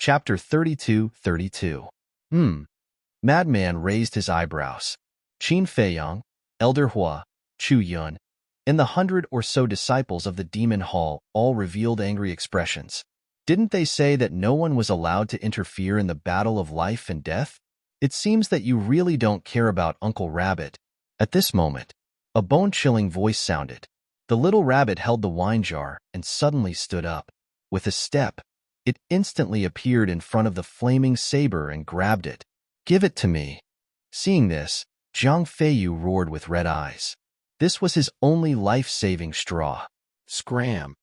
Chapter 32. Madman raised his eyebrows. Qin Feiyang, Elder Hua, Chu Yun, and the 100 or so disciples of the Demon Hall all revealed angry expressions. Didn't they say that no one was allowed to interfere in the battle of life and death? It seems that you really don't care about Uncle Rabbit. At this moment, a bone-chilling voice sounded. The little rabbit held the wine jar and suddenly stood up. With a step, it instantly appeared in front of the flaming saber and grabbed it. "Give it to me." Seeing this, Zhang Feiyu roared with red eyes. This was his only life-saving straw. Scram!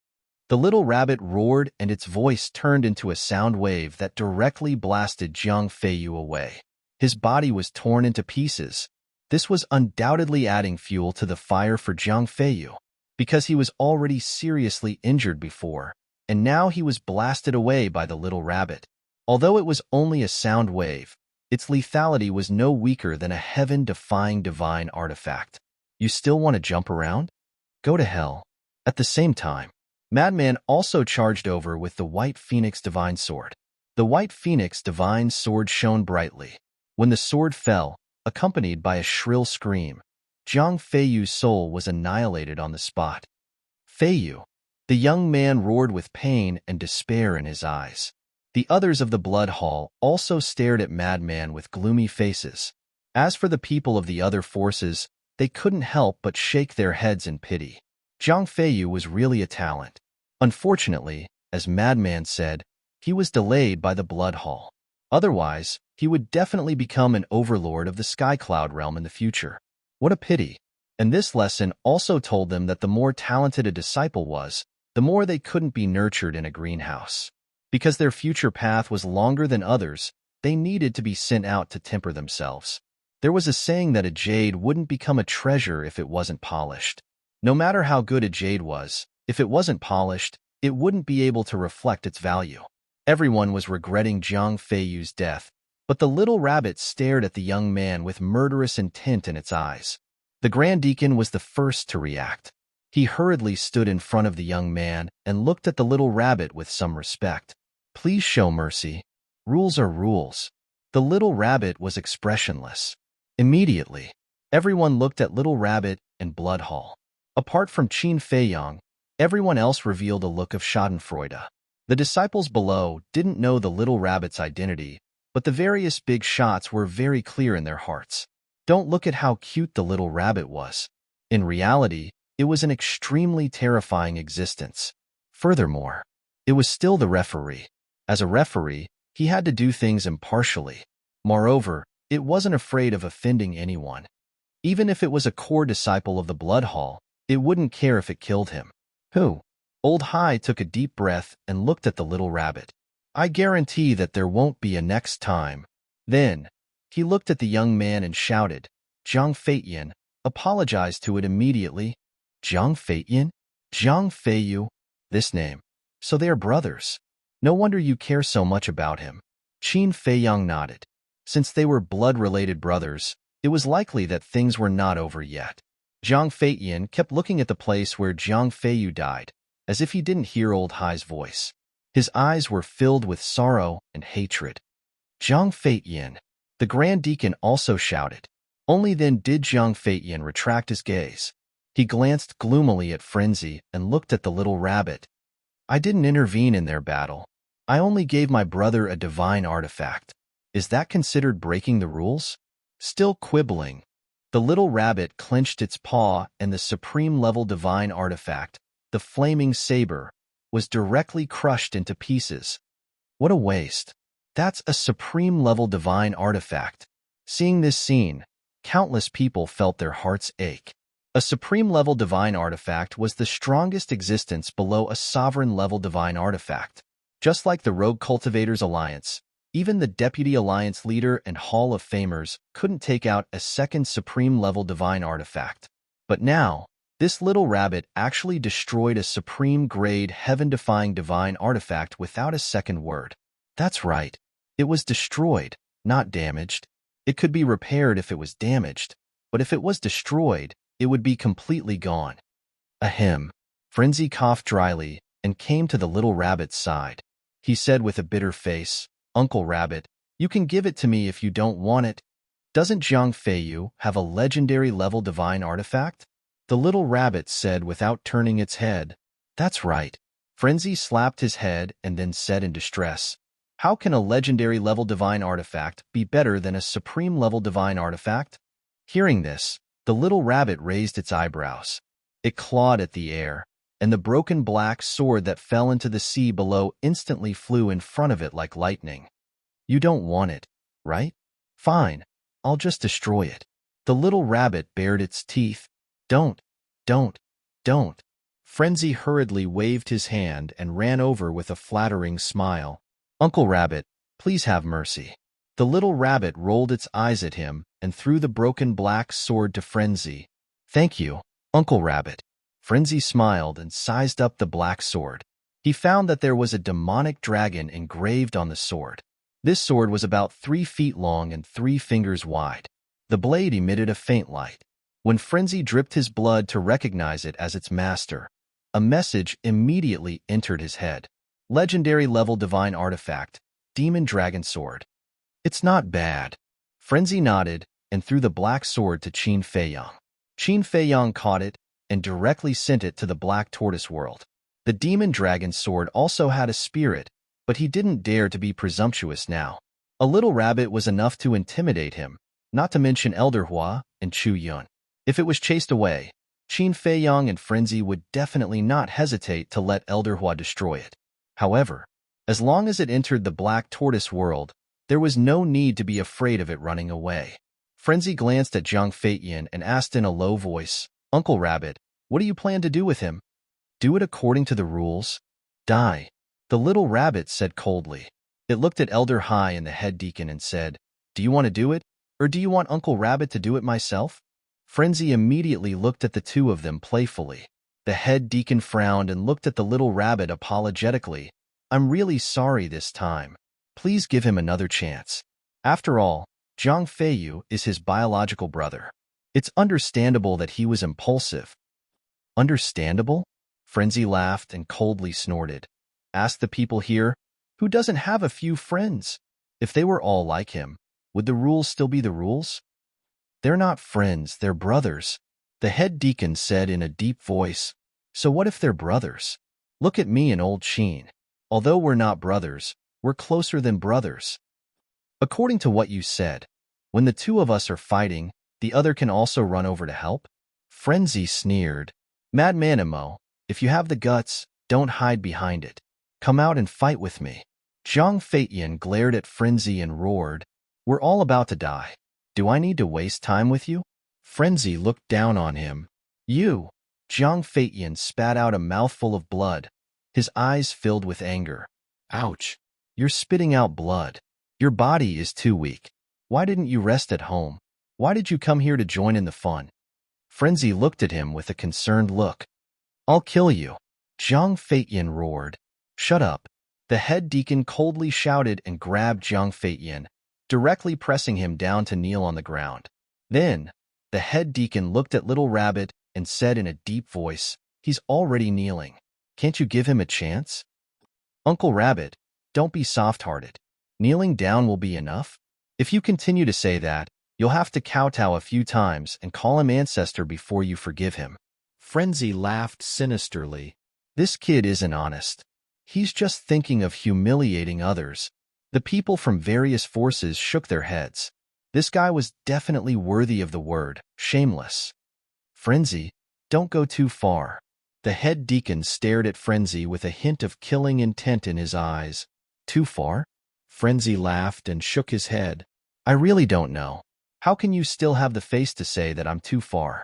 The little rabbit roared and its voice turned into a sound wave that directly blasted Zhang Feiyu away. His body was torn into pieces. This was undoubtedly adding fuel to the fire for Zhang Feiyu, because he was already seriously injured before, and now he was blasted away by the little rabbit. Although it was only a sound wave, its lethality was no weaker than a heaven-defying divine artifact. You still want to jump around? Go to hell. At the same time, Madman also charged over with the White Phoenix Divine Sword. The White Phoenix Divine Sword shone brightly. When the sword fell, accompanied by a shrill scream, Zhang Feiyu's soul was annihilated on the spot. Feiyu! The young man roared with pain and despair in his eyes. The others of the Blood Hall also stared at Madman with gloomy faces. As for the people of the other forces, they couldn't help but shake their heads in pity. Zhang Feiyu was really a talent. Unfortunately, as Madman said, he was delayed by the Blood Hall. Otherwise, he would definitely become an overlord of the Sky Cloud realm in the future. What a pity. And this lesson also told them that the more talented a disciple was, the more they couldn't be nurtured in a greenhouse. Because their future path was longer than others, they needed to be sent out to temper themselves. There was a saying that a jade wouldn't become a treasure if it wasn't polished. No matter how good a jade was, if it wasn't polished, it wouldn't be able to reflect its value. Everyone was regretting Zhang Feiyu's death, but the little rabbit stared at the young man with murderous intent in its eyes. The Grand Deacon was the first to react. He hurriedly stood in front of the young man and looked at the little rabbit with some respect. "Please show mercy. Rules are rules." The little rabbit was expressionless. Immediately, everyone looked at Little Rabbit and Blood Hall. Apart from Qin Feiyang, everyone else revealed a look of schadenfreude. The disciples below didn't know the little rabbit's identity, but the various big shots were very clear in their hearts. Don't look at how cute the little rabbit was. In reality, it was an extremely terrifying existence. Furthermore, it was still the referee. As a referee, he had to do things impartially. Moreover, it wasn't afraid of offending anyone. Even if it was a core disciple of the Blood Hall, it wouldn't care if it killed him. Who? Old Hai took a deep breath and looked at the little rabbit. "I guarantee that there won't be a next time." Then, he looked at the young man and shouted, "Zhang Feiyan, apologize to it immediately." Zhang Feiyan? Zhang Feiyu? This name. So they are brothers. No wonder you care so much about him. Qin Feiyang nodded. Since they were blood-related brothers, it was likely that things were not over yet. Zhang Feiyan kept looking at the place where Zhang Feiyu died, as if he didn't hear old Hai's voice. His eyes were filled with sorrow and hatred. "Zhang Feiyan!" The Grand Deacon also shouted. Only then did Zhang Feiyan retract his gaze. He glanced gloomily at Frenzy and looked at the little rabbit. "I didn't intervene in their battle. I only gave my brother a divine artifact. Is that considered breaking the rules?" Still quibbling, the little rabbit clenched its paw and the supreme-level divine artifact, the flaming saber, was directly crushed into pieces. What a waste. That's a supreme-level divine artifact. Seeing this scene, countless people felt their hearts ache. A supreme-level divine artifact was the strongest existence below a sovereign-level divine artifact. Just like the Rogue Cultivators Alliance, even the Deputy Alliance leader and Hall of Famers couldn't take out a second supreme-level divine artifact. But now, this little rabbit actually destroyed a supreme-grade, heaven-defying divine artifact without a second word. That's right. It was destroyed, not damaged. It could be repaired if it was damaged, but if it was destroyed, it would be completely gone. Ahem. Frenzy coughed dryly and came to the little rabbit's side. He said with a bitter face, Uncle Rabbit, you can give it to me if you don't want it. Doesn't Zhang Feiyu have a legendary level divine artifact? The little rabbit said without turning its head. That's right. Frenzy slapped his head and then said in distress, how can a legendary level divine artifact be better than a supreme level divine artifact? Hearing this, the little rabbit raised its eyebrows. It clawed at the air, and the broken black sword that fell into the sea below instantly flew in front of it like lightning. You don't want it, right? Fine, I'll just destroy it. The little rabbit bared its teeth. Don't. Frenzy hurriedly waved his hand and ran over with a flattering smile. Uncle Rabbit, please have mercy. The little rabbit rolled its eyes at him and threw the broken black sword to Frenzy. Thank you, Uncle Rabbit. Frenzy smiled and sized up the black sword. He found that there was a demonic dragon engraved on the sword. This sword was about 3 feet long and 3 fingers wide. The blade emitted a faint light. When Frenzy dripped his blood to recognize it as its master, a message immediately entered his head. Legendary level divine artifact, Demon Dragon Sword. It's not bad. Frenzy nodded and threw the black sword to Qin Feiyang. Qin Feiyang caught it and directly sent it to the Black Tortoise world. The Demon Dragon Sword also had a spirit, but he didn't dare to be presumptuous now. A little rabbit was enough to intimidate him, not to mention Elder Hua and Chu Yun. If it was chased away, Qin Feiyang and Frenzy would definitely not hesitate to let Elder Hua destroy it. However, as long as it entered the Black Tortoise world, there was no need to be afraid of it running away. Frenzy glanced at Zhang Feiyan and asked in a low voice, Uncle Rabbit, what do you plan to do with him? Do it according to the rules? Die. The little rabbit said coldly. It looked at Elder Hai and the head deacon and said, do you want to do it, or do you want Uncle Rabbit to do it myself? Frenzy immediately looked at the two of them playfully. The head deacon frowned and looked at the little rabbit apologetically. I'm really sorry this time. Please give him another chance. After all, Zhang Feiyu is his biological brother. It's understandable that he was impulsive. Understandable? Frenzy laughed and coldly snorted. Ask the people here, who doesn't have a few friends? If they were all like him, would the rules still be the rules? They're not friends, they're brothers, the head deacon said in a deep voice. So what if they're brothers? Look at me and old Qin. Although we're not brothers, we're closer than brothers. According to what you said, when the two of us are fighting, the other can also run over to help? Frenzy sneered. Madman Imo, if you have the guts, don't hide behind it. Come out and fight with me. Zhang Feiyan glared at Frenzy and roared. We're all about to die. Do I need to waste time with you? Frenzy looked down on him. You. Zhang Feiyan spat out a mouthful of blood. His eyes filled with anger. Ouch. You're spitting out blood. Your body is too weak. Why didn't you rest at home? Why did you come here to join in the fun? Frenzy looked at him with a concerned look. I'll kill you. Zhang Feiyan roared. Shut up. The head deacon coldly shouted and grabbed Zhang Feiyan, directly pressing him down to kneel on the ground. Then, the head deacon looked at Little Rabbit and said in a deep voice, he's already kneeling. Can't you give him a chance? Uncle Rabbit, don't be soft-hearted. Kneeling down will be enough. If you continue to say that, you'll have to kowtow a few times and call him ancestor before you forgive him. Frenzy laughed sinisterly. This kid isn't honest. He's just thinking of humiliating others. The people from various forces shook their heads. This guy was definitely worthy of the word, shameless. Frenzy, don't go too far. The head deacon stared at Frenzy with a hint of killing intent in his eyes. Too far? Frenzy laughed and shook his head. I really don't know. How can you still have the face to say that I'm too far?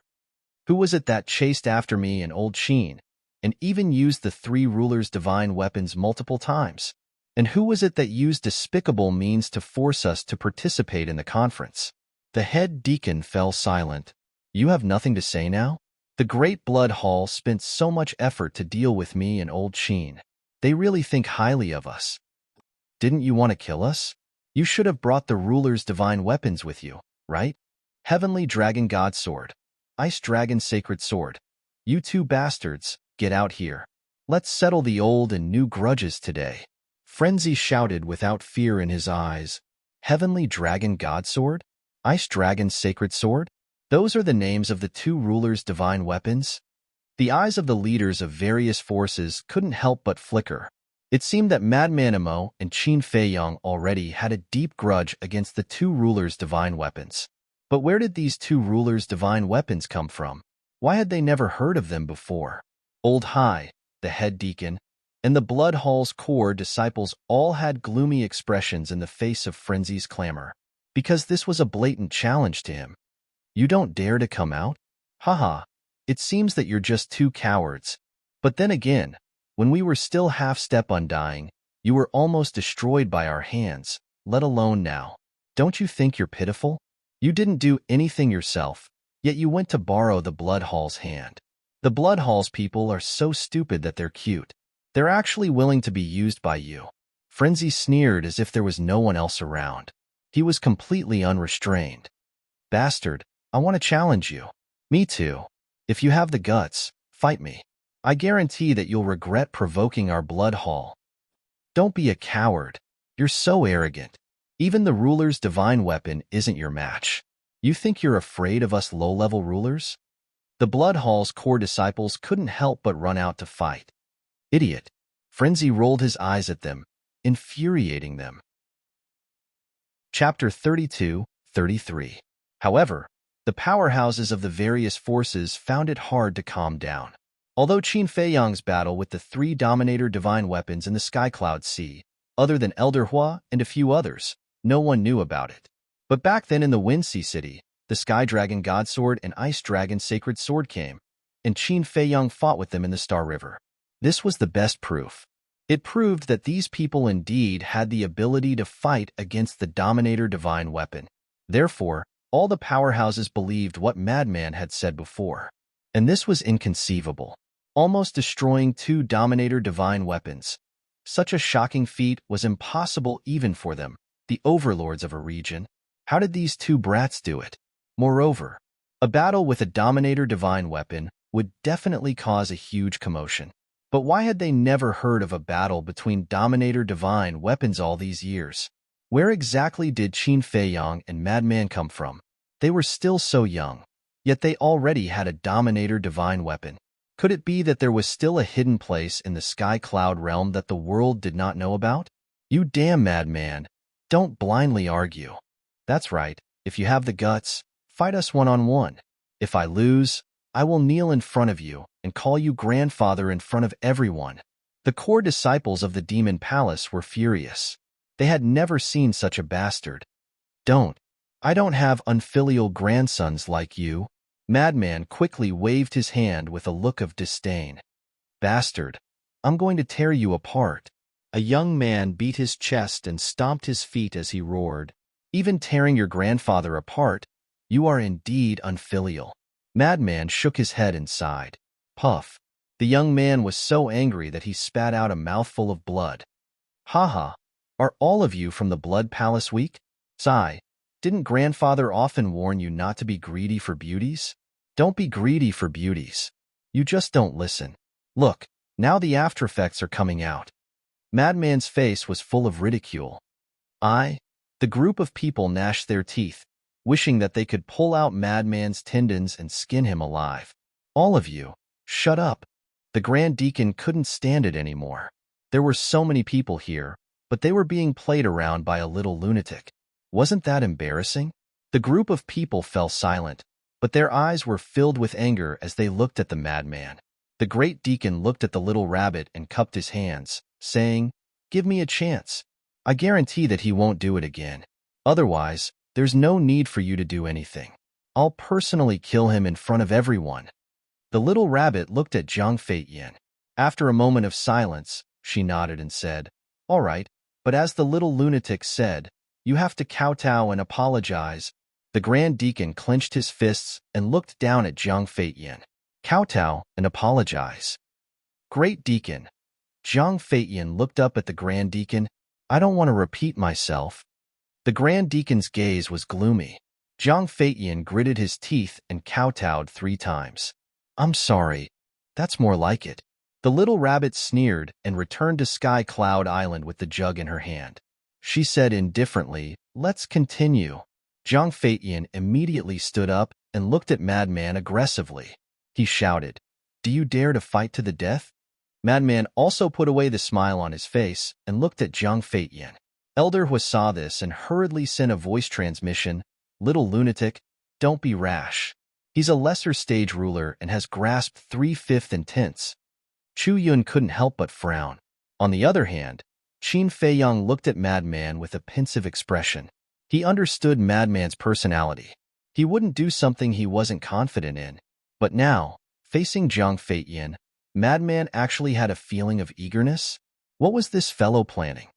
Who was it that chased after me and old Qin, and even used the 3 rulers' divine weapons multiple times? And who was it that used despicable means to force us to participate in the conference? The head deacon fell silent. You have nothing to say now? The Great Blood Hall spent so much effort to deal with me and old Qin. They really think highly of us. Didn't you want to kill us? You should have brought the ruler's divine weapons with you, right? Heavenly Dragon God Sword. Ice Dragon Sacred Sword. You two bastards, get out here. Let's settle the old and new grudges today. Frenzy shouted without fear in his eyes. Heavenly Dragon Godsword? Ice Dragon Sacred Sword? Those are the names of the two rulers' divine weapons? The eyes of the leaders of various forces couldn't help but flicker. It seemed that Madman Emo and Qin Feiyang already had a deep grudge against the two rulers' divine weapons. But where did these two rulers' divine weapons come from? Why had they never heard of them before? Old Hai, the head deacon, and the Blood Hall's core disciples all had gloomy expressions in the face of Frenzy's clamor, because this was a blatant challenge to him. You don't dare to come out? Haha, it seems that you're just two cowards. But then again, when we were still half-step undying, you were almost destroyed by our hands, let alone now. Don't you think you're pitiful? You didn't do anything yourself, yet you went to borrow the Blood Hall's hand. The Blood Hall's people are so stupid that they're cute. They're actually willing to be used by you. Frenzy sneered as if there was no one else around. He was completely unrestrained. Bastard, I want to challenge you. Me too. If you have the guts, fight me. I guarantee that you'll regret provoking our Blood Hall. Don't be a coward. You're so arrogant. Even the ruler's divine weapon isn't your match. You think you're afraid of us low-level rulers? The Blood Hall's core disciples couldn't help but run out to fight. Idiot. Frenzy rolled his eyes at them, infuriating them. Chapter 32-33. However, the powerhouses of the various forces found it hard to calm down. Although Qin Feiyang's battle with the three Dominator divine weapons in the Skycloud Sea, other than Elder Hua and a few others, no one knew about it. But back then in the Wind Sea City, the Sky Dragon Godsword and Ice Dragon Sacred Sword came, and Qin Feiyang fought with them in the Star River. This was the best proof. It proved that these people indeed had the ability to fight against the Dominator divine weapon. Therefore, all the powerhouses believed what Madman had said before. And this was inconceivable. Almost destroying two Dominator divine weapons. Such a shocking feat was impossible even for them, the overlords of a region. How did these two brats do it? Moreover, a battle with a Dominator divine weapon would definitely cause a huge commotion. But why had they never heard of a battle between Dominator divine weapons all these years? Where exactly did Qin Feiyang and Madman come from? They were still so young, yet they already had a Dominator divine weapon. Could it be that there was still a hidden place in the Sky Cloud realm that the world did not know about? You damn madman, don't blindly argue. That's right, if you have the guts, fight us one-on-one. If I lose, I will kneel in front of you and call you grandfather in front of everyone. The core disciples of the Demon Palace were furious. They had never seen such a bastard. I don't have unfilial grandsons like you. Madman quickly waved his hand with a look of disdain. Bastard, I'm going to tear you apart. A young man beat his chest and stomped his feet as he roared. Even tearing your grandfather apart, you are indeed unfilial. Madman shook his head and sighed. Puff. The young man was so angry that he spat out a mouthful of blood. Haha, are all of you from the Blood Palace weak? Sigh. Didn't grandfather often warn you not to be greedy for beauties? Don't be greedy for beauties. You just don't listen. Look, now the after effects are coming out. Madman's face was full of ridicule. The group of people gnashed their teeth, wishing that they could pull out Madman's tendons and skin him alive. All of you, shut up. The Grand Deacon couldn't stand it anymore. There were so many people here, but they were being played around by a little lunatic. Wasn't that embarrassing? The group of people fell silent, but their eyes were filled with anger as they looked at the madman. The Great Deacon looked at the little rabbit and cupped his hands, saying, "Give me a chance. I guarantee that he won't do it again. Otherwise, there's no need for you to do anything. I'll personally kill him in front of everyone." The little rabbit looked at Zhang Feiyin. After a moment of silence, she nodded and said, "All right, but as the little lunatic said, you have to kowtow and apologize." The Grand Deacon clenched his fists and looked down at Zhang Feiyin. Kowtow and apologize. Great Deacon. Zhang Feiyin looked up at the Grand Deacon. I don't want to repeat myself. The Grand Deacon's gaze was gloomy. Zhang Feiyin gritted his teeth and kowtowed 3 times. I'm sorry. That's more like it. The little rabbit sneered and returned to Sky Cloud Island with the jug in her hand. She said indifferently, "Let's continue." Zhang Feiyan immediately stood up and looked at Madman aggressively. He shouted, "Do you dare to fight to the death?" Madman also put away the smile on his face and looked at Zhang Feiyan. Elder Hua saw this and hurriedly sent a voice transmission, "Little lunatic, don't be rash. He's a lesser stage ruler and has grasped 3/5 intents." Chu Yun couldn't help but frown. On the other hand, Qin Feiyang looked at Madman with a pensive expression. He understood Madman's personality. He wouldn't do something he wasn't confident in. But now, facing Zhang Feiyan, Madman actually had a feeling of eagerness. What was this fellow planning?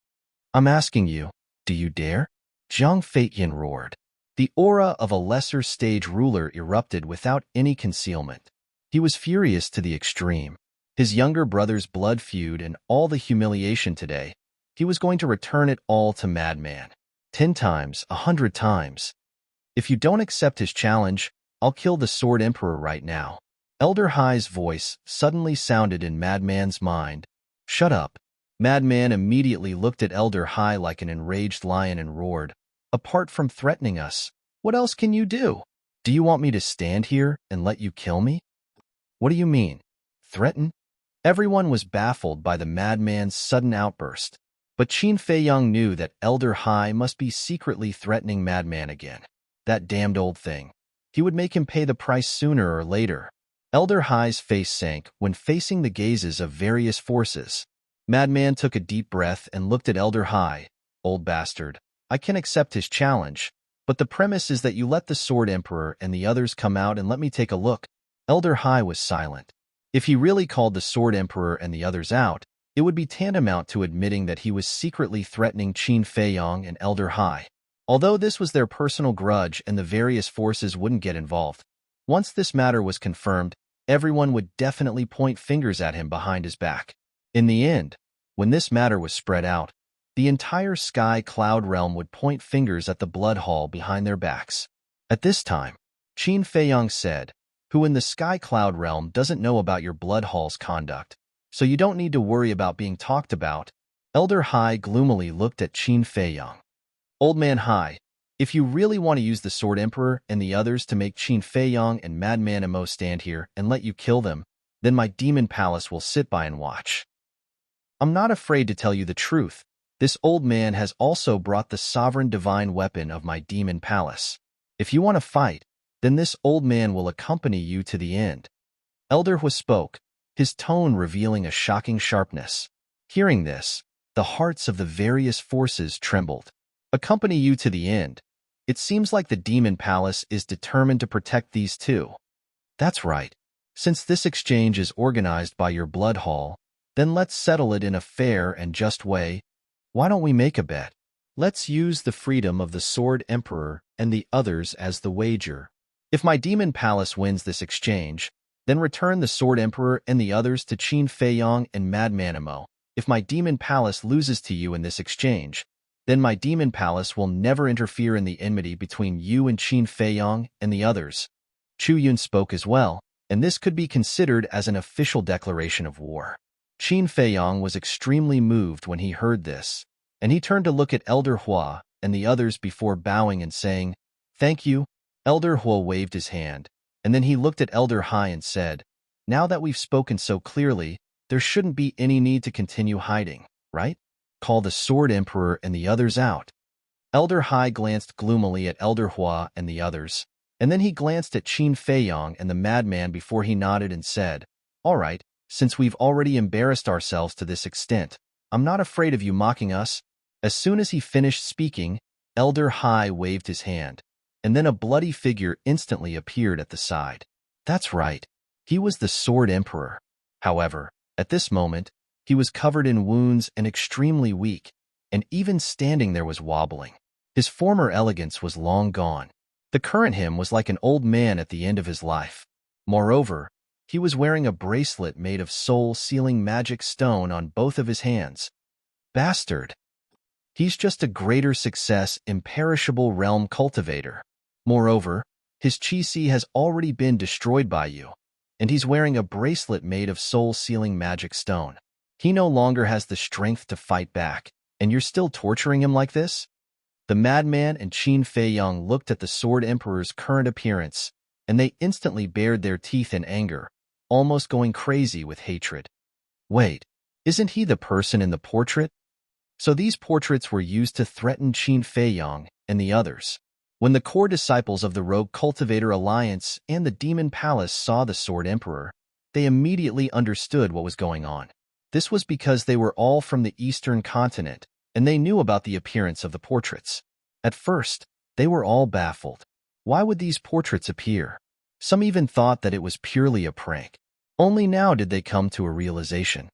"I'm asking you, do you dare?" Zhang Feiyan roared. The aura of a lesser stage ruler erupted without any concealment. He was furious to the extreme. His younger brother's blood feud and all the humiliation today, he was going to return it all to Madman. 10 times, 100 times. "If you don't accept his challenge, I'll kill the Sword Emperor right now." Elder Hai's voice suddenly sounded in Madman's mind. "Shut up." Madman immediately looked at Elder Hai like an enraged lion and roared, "Apart from threatening us, what else can you do? Do you want me to stand here and let you kill me?" "What do you mean? Threaten?" Everyone was baffled by the madman's sudden outburst, but Qin Feiyang knew that Elder Hai must be secretly threatening Madman again. That damned old thing. He would make him pay the price sooner or later. Elder Hai's face sank when facing the gazes of various forces. Madman took a deep breath and looked at Elder Hai. "Old bastard, I can accept his challenge, but the premise is that you let the Sword Emperor and the others come out and let me take a look." Elder Hai was silent. If he really called the Sword Emperor and the others out, it would be tantamount to admitting that he was secretly threatening Qin Feiyang and Elder Hai. Although this was their personal grudge and the various forces wouldn't get involved, once this matter was confirmed, everyone would definitely point fingers at him behind his back. In the end, when this matter was spread out, the entire Sky Cloud realm would point fingers at the Blood Hall behind their backs. At this time, Qin Feiyang said, "Who in the Sky Cloud realm doesn't know about your Blood Hall's conduct, so you don't need to worry about being talked about." Elder Hai gloomily looked at Qin Feiyang. "Old Man Hai, if you really want to use the Sword Emperor and the others to make Qin Feiyang and Madman Emo stand here and let you kill them, then my Demon Palace will sit by and watch." "I'm not afraid to tell you the truth. This old man has also brought the sovereign divine weapon of my Demon Palace. If you want to fight, then this old man will accompany you to the end." Elder Hua spoke, his tone revealing a shocking sharpness. Hearing this, the hearts of the various forces trembled. "Accompany you to the end. It seems like the Demon Palace is determined to protect these two." "That's right. Since this exchange is organized by your Blood Hall, then let's settle it in a fair and just way. Why don't we make a bet? Let's use the freedom of the Sword Emperor and the others as the wager. If my Demon Palace wins this exchange, then return the Sword Emperor and the others to Qin Feiyang and Madman Emo. If my Demon Palace loses to you in this exchange, then my Demon Palace will never interfere in the enmity between you and Qin Feiyang and the others." Chu Yun spoke as well, and this could be considered as an official declaration of war. Qin Feiyang was extremely moved when he heard this, and he turned to look at Elder Hua and the others before bowing and saying, "Thank you." Elder Hua waved his hand, and then he looked at Elder Hai and said, "Now that we've spoken so clearly, there shouldn't be any need to continue hiding, right? Call the Sword Emperor and the others out." Elder Hai glanced gloomily at Elder Hua and the others, and then he glanced at Qin Feiyang and the madman before he nodded and said, "All right, since we've already embarrassed ourselves to this extent, I'm not afraid of you mocking us." As soon as he finished speaking, Elder Hai waved his hand, and then a bloody figure instantly appeared at the side. That's right. He was the Sword Emperor. However, at this moment, he was covered in wounds and extremely weak, and even standing there was wobbling. His former elegance was long gone. The current him was like an old man at the end of his life. Moreover, he was wearing a bracelet made of soul-sealing magic stone on both of his hands. Bastard. He's just a greater success imperishable realm cultivator. Moreover, his chi-si has already been destroyed by you. and he's wearing a bracelet made of soul-sealing magic stone. He no longer has the strength to fight back, and you're still torturing him like this? The madman and Qin Feiyang looked at the Sword Emperor's current appearance, and they instantly bared their teeth in anger, almost going crazy with hatred. Wait, isn't he the person in the portrait? So these portraits were used to threaten Qin Feiyang and the others. When the core disciples of the Rogue Cultivator Alliance and the Demon Palace saw the Sword Emperor, they immediately understood what was going on. This was because they were all from the Eastern continent, and they knew about the appearance of the portraits. At first, they were all baffled. Why would these portraits appear? Some even thought that it was purely a prank. Only now did they come to a realization.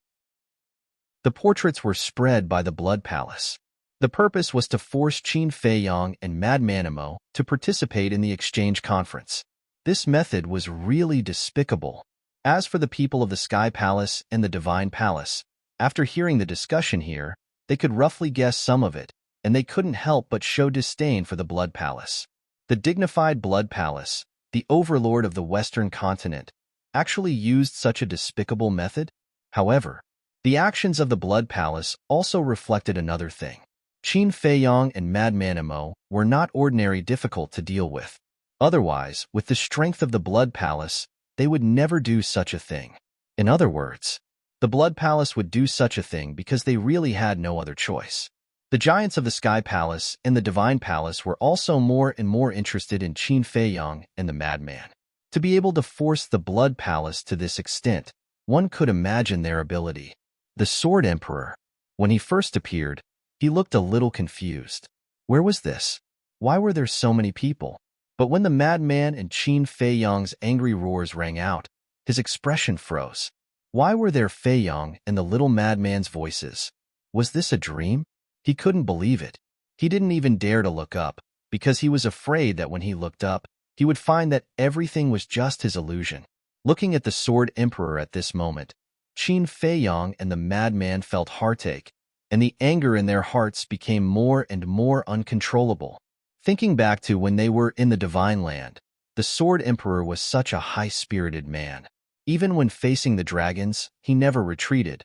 The portraits were spread by the Blood Palace. The purpose was to force Qin Feiyang and Madman Emo to participate in the exchange conference. This method was really despicable. As for the people of the Sky Palace and the Divine Palace, after hearing the discussion here, they could roughly guess some of it, and they couldn't help but show disdain for the Blood Palace. The dignified Blood Palace, the overlord of the Western continent, actually used such a despicable method? However, the actions of the Blood Palace also reflected another thing. Qin Feiyang and Madman Emo were not ordinary difficult to deal with. Otherwise, with the strength of the Blood Palace, they would never do such a thing. In other words, the Blood Palace would do such a thing because they really had no other choice. The giants of the Sky Palace and the Divine Palace were also more and more interested in Qin Feiyang and the Madman. To be able to force the Blood Palace to this extent, one could imagine their ability. The Sword Emperor, when he first appeared, he looked a little confused. Where was this? Why were there so many people? But when the madman and Qin Feiyang's angry roars rang out, his expression froze. Why were there Feiyang and the little madman's voices? Was this a dream? He couldn't believe it. He didn't even dare to look up, because he was afraid that when he looked up, he would find that everything was just his illusion. Looking at the Sword Emperor at this moment, Qin Feiyang and the madman felt heartache, and the anger in their hearts became more and more uncontrollable. Thinking back to when they were in the Divine Land, the Sword Emperor was such a high-spirited man. Even when facing the dragons, he never retreated.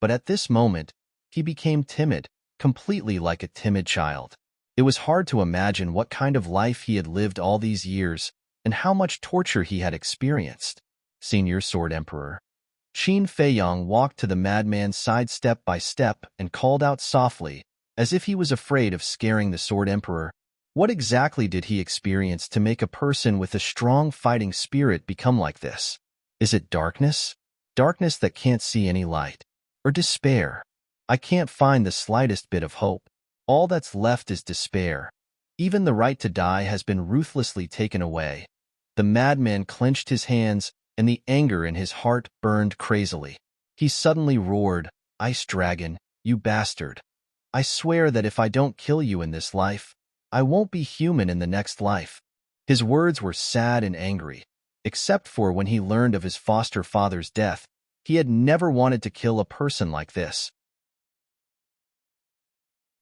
But at this moment, he became timid, completely like a timid child. It was hard to imagine what kind of life he had lived all these years and how much torture he had experienced. Senior Sword Emperor. Qin Feiyang walked to the madman's side step by step and called out softly, as if he was afraid of scaring the Sword Emperor. What exactly did he experience to make a person with a strong fighting spirit become like this? Is it darkness? Darkness that can't see any light? Or despair? I can't find the slightest bit of hope. All that's left is despair. Even the right to die has been ruthlessly taken away. The madman clenched his hands, and the anger in his heart burned crazily. He suddenly roared, "Ice Dragon, you bastard! I swear that if I don't kill you in this life, I won't be human in the next life." His words were sad and angry. Except for when he learned of his foster father's death, he had never wanted to kill a person like this.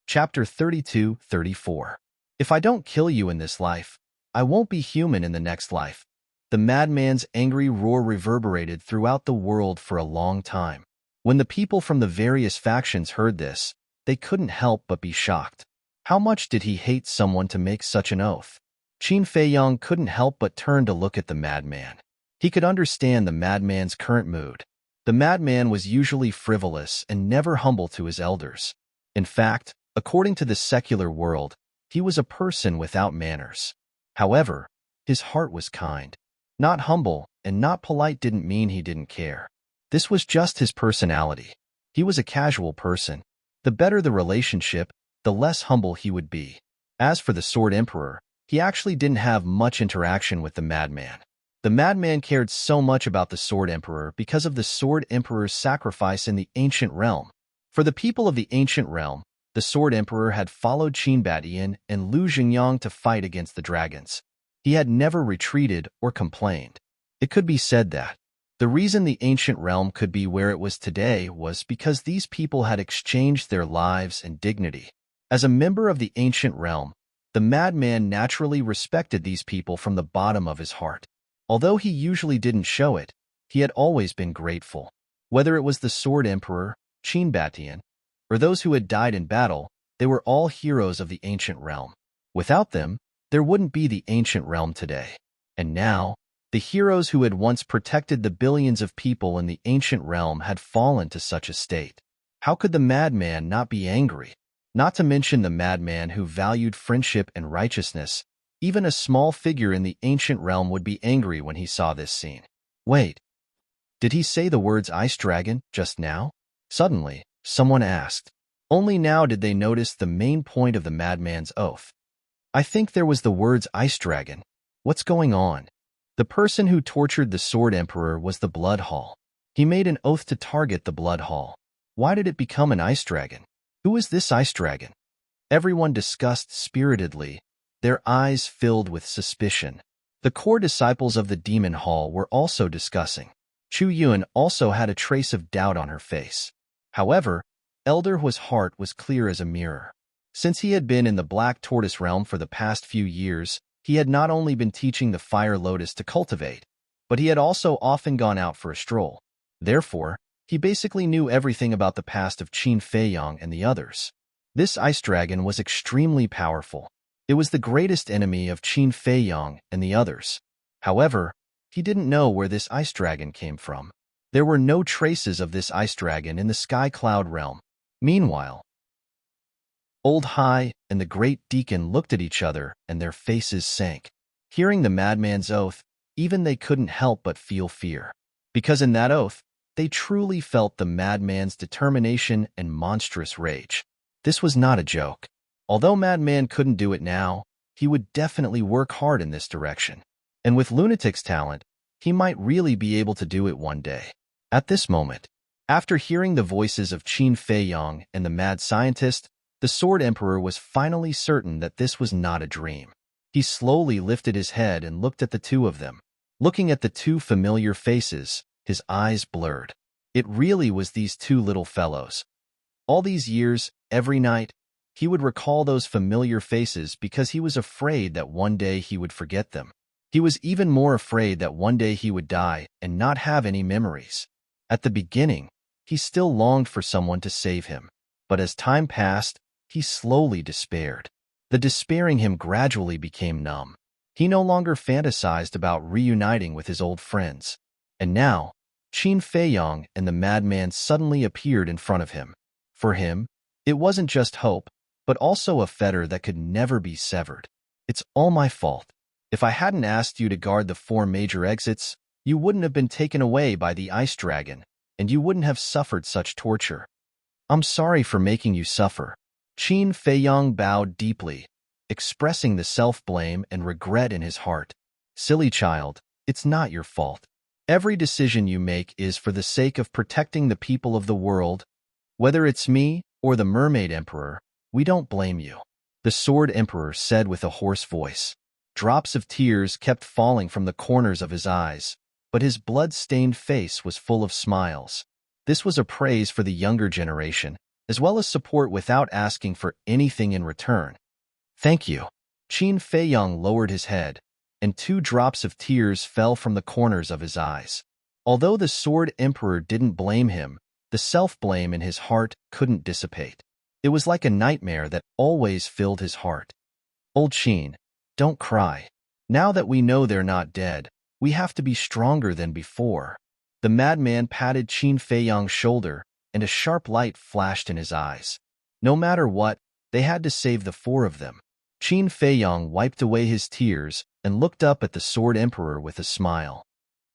Chapter 32-34. If I don't kill you in this life, I won't be human in the next life. The madman's angry roar reverberated throughout the world for a long time. When the people from the various factions heard this, they couldn't help but be shocked. How much did he hate someone to make such an oath? Qin Feiyang couldn't help but turn to look at the madman. He could understand the madman's current mood. The madman was usually frivolous and never humble to his elders. In fact, according to the secular world, he was a person without manners. However, his heart was kind. Not humble and not polite didn't mean he didn't care. This was just his personality. He was a casual person. The better the relationship, the less humble he would be. As for the Sword Emperor, he actually didn't have much interaction with the madman. The madman cared so much about the Sword Emperor because of the Sword Emperor's sacrifice in the ancient realm. For the people of the ancient realm, the Sword Emperor had followed Qin Batian and Lu Xingyang to fight against the dragons. He had never retreated or complained. It could be said that the reason the ancient realm could be where it was today was because these people had exchanged their lives and dignity. As a member of the ancient realm, the madman naturally respected these people from the bottom of his heart. Although he usually didn't show it, he had always been grateful. Whether it was the Sword Emperor, Qin Batian, or those who had died in battle, they were all heroes of the ancient realm. Without them, there wouldn't be the ancient realm today. And now, the heroes who had once protected the billions of people in the ancient realm had fallen to such a state. How could the madman not be angry? Not to mention the madman who valued friendship and righteousness. Even a small figure in the ancient realm would be angry when he saw this scene. Wait, did he say the words Ice Dragon just now? Suddenly, someone asked. Only now did they notice the main point of the madman's oath. I think there was the words Ice Dragon. What's going on? The person who tortured the Sword Emperor was the Blood Hall. He made an oath to target the Blood Hall. Why did it become an Ice Dragon? Who is this Ice Dragon? Everyone discussed spiritedly, their eyes filled with suspicion. The core disciples of the Demon Hall were also discussing. Chu Yun also had a trace of doubt on her face. However, Elder Hua's heart was clear as a mirror. Since he had been in the Black Tortoise realm for the past few years, he had not only been teaching the Fire Lotus to cultivate, but he had also often gone out for a stroll. Therefore, he basically knew everything about the past of Qin Feiyang and the others. This Ice Dragon was extremely powerful. It was the greatest enemy of Qin Feiyang and the others. However, he didn't know where this Ice Dragon came from. There were no traces of this Ice Dragon in the Sky Cloud realm. Meanwhile, Old Hai and the Great Deacon looked at each other and their faces sank. Hearing the madman's oath, even they couldn't help but feel fear. Because in that oath, they truly felt the madman's determination and monstrous rage. This was not a joke. Although Madman couldn't do it now, he would definitely work hard in this direction. And with Lunatic's talent, he might really be able to do it one day. At this moment, after hearing the voices of Qin Feiyang and the mad scientist, the Sword Emperor was finally certain that this was not a dream. He slowly lifted his head and looked at the two of them. Looking at the two familiar faces, his eyes blurred. It really was these two little fellows. All these years, every night, he would recall those familiar faces because he was afraid that one day he would forget them. He was even more afraid that one day he would die and not have any memories. At the beginning, he still longed for someone to save him. But as time passed, he slowly despaired. The despair in him gradually became numb. He no longer fantasized about reuniting with his old friends. And now, Qin Feiyang and the madman suddenly appeared in front of him. For him, it wasn't just hope, but also a fetter that could never be severed. It's all my fault. If I hadn't asked you to guard the 4 major exits, you wouldn't have been taken away by the Ice Dragon, and you wouldn't have suffered such torture. I'm sorry for making you suffer. Qin Feiyang bowed deeply, expressing the self-blame and regret in his heart. Silly child, it's not your fault. Every decision you make is for the sake of protecting the people of the world. Whether it's me or the Mermaid Emperor, we don't blame you. The Sword Emperor said with a hoarse voice. Drops of tears kept falling from the corners of his eyes, but his blood-stained face was full of smiles. This was a praise for the younger generation, as well as support without asking for anything in return. Thank you. Qin Feiyang lowered his head, and 2 drops of tears fell from the corners of his eyes. Although the Sword Emperor didn't blame him, the self-blame in his heart couldn't dissipate. It was like a nightmare that always filled his heart. Old Qin, don't cry. Now that we know they're not dead, we have to be stronger than before. The madman patted Qin Feiyang's shoulder, and a sharp light flashed in his eyes. No matter what, they had to save the 4 of them. Qin Feiyang wiped away his tears and looked up at the Sword Emperor with a smile.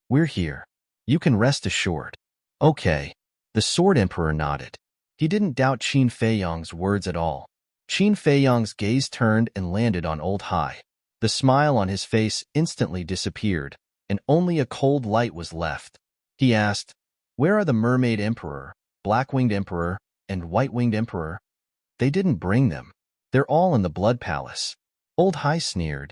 We're here. You can rest assured. Okay. The Sword Emperor nodded. He didn't doubt Qin Feiyang's words at all. Qin Feiyang's gaze turned and landed on Old Hai. The smile on his face instantly disappeared, and only a cold light was left. He asked, Where are the Mermaid Emperor, Black-Winged Emperor, and White-Winged Emperor? They didn't bring them. They're all in the Blood Palace. Old Hai sneered.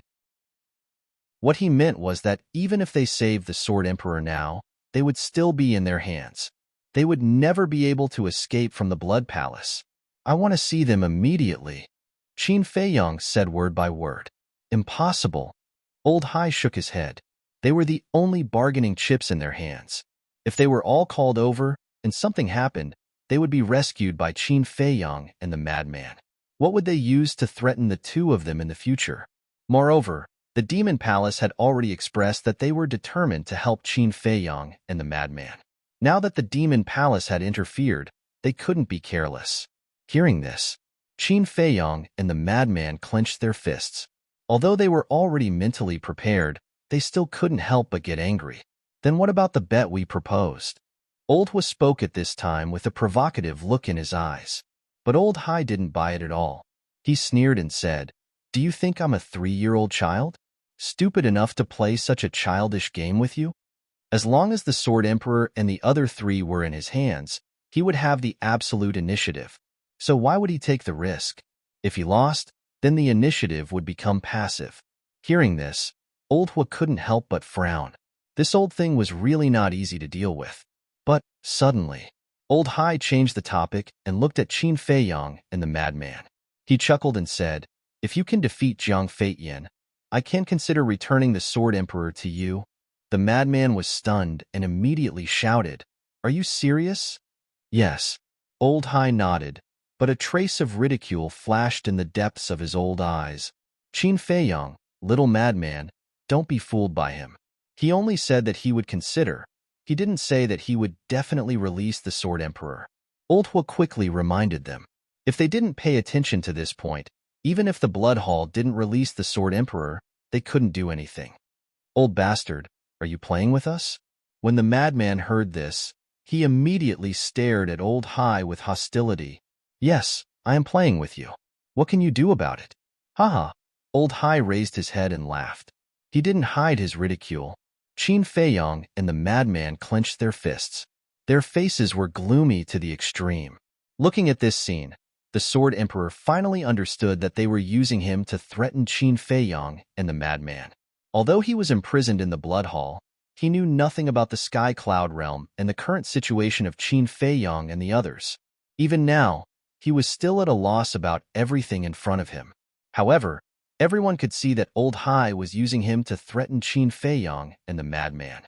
What he meant was that even if they saved the Sword Emperor now, they would still be in their hands. They would never be able to escape from the Blood Palace. I want to see them immediately. Qin Feiyang said word by word. Impossible. Old Hai shook his head. They were the only bargaining chips in their hands. If they were all called over and something happened, they would be rescued by Qin Feiyang and the madman. What would they use to threaten the two of them in the future? Moreover, the Demon Palace had already expressed that they were determined to help Qin Feiyang and the madman. Now that the Demon Palace had interfered, they couldn't be careless. Hearing this, Qin Feiyang and the madman clenched their fists. Although they were already mentally prepared, they still couldn't help but get angry. Then what about the bet we proposed? Old Hua spoke at this time with a provocative look in his eyes. But Old Hai didn't buy it at all. He sneered and said, "Do you think I'm a 3-year-old child? Stupid enough to play such a childish game with you?" As long as the Sword Emperor and the other three were in his hands, he would have the absolute initiative. So why would he take the risk? If he lost, then the initiative would become passive. Hearing this, Old Hua couldn't help but frown. This old thing was really not easy to deal with. But, suddenly, Old Hai changed the topic and looked at Qin Feiyang and the madman. He chuckled and said, "If you can defeat Jiang Feitian, I can consider returning the Sword Emperor to you." The madman was stunned and immediately shouted, "Are you serious?" "Yes." Old Hai nodded, but a trace of ridicule flashed in the depths of his old eyes. "Qin Feiyang, little madman, don't be fooled by him. He only said that he would consider. He didn't say that he would definitely release the Sword Emperor." Old Hua quickly reminded them. If they didn't pay attention to this point, even if the Blood Hall didn't release the Sword Emperor, they couldn't do anything. "Old bastard, are you playing with us?" When the madman heard this, he immediately stared at Old Hai with hostility. "Yes, I am playing with you. What can you do about it?" "Haha." Old Hai raised his head and laughed. He didn't hide his ridicule. Qin Feiyang and the madman clenched their fists. Their faces were gloomy to the extreme. Looking at this scene, the Sword Emperor finally understood that they were using him to threaten Qin Feiyang and the madman. Although he was imprisoned in the Blood Hall, he knew nothing about the Sky Cloud realm and the current situation of Qin Feiyang and the others. Even now, he was still at a loss about everything in front of him. However, everyone could see that Old Hai was using him to threaten Qin Feiyang and the madman.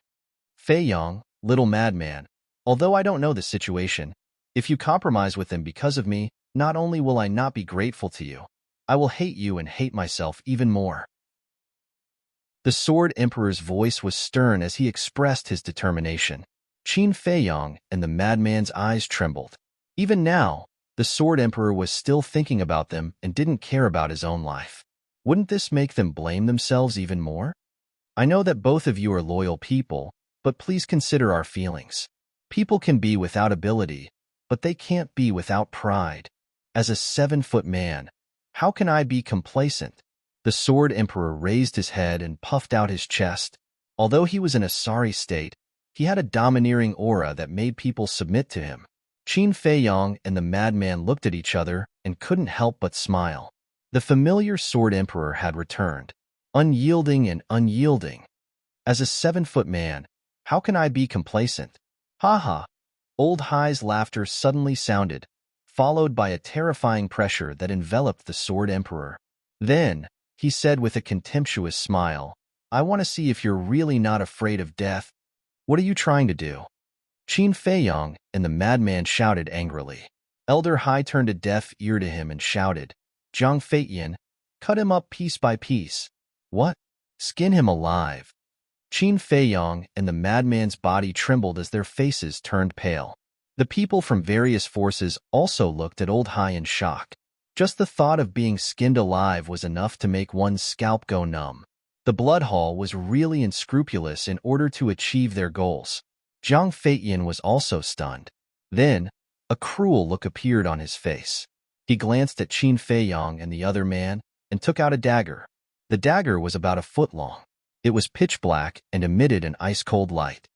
"Feiyang, little madman, although I don't know the situation, if you compromise with him because of me, not only will I not be grateful to you, I will hate you and hate myself even more." The Sword Emperor's voice was stern as he expressed his determination. Qin Feiyang and the madman's eyes trembled. Even now, the Sword Emperor was still thinking about them and didn't care about his own life. Wouldn't this make them blame themselves even more? "I know that both of you are loyal people, but please consider our feelings. People can be without ability, but they can't be without pride. As a 7-foot man, how can I be complacent?" The Sword Emperor raised his head and puffed out his chest. Although he was in a sorry state, he had a domineering aura that made people submit to him. Qin Feiyang and the madman looked at each other and couldn't help but smile. The familiar Sword Emperor had returned, unyielding and unyielding. "As a 7-foot man, how can I be complacent?" "Ha ha." Old Hai's laughter suddenly sounded, followed by a terrifying pressure that enveloped the Sword Emperor. Then, he said with a contemptuous smile, "I want to see if you're really not afraid of death. What are you trying to do?" Qin Feiyang and the madman shouted angrily. Elder Hai turned a deaf ear to him and shouted, "Jiang Feitian, cut him up piece by piece." "What? Skin him alive." Qin Feiyang and the madman's body trembled as their faces turned pale. The people from various forces also looked at Old Hai in shock. Just the thought of being skinned alive was enough to make one's scalp go numb. The Blood Hall was really unscrupulous in order to achieve their goals. Jiang Feitian was also stunned. Then, a cruel look appeared on his face. He glanced at Qin Feiyang and the other man and took out a dagger. The dagger was about a foot long. It was pitch black and emitted an ice-cold light.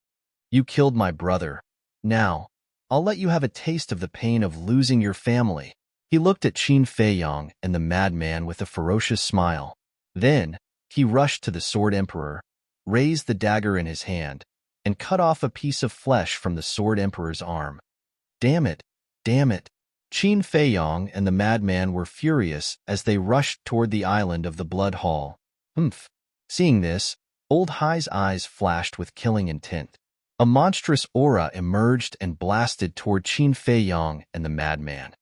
"You killed my brother. Now, I'll let you have a taste of the pain of losing your family." He looked at Qin Feiyang and the madman with a ferocious smile. Then, he rushed to the Sword Emperor, raised the dagger in his hand, and cut off a piece of flesh from the Sword Emperor's arm. "Damn it! Damn it!" Qin Feiyang and the madman were furious as they rushed toward the island of the Blood Hall. Seeing this, Old Hai's eyes flashed with killing intent. A monstrous aura emerged and blasted toward Qin Fei Yang and the madman.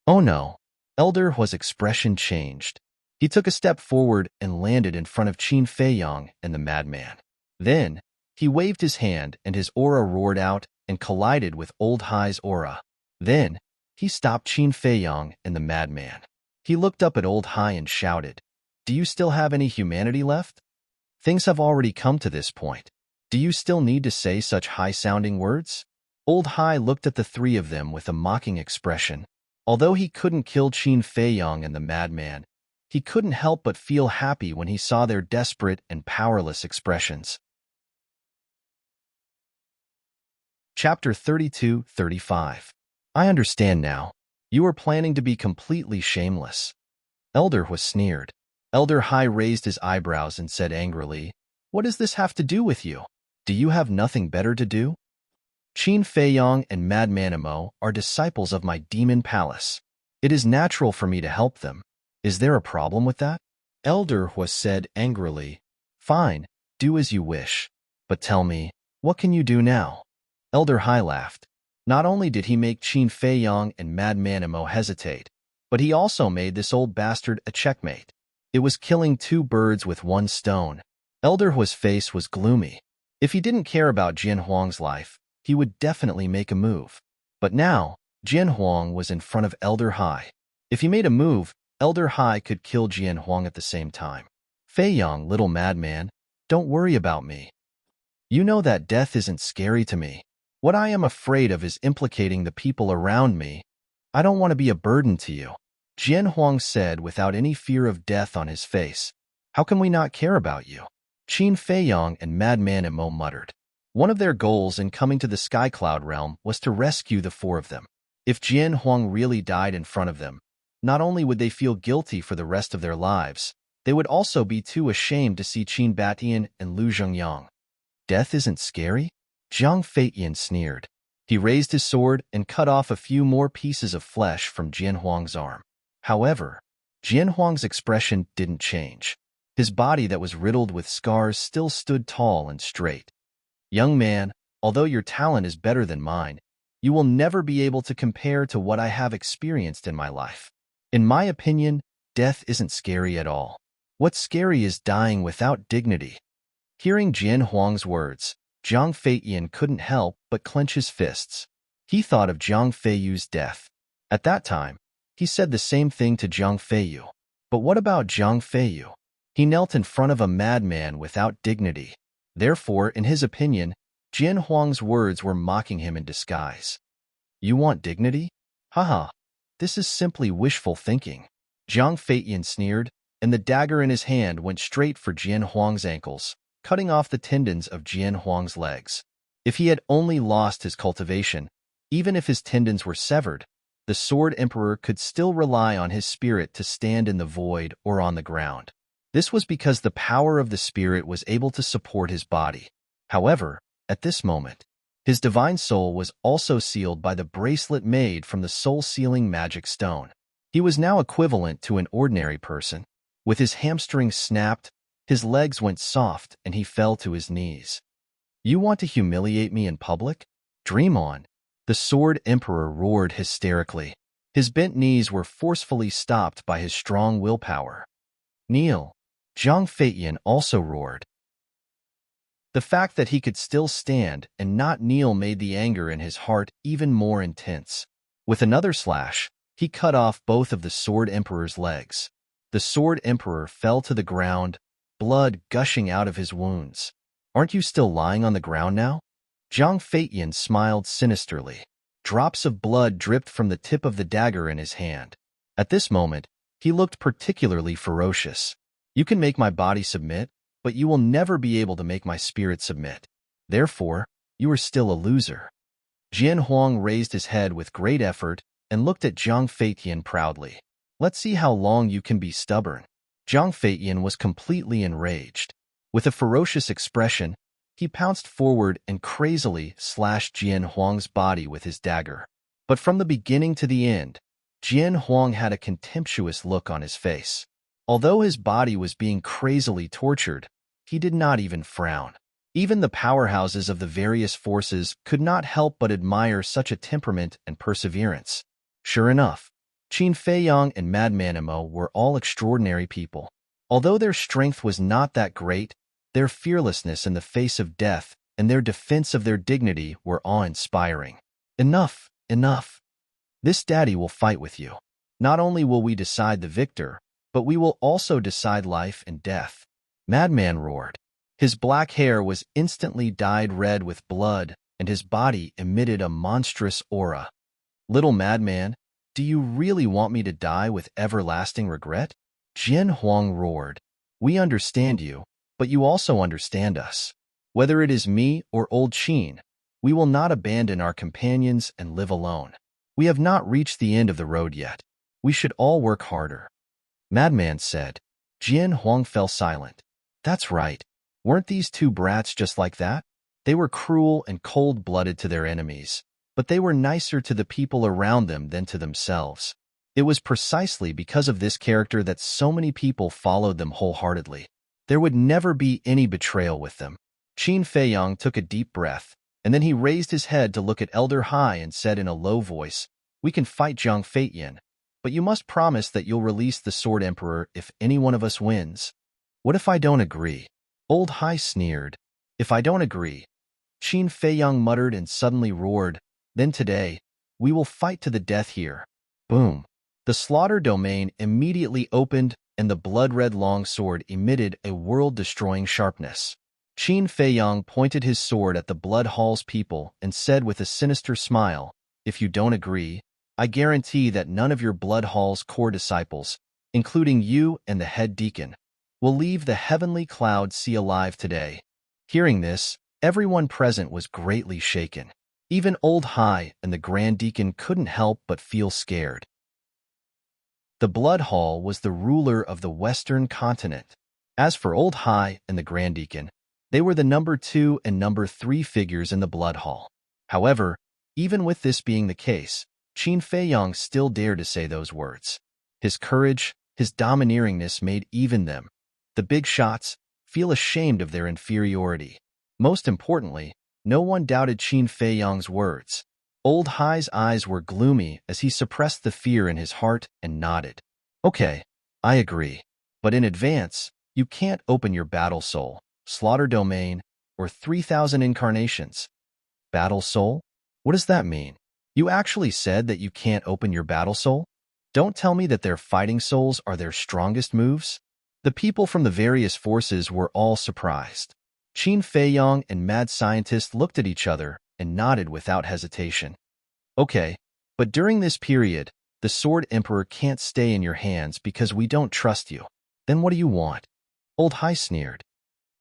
Oh no! Elder Hua's expression changed. He took a step forward and landed in front of Qin Fei Yang and the madman. Then, he waved his hand and his aura roared out and collided with Old Hai's aura. Then, he stopped Qin Fei Yang and the madman. He looked up at Old Hai and shouted, "Do you still have any humanity left? Things have already come to this point. Do you still need to say such high-sounding words?" Old Hai looked at the three of them with a mocking expression. Although he couldn't kill Qin Fei Yang and the madman, he couldn't help but feel happy when he saw their desperate and powerless expressions. Chapter 32-35. I understand now. You are planning to be completely shameless. Elder was sneered. Elder Hai raised his eyebrows and said angrily, "What does this have to do with you? Do you have nothing better to do? Qin Fei Yang and Madman Emo are disciples of my demon palace. It is natural for me to help them. Is there a problem with that?" Elder Hua said angrily, "Fine, do as you wish. But tell me, what can you do now?" Elder Hai laughed. Not only did he make Qin Fei Yang and Madman Emo hesitate, but he also made this old bastard a checkmate. It was killing two birds with one stone. Elder Hua's face was gloomy. If he didn't care about Jian Huang's life, he would definitely make a move. But now, Jian Huang was in front of Elder Hai. If he made a move, Elder Hai could kill Jian Huang at the same time. "Fei Yang, little madman, don't worry about me. You know that death isn't scary to me. What I am afraid of is implicating the people around me. I don't want to be a burden to you," Jian Huang said without any fear of death on his face. "How can we not care about you?" Qin Fei Yang and Madman Emo muttered. One of their goals in coming to the Sky Cloud realm was to rescue the four of them. If Jian Huang really died in front of them, not only would they feel guilty for the rest of their lives, they would also be too ashamed to see Qin Batian and Lu Zhengyang. "Death isn't scary?" Zhang Feiyan sneered. He raised his sword and cut off a few more pieces of flesh from Jian Huang's arm. However, Jian Huang's expression didn't change. His body that was riddled with scars still stood tall and straight. "Young man, although your talent is better than mine, you will never be able to compare to what I have experienced in my life. In my opinion, death isn't scary at all. What's scary is dying without dignity." Hearing Jian Huang's words, Zhang Feiyan couldn't help but clench his fists. He thought of Zhang Feiyu's death. At that time, he said the same thing to Zhang Feiyu. But what about Zhang Feiyu? He knelt in front of a madman without dignity. Therefore, in his opinion, Jian Huang's words were mocking him in disguise. "You want dignity? Haha, this is simply wishful thinking." Zhang Feiyan sneered, and the dagger in his hand went straight for Jian Huang's ankles, cutting off the tendons of Jian Huang's legs. If he had only lost his cultivation, even if his tendons were severed, the Sword Emperor could still rely on his spirit to stand in the void or on the ground. This was because the power of the spirit was able to support his body. However, at this moment, his divine soul was also sealed by the bracelet made from the soul-sealing magic stone. He was now equivalent to an ordinary person. With his hamstrings snapped, his legs went soft and he fell to his knees. "You want to humiliate me in public? Dream on." The Sword Emperor roared hysterically. His bent knees were forcefully stopped by his strong willpower. "Kneel." Zhang Feiyan also roared. The fact that he could still stand and not kneel made the anger in his heart even more intense. With another slash, he cut off both of the Sword Emperor's legs. The Sword Emperor fell to the ground, blood gushing out of his wounds. "Aren't you still lying on the ground now?" Zhang Feiyan smiled sinisterly. Drops of blood dripped from the tip of the dagger in his hand. At this moment, he looked particularly ferocious. "You can make my body submit, but you will never be able to make my spirit submit. Therefore, you are still a loser." Jian Huang raised his head with great effort and looked at Zhang Feiyan proudly. "Let's see how long you can be stubborn." Zhang Feiyan was completely enraged. With a ferocious expression, he pounced forward and crazily slashed Jian Huang's body with his dagger. But from the beginning to the end, Jian Huang had a contemptuous look on his face. Although his body was being crazily tortured, he did not even frown. Even the powerhouses of the various forces could not help but admire such a temperament and perseverance. Sure enough, Qin Feiyang and Madman Emo were all extraordinary people. Although their strength was not that great, their fearlessness in the face of death and their defense of their dignity were awe-inspiring. Enough, enough. This daddy will fight with you. Not only will we decide the victor, but we will also decide life and death. Madman roared. His black hair was instantly dyed red with blood, and his body emitted a monstrous aura. Little Madman, do you really want me to die with everlasting regret? Jin Huang roared. We understand you, but you also understand us. Whether it is me or old Qin, we will not abandon our companions and live alone. We have not reached the end of the road yet. We should all work harder. Madman said. Jin Huang fell silent. That's right. Weren't these two brats just like that? They were cruel and cold-blooded to their enemies, but they were nicer to the people around them than to themselves. It was precisely because of this character that so many people followed them wholeheartedly. There would never be any betrayal with them. Qin Feiyang took a deep breath, and then he raised his head to look at Elder Hai and said in a low voice, We can fight Zhang Feitian, but you must promise that you'll release the Sword Emperor if any one of us wins. What if I don't agree? Old Hai sneered. If I don't agree, Qin Feiyang muttered and suddenly roared, Then today, we will fight to the death here. Boom. The slaughter domain immediately opened and the blood-red longsword emitted a world-destroying sharpness. Qin Feiyang pointed his sword at the Blood Hall's people and said with a sinister smile, If you don't agree, I guarantee that none of your Blood Hall's core disciples, including you and the head deacon, will leave the heavenly cloud sea alive today. Hearing this, everyone present was greatly shaken. Even Old Hai and the Grand Deacon couldn't help but feel scared. The Blood Hall was the ruler of the Western continent. As for Old Hai and the Grand Deacon, they were the number 2 and number 3 figures in the Blood Hall. However, even with this being the case, Qin Feiyang still dared to say those words. His courage, his domineeringness made even them, the big shots, feel ashamed of their inferiority. Most importantly, no one doubted Qin Feiyang's words. Old Hai's eyes were gloomy as he suppressed the fear in his heart and nodded. Okay, I agree. But in advance, you can't open your battle soul, slaughter domain, or 3,000 incarnations. Battle soul? What does that mean? You actually said that you can't open your battle soul? Don't tell me that their fighting souls are their strongest moves? The people from the various forces were all surprised. Qin Feiyang and Mad Scientist looked at each other and nodded without hesitation. Okay, but during this period, the Sword Emperor can't stay in your hands because we don't trust you. Then what do you want? Old Hai sneered.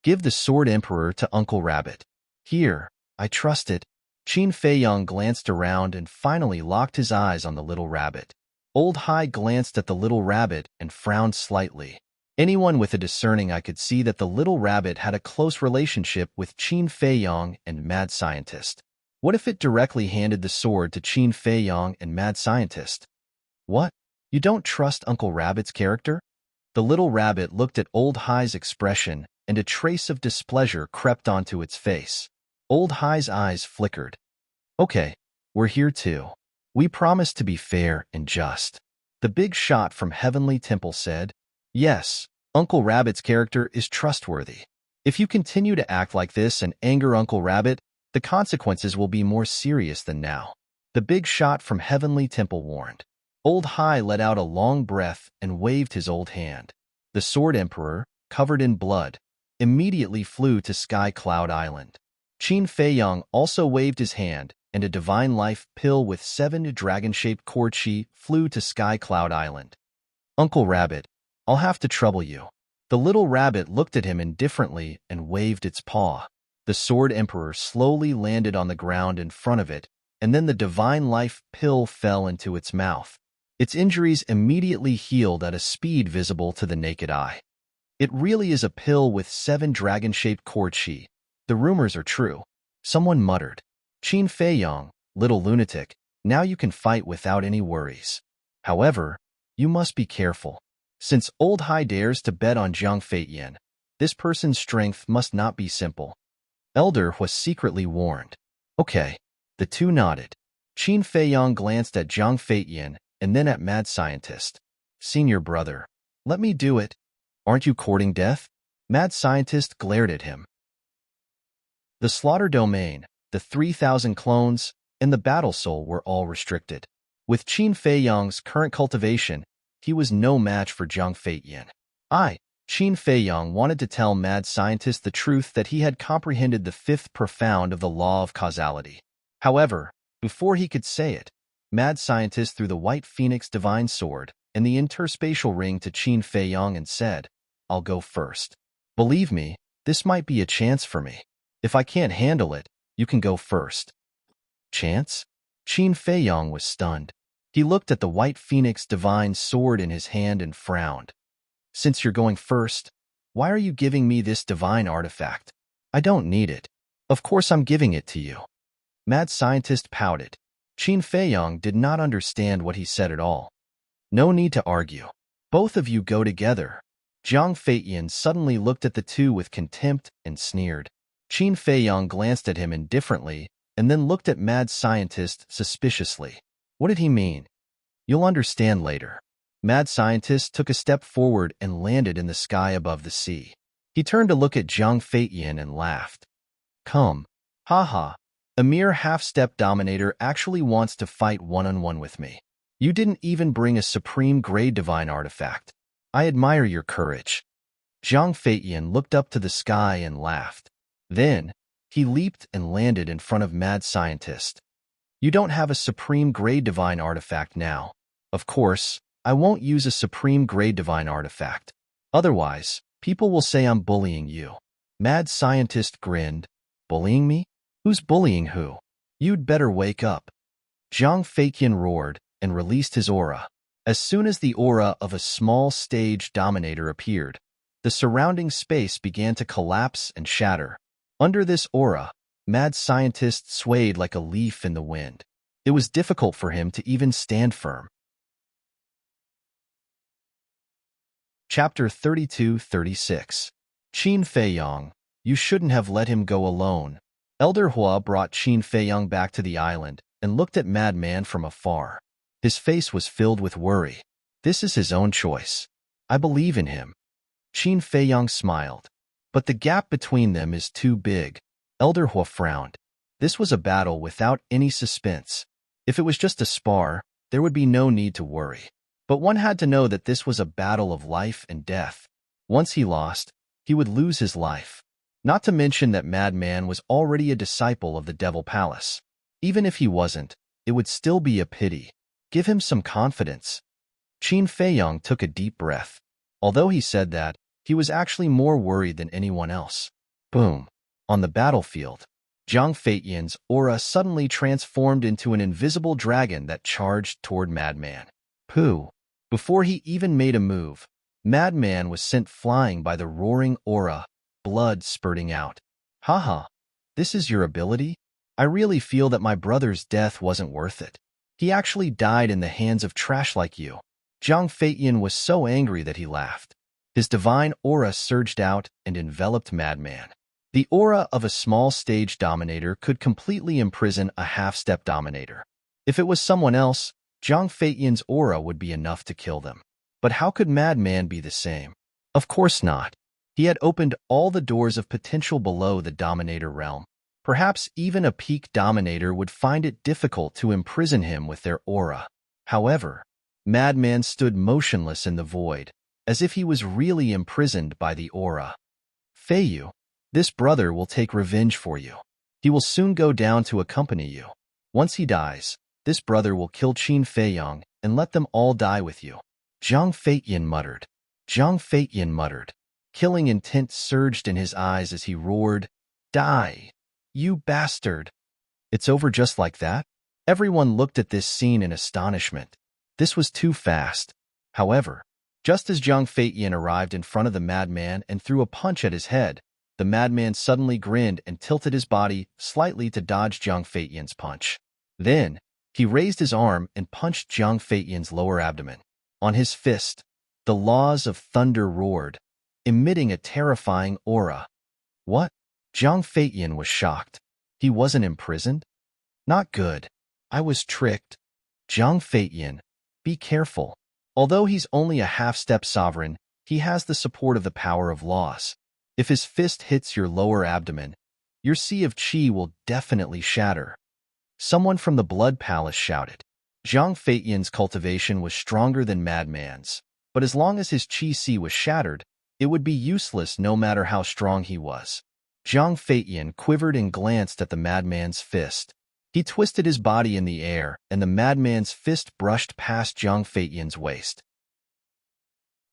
Give the Sword Emperor to Uncle Rabbit. Here, I trust it. Qin Feiyang glanced around and finally locked his eyes on the little rabbit. Old Hai glanced at the little rabbit and frowned slightly. Anyone with a discerning eye could see that the little rabbit had a close relationship with Qin Feiyang and Mad Scientist. What if it directly handed the sword to Qin Feiyang and Mad Scientist? What? You don't trust Uncle Rabbit's character? The little rabbit looked at Old Hai's expression and a trace of displeasure crept onto its face. Old Hai's eyes flickered. Okay, we're here too. We promise to be fair and just. The big shot from Heavenly Temple said, Yes, Uncle Rabbit's character is trustworthy. If you continue to act like this and anger Uncle Rabbit, the consequences will be more serious than now. The big shot from Heavenly Temple warned. Old Hai let out a long breath and waved his old hand. The Sword Emperor, covered in blood, immediately flew to Sky Cloud Island. Qin Feiyang also waved his hand, and a divine life pill with 7 dragon-shaped core chi flew to Sky Cloud Island. Uncle Rabbit, I'll have to trouble you. The little rabbit looked at him indifferently and waved its paw. The Sword Emperor slowly landed on the ground in front of it, and then the divine life pill fell into its mouth. Its injuries immediately healed at a speed visible to the naked eye. It really is a pill with 7 dragon-shaped core chi. The rumors are true. Someone muttered. Qin Feiyang, little lunatic, now you can fight without any worries. However, you must be careful. Since Old Hai dares to bet on Zhang Feitian, this person's strength must not be simple. Elder was secretly warned. Okay. The two nodded. Qin Feiyang glanced at Zhang Feiyan and then at Mad Scientist. Senior brother, let me do it. Aren't you courting death? Mad Scientist glared at him. The slaughter domain, the 3,000 clones, and the battle soul were all restricted. With Qin Feiyang's current cultivation, he was no match for Zhang Feiyan. Qin Feiyang wanted to tell Mad Scientist the truth that he had comprehended the fifth profound of the law of causality. However, before he could say it, Mad Scientist threw the White Phoenix Divine Sword and the interspatial ring to Qin Feiyang and said, I'll go first. Believe me, this might be a chance for me. If I can't handle it, you can go first. Chance? Qin Feiyang was stunned. He looked at the White Phoenix Divine Sword in his hand and frowned. Since you're going first, why are you giving me this divine artifact? I don't need it. Of course I'm giving it to you. Mad Scientist pouted. Qin Feiyang did not understand what he said at all. No need to argue. Both of you go together. Zhang Feiyan suddenly looked at the two with contempt and sneered. Qin Feiyang glanced at him indifferently and then looked at Mad Scientist suspiciously. What did he mean? You'll understand later. Mad Scientist took a step forward and landed in the sky above the sea. He turned to look at Zhang Feiyan and laughed. Come. Haha. A mere half-step dominator actually wants to fight one-on-one with me. You didn't even bring a supreme-grade divine artifact. I admire your courage. Zhang Feiyan looked up to the sky and laughed. Then, he leaped and landed in front of Mad Scientist. You don't have a supreme-grade divine artifact now. Of course, I won't use a supreme-grade divine artifact. Otherwise, people will say I'm bullying you. Mad Scientist grinned. Bullying me? Who's bullying who? You'd better wake up. Zhang Feiyan roared and released his aura. As soon as the aura of a small stage dominator appeared, the surrounding space began to collapse and shatter. Under this aura, Mad Scientist swayed like a leaf in the wind. It was difficult for him to even stand firm. Chapter 32-36. Qin Feiyang, you shouldn't have let him go alone. Elder Hua brought Qin Feiyang back to the island and looked at Madman from afar. His face was filled with worry. This is his own choice. I believe in him. Qin Feiyang smiled. But the gap between them is too big. Elder Hua frowned. This was a battle without any suspense. If it was just a spar, there would be no need to worry. But one had to know that this was a battle of life and death. Once he lost, he would lose his life. Not to mention that Madman was already a disciple of the Devil Palace. Even if he wasn't, it would still be a pity. Give him some confidence. Qin Feiyang took a deep breath. Although he said that, he was actually more worried than anyone else. Boom. On the battlefield, Zhang Feiyan's aura suddenly transformed into an invisible dragon that charged toward Madman. Pooh. Before he even made a move, Madman was sent flying by the roaring aura, blood spurting out. Haha. This is your ability? I really feel that my brother's death wasn't worth it. He actually died in the hands of trash like you. Zhang Feiyan was so angry that he laughed. His divine aura surged out and enveloped Madman. The aura of a small stage dominator could completely imprison a half-step dominator. If it was someone else, Zhang Feiyan's aura would be enough to kill them. But how could Madman be the same? Of course not. He had opened all the doors of potential below the dominator realm. Perhaps even a peak dominator would find it difficult to imprison him with their aura. However, Madman stood motionless in the void, as if he was really imprisoned by the aura. Feiyu, this brother will take revenge for you. He will soon go down to accompany you. Once he dies, this brother will kill Qin Feiyang and let them all die with you. Zhang Feiyan muttered. Zhang Feiyan muttered. Killing intent surged in his eyes as he roared, Die! You bastard! It's over just like that? Everyone looked at this scene in astonishment. This was too fast. However, just as Zhang Feiyan arrived in front of the madman and threw a punch at his head, the madman suddenly grinned and tilted his body slightly to dodge Zhang Feiyan's punch. Then, he raised his arm and punched Zhang Feiyan's lower abdomen. On his fist, the laws of thunder roared, emitting a terrifying aura. What? Jiang Feiyan was shocked. He wasn't imprisoned? Not good. I was tricked. Jiang Feiyan, be careful. Although he's only a half-step sovereign, he has the support of the power of laws. If his fist hits your lower abdomen, your sea of qi will definitely shatter. Someone from the Blood Palace shouted. Jiang Feiyan's cultivation was stronger than Madman's, but as long as his qi sea was shattered, it would be useless no matter how strong he was. Jiang Feiyan quivered and glanced at the madman's fist. He twisted his body in the air, and the madman's fist brushed past Jiang Feiyan's waist.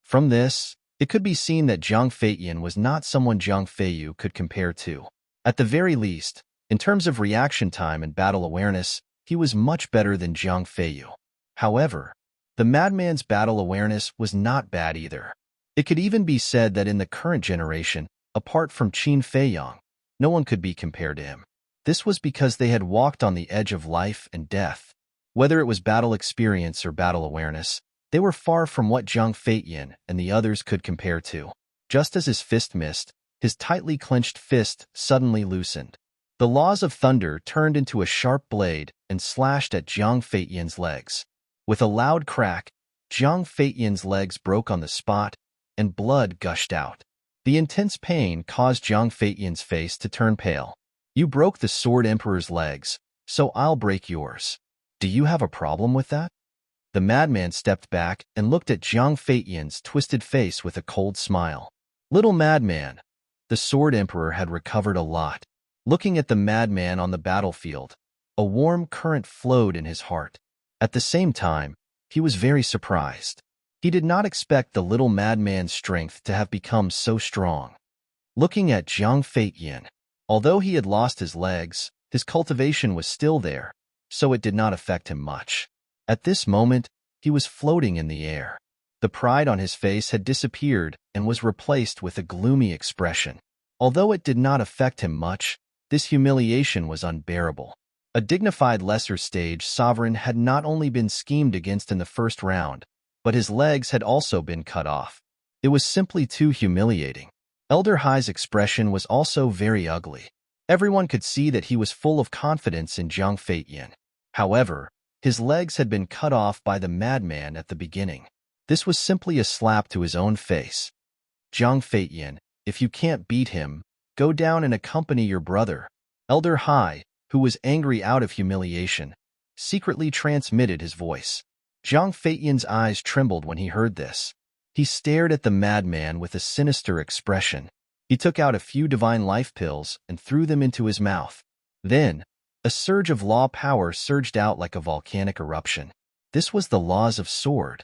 From this, it could be seen that Jiang Feiyan was not someone Jiang Feiyu could compare to. At the very least, in terms of reaction time and battle awareness, he was much better than Jiang Feiyu. However, the madman's battle awareness was not bad either. It could even be said that in the current generation, apart from Qin Feiyang, no one could be compared to him. This was because they had walked on the edge of life and death. Whether it was battle experience or battle awareness, they were far from what Jiang Feiyan and the others could compare to. Just as his fist missed, his tightly clenched fist suddenly loosened. The laws of thunder turned into a sharp blade and slashed at Jiang Feiyan's legs. With a loud crack, Jiang Feiyan's legs broke on the spot, and blood gushed out. The intense pain caused Jiang Feiyan's face to turn pale. You broke the Sword Emperor's legs, so I'll break yours. Do you have a problem with that? The madman stepped back and looked at Jiang Feiyan's twisted face with a cold smile. Little madman, the Sword Emperor had recovered a lot. Looking at the madman on the battlefield, a warm current flowed in his heart. At the same time, he was very surprised. He did not expect the little madman's strength to have become so strong. Looking at Jiang Feiyan, although he had lost his legs, his cultivation was still there, so it did not affect him much. At this moment, he was floating in the air. The pride on his face had disappeared and was replaced with a gloomy expression. Although it did not affect him much, this humiliation was unbearable. A dignified lesser stage sovereign had not only been schemed against in the first round, but his legs had also been cut off. It was simply too humiliating. Elder Hai's expression was also very ugly. Everyone could see that he was full of confidence in Jiang Feiyan. However, his legs had been cut off by the madman at the beginning. This was simply a slap to his own face. Jiang Feiyan, if you can't beat him, go down and accompany your brother. Elder Hai, who was angry out of humiliation, secretly transmitted his voice. Jiang Feiyan's eyes trembled when he heard this. He stared at the madman with a sinister expression. He took out a few divine life pills and threw them into his mouth. Then, a surge of law power surged out like a volcanic eruption. This was the laws of sword.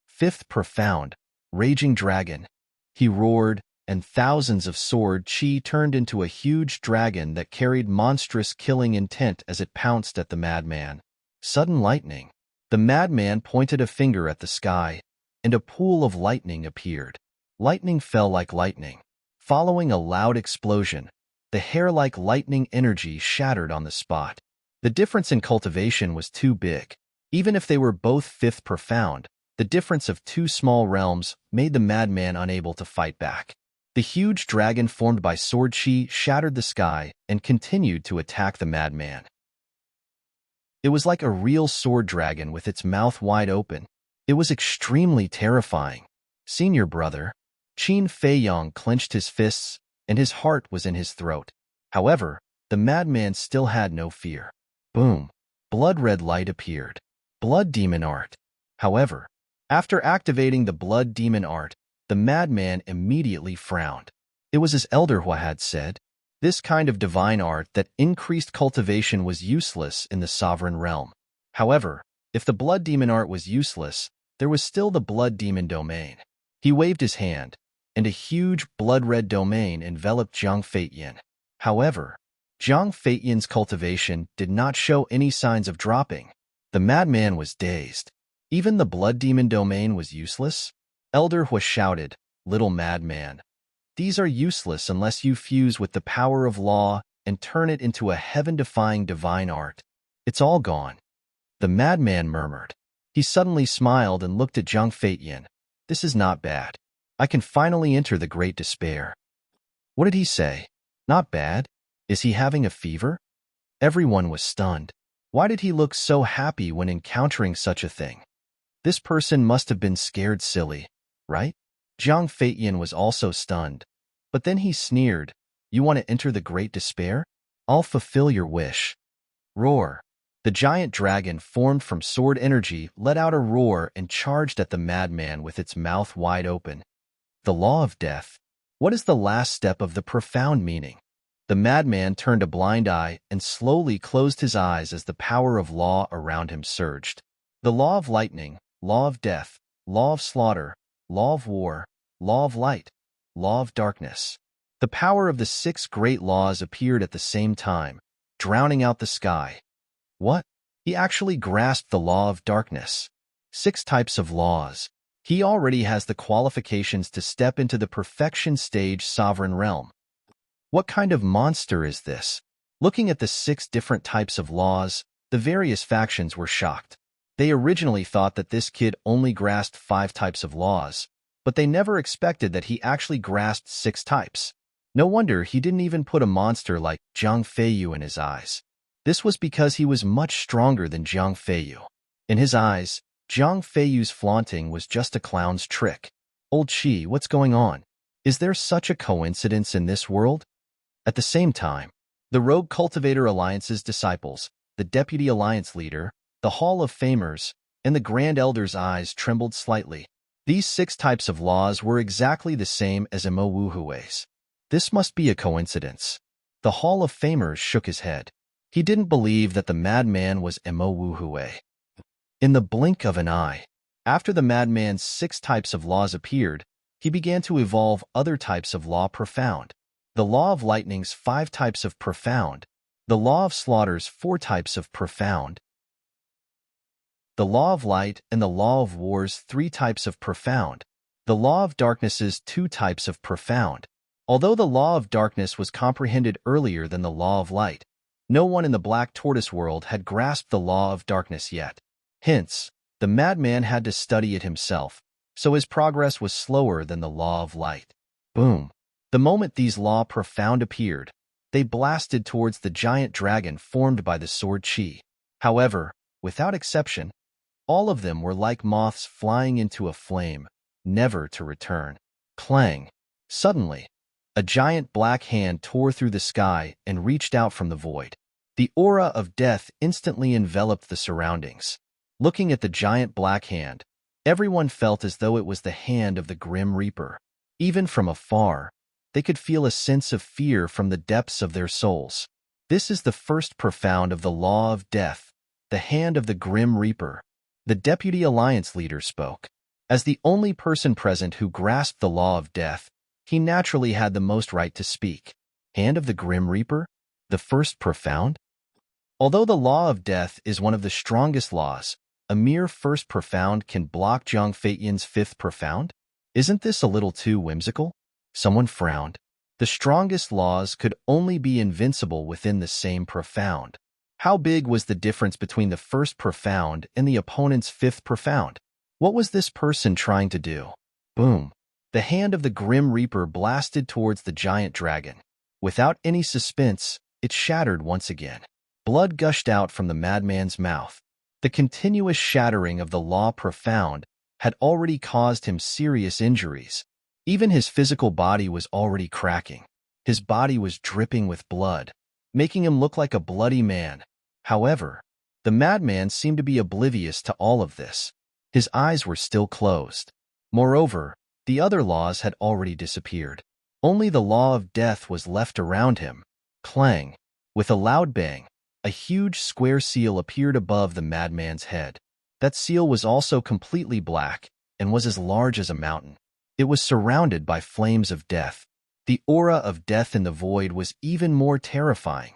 Fifth profound, raging dragon. He roared, and thousands of sword qi turned into a huge dragon that carried monstrous killing intent as it pounced at the madman. Sudden lightning. The madman pointed a finger at the sky, and a pool of lightning appeared. Lightning fell like lightning. Following a loud explosion, the hair-like lightning energy shattered on the spot. The difference in cultivation was too big. Even if they were both fifth profound, the difference of two small realms made the madman unable to fight back. The huge dragon formed by sword qi shattered the sky and continued to attack the madman. It was like a real sword dragon with its mouth wide open. It was extremely terrifying. Senior brother, Qin Feiyang clenched his fists, and his heart was in his throat. However, the madman still had no fear. Boom! Blood-red light appeared. Blood demon art. However, after activating the blood demon art, the madman immediately frowned. It was as Elder Hua had said. This kind of divine art that increased cultivation was useless in the sovereign realm. However, if the blood demon art was useless, there was still the blood demon domain. He waved his hand, and a huge blood-red domain enveloped Jiang Feiyan. However, Jiang Feiyan's cultivation did not show any signs of dropping. The madman was dazed. Even the blood demon domain was useless? Elder Hua shouted, "Little madman, these are useless unless you fuse with the power of law and turn it into a heaven-defying divine art. It's all gone." The madman murmured. He suddenly smiled and looked at Jiang Feiyan. "This is not bad. I can finally enter the Great Despair." What did he say? Not bad. Is he having a fever? Everyone was stunned. Why did he look so happy when encountering such a thing? This person must have been scared silly, right? Jiang Feiyan was also stunned. But then he sneered, "You want to enter the Great Despair? I'll fulfill your wish." Roar. The giant dragon, formed from sword energy, let out a roar and charged at the madman with its mouth wide open. The law of death. What is the last step of the profound meaning? The madman turned a blind eye and slowly closed his eyes as the power of law around him surged. The law of lightning, law of death, law of slaughter, law of war, law of light, law of darkness. The power of the 6 great laws appeared at the same time, drowning out the sky. What? He actually grasped the law of darkness. 6 types of laws. He already has the qualifications to step into the perfection stage sovereign realm. What kind of monster is this? Looking at the 6 different types of laws, the various factions were shocked. They originally thought that this kid only grasped 5 types of laws, but they never expected that he actually grasped 6 types. No wonder he didn't even put a monster like Jiang Feiyu in his eyes. This was because he was much stronger than Jiang Feiyu. In his eyes, Jiang Feiyu's flaunting was just a clown's trick. Old Qi, what's going on? Is there such a coincidence in this world? At the same time, the Rogue Cultivator Alliance's disciples, the Deputy Alliance Leader, the Hall of Famers, and the Grand Elder's eyes trembled slightly. These 6 types of laws were exactly the same as Mo Wuhui's. This must be a coincidence. The Hall of Famers shook his head. He didn't believe that the madman was Mo Wuhui. In the blink of an eye, after the madman's 6 types of laws appeared, he began to evolve other types of law profound. The law of lightning's 5 types of profound, the law of slaughter's 4 types of profound, the law of light and the law of war's 3 types of profound, the law of darkness's 2 types of profound. Although the law of darkness was comprehended earlier than the law of light, no one in the Black Tortoise world had grasped the law of darkness yet. Hence, the madman had to study it himself, so his progress was slower than the law of light. Boom! The moment these law profound appeared, they blasted towards the giant dragon formed by the sword Qi. However, without exception, all of them were like moths flying into a flame, never to return. Clang! Suddenly, a giant black hand tore through the sky and reached out from the void. The aura of death instantly enveloped the surroundings. Looking at the giant black hand, everyone felt as though it was the hand of the Grim Reaper. Even from afar, they could feel a sense of fear from the depths of their souls. This is the first profound of the law of death, the hand of the Grim Reaper. The Deputy Alliance Leader spoke. As the only person present who grasped the law of death, he naturally had the most right to speak. Hand of the Grim Reaper? The first profound? Although the law of death is one of the strongest laws, a mere first profound can block Jiang Feiyan's 5th profound? Isn't this a little too whimsical? Someone frowned. The strongest laws could only be invincible within the same profound. How big was the difference between the first profound and the opponent's 5th profound? What was this person trying to do? Boom! The hand of the Grim Reaper blasted towards the giant dragon. Without any suspense, it shattered once again. Blood gushed out from the madman's mouth. The continuous shattering of the law profound had already caused him serious injuries. Even his physical body was already cracking. His body was dripping with blood, making him look like a bloody man. However, the madman seemed to be oblivious to all of this. His eyes were still closed. Moreover, the other laws had already disappeared. Only the law of death was left around him. Clang! With a loud bang, a huge square seal appeared above the madman's head. That seal was also completely black and was as large as a mountain. It was surrounded by flames of death. The aura of death in the void was even more terrifying.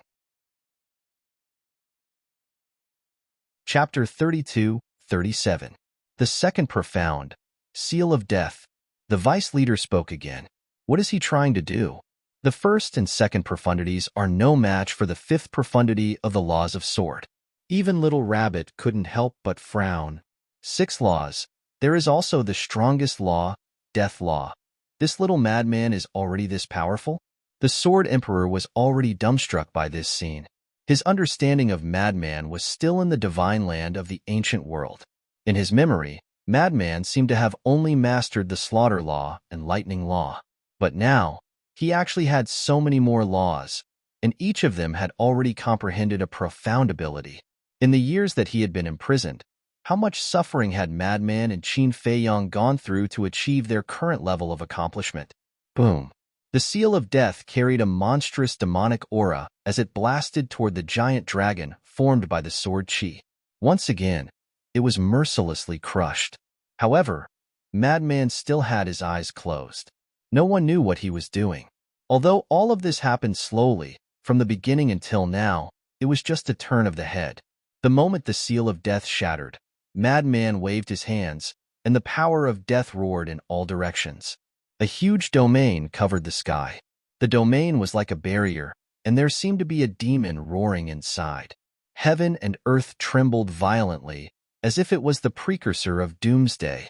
Chapter 32-37. The second profound, Seal of Death. The vice leader spoke again. What is he trying to do? The first and second profundities are no match for the 5th profundity of the laws of sword. Even little rabbit couldn't help but frown. 6 laws. There is also the strongest law, death law. This little madman is already this powerful? The Sword Emperor was already dumbstruck by this scene. His understanding of Madman was still in the divine land of the ancient world. In his memory, Madman seemed to have only mastered the slaughter law and lightning law. But now, he actually had so many more laws, and each of them had already comprehended a profound ability. In the years that he had been imprisoned, how much suffering had Madman and Qin Feiyang gone through to achieve their current level of accomplishment? Boom. The seal of death carried a monstrous demonic aura as it blasted toward the giant dragon formed by the sword Qi. Once again, it was mercilessly crushed. However, Madman still had his eyes closed. No one knew what he was doing. Although all of this happened slowly, from the beginning until now, it was just a turn of the head. The moment the seal of death shattered, Madman waved his hands, and the power of death roared in all directions. A huge domain covered the sky. The domain was like a barrier, and there seemed to be a demon roaring inside. Heaven and earth trembled violently, as if it was the precursor of doomsday.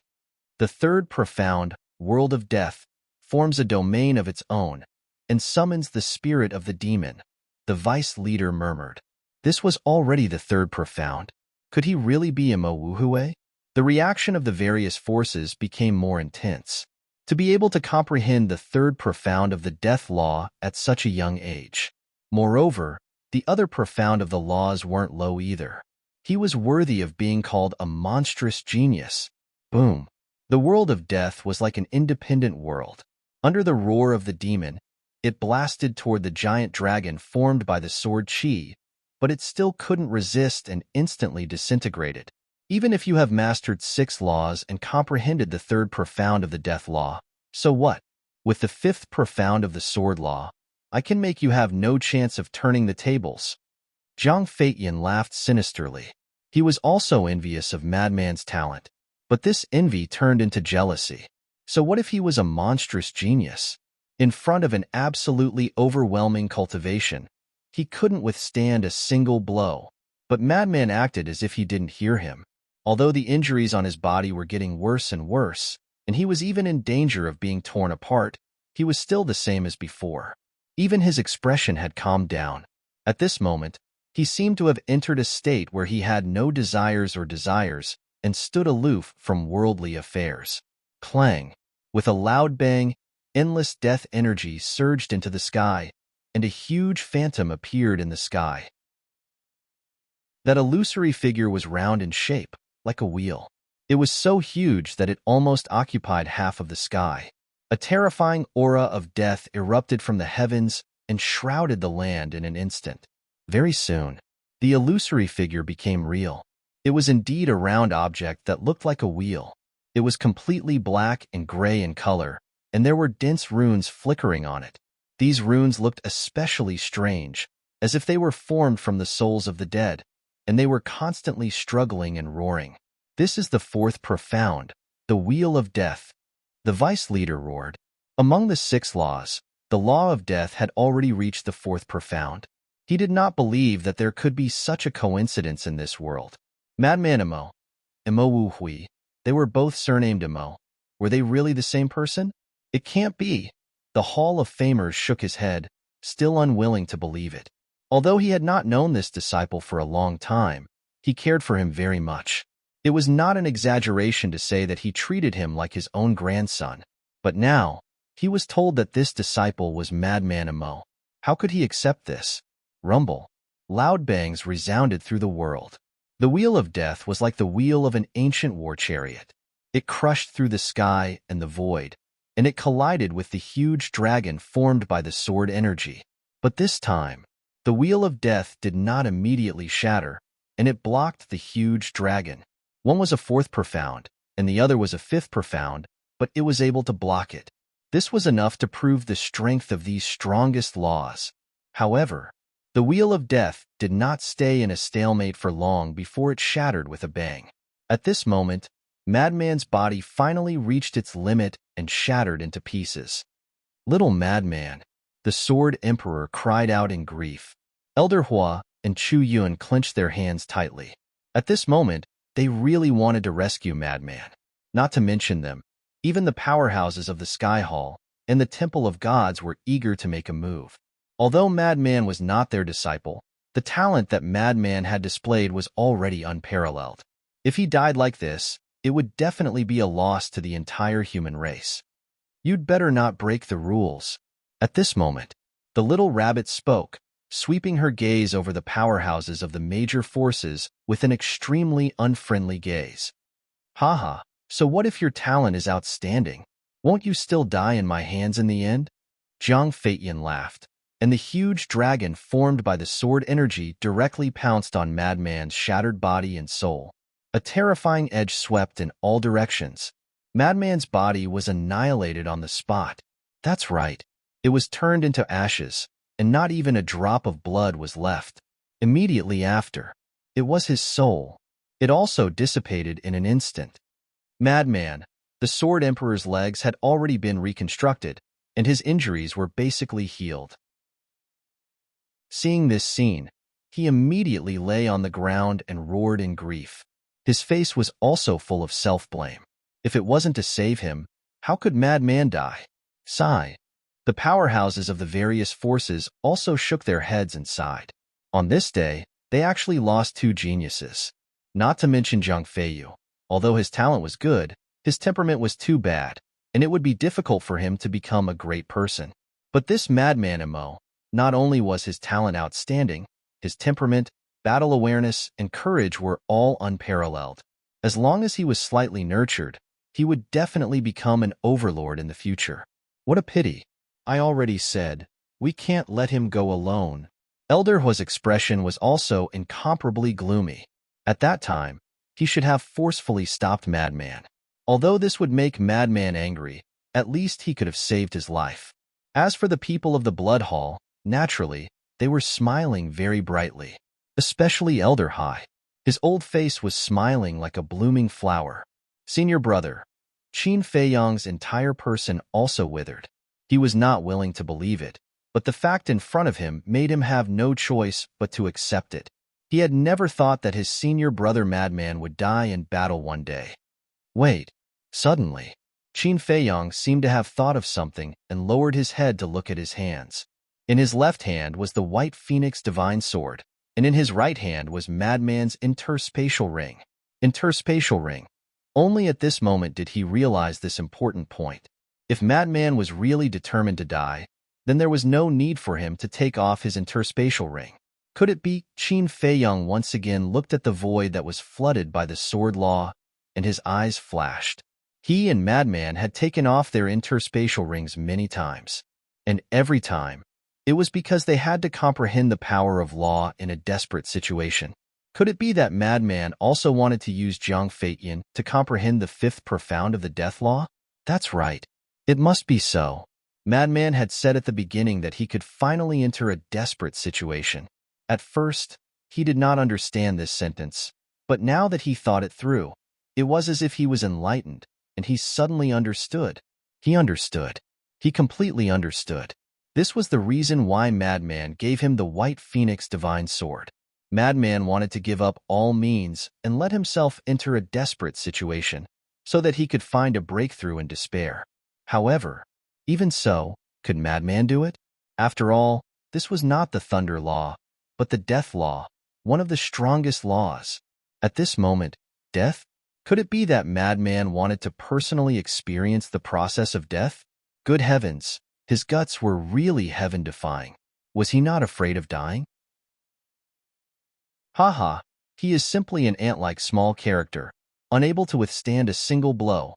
The third profound, world of death, forms a domain of its own, and summons the spirit of the demon, the vice leader murmured. This was already the third profound. Could he really be a Wuhui? The reaction of the various forces became more intense. To be able to comprehend the third profound of the death law at such a young age. Moreover, the other profound of the laws weren't low either. He was worthy of being called a monstrous genius. Boom. The world of death was like an independent world. Under the roar of the demon, it blasted toward the giant dragon formed by the sword Qi, but it still couldn't resist and instantly disintegrated. Even if you have mastered 6 laws and comprehended the third profound of the death law, so what? With the 5th profound of the sword law, I can make you have no chance of turning the tables. Zhang Feitian laughed sinisterly. He was also envious of Madman's talent, but this envy turned into jealousy. So what if he was a monstrous genius? In front of an absolutely overwhelming cultivation, he couldn't withstand a single blow. But Madman acted as if he didn't hear him. Although the injuries on his body were getting worse and worse, and he was even in danger of being torn apart, he was still the same as before. Even his expression had calmed down. At this moment, he seemed to have entered a state where he had no desires and stood aloof from worldly affairs. Clang! With a loud bang, endless death energy surged into the sky, and a huge phantom appeared in the sky. That illusory figure was round in shape, like a wheel. It was so huge that it almost occupied half of the sky. A terrifying aura of death erupted from the heavens and shrouded the land in an instant. Very soon, the illusory figure became real. It was indeed a round object that looked like a wheel. It was completely black and gray in color, and there were dense runes flickering on it. These runes looked especially strange, as if they were formed from the souls of the dead, and they were constantly struggling and roaring. This is the 4th profound, the Wheel of Death. The vice leader roared. Among the 6 laws, the law of death had already reached the 4th profound. He did not believe that there could be such a coincidence in this world. Madman Imo Wu Hui, they were both surnamed Imo. Were they really the same person? It can't be. The Hall of Famers shook his head, still unwilling to believe it. Although he had not known this disciple for a long time, he cared for him very much. It was not an exaggeration to say that he treated him like his own grandson. But now, he was told that this disciple was Madman Imo. How could he accept this? Rumble. Loud bangs resounded through the world. The wheel of death was like the wheel of an ancient war chariot. It crushed through the sky and the void, and it collided with the huge dragon formed by the sword energy. But this time, the wheel of death did not immediately shatter, and it blocked the huge dragon. One was a 4th profound, and the other was a 5th profound, but it was able to block it. This was enough to prove the strength of these strongest laws. However, the wheel of death did not stay in a stalemate for long before it shattered with a bang. At this moment, Madman's body finally reached its limit and shattered into pieces. Little Madman, the Sword Emperor cried out in grief. Elder Hua and Chu Yun clenched their hands tightly. At this moment, they really wanted to rescue Madman. Not to mention them, even the powerhouses of the Sky Hall, and the temple of gods were eager to make a move. Although Madman was not their disciple, the talent that Madman had displayed was already unparalleled. If he died like this, it would definitely be a loss to the entire human race. You'd better not break the rules. At this moment, the little rabbit spoke, sweeping her gaze over the powerhouses of the major forces with an extremely unfriendly gaze. Haha, so what if your talent is outstanding? Won't you still die in my hands in the end? Zhang Feiyan laughed, and the huge dragon formed by the sword energy directly pounced on Madman's shattered body and soul. A terrifying edge swept in all directions. Madman's body was annihilated on the spot. That's right. It was turned into ashes, and not even a drop of blood was left. Immediately after, it was his soul. It also dissipated in an instant. Madman, the Sword Emperor's legs had already been reconstructed, and his injuries were basically healed. Seeing this scene, he immediately lay on the ground and roared in grief. His face was also full of self-blame. If it wasn't to save him, how could Madman die? Sigh. The powerhouses of the various forces also shook their heads and sighed. On this day, they actually lost two geniuses. Not to mention Zhang Feiyu. Although his talent was good, his temperament was too bad, and it would be difficult for him to become a great person. But this Madman Emo, not only was his talent outstanding, his temperament, battle awareness, and courage were all unparalleled. As long as he was slightly nurtured, he would definitely become an overlord in the future. What a pity. I already said, we can't let him go alone. Elder Hua's expression was also incomparably gloomy. At that time, he should have forcefully stopped Madman. Although this would make Madman angry, at least he could have saved his life. As for the people of the Blood Hall, naturally, they were smiling very brightly. Especially Elder Hai. His old face was smiling like a blooming flower. Senior brother, Qin Feiyang's entire person also withered. He was not willing to believe it, but the fact in front of him made him have no choice but to accept it. He had never thought that his senior brother Madman would die in battle one day. Wait. Suddenly, Qin Feiyang seemed to have thought of something and lowered his head to look at his hands. In his left hand was the White Phoenix Divine Sword, and in his right hand was Madman's interspatial ring. Interspatial ring. Only at this moment did he realize this important point. If Madman was really determined to die, then there was no need for him to take off his interspatial ring. Could it be? Qin Feiyang once again looked at the void that was flooded by the sword law, and his eyes flashed. He and Madman had taken off their interspatial rings many times, and every time, it was because they had to comprehend the power of law in a desperate situation. Could it be that Madman also wanted to use Zhang Feiyan to comprehend the fifth profound of the death law? That's right. It must be so. Madman had said at the beginning that he could finally enter a desperate situation. At first, he did not understand this sentence, but now that he thought it through, it was as if he was enlightened, and he suddenly understood. He understood. He completely understood. This was the reason why Madman gave him the White Phoenix Divine Sword. Madman wanted to give up all means and let himself enter a desperate situation, so that he could find a breakthrough in despair. However, even so, could Madman do it? After all, this was not the Thunder Law, but the Death Law, one of the strongest laws. At this moment, death? Could it be that Madman wanted to personally experience the process of death? Good heavens, his guts were really heaven-defying. Was he not afraid of dying? Haha, he is simply an ant-like small character, unable to withstand a single blow.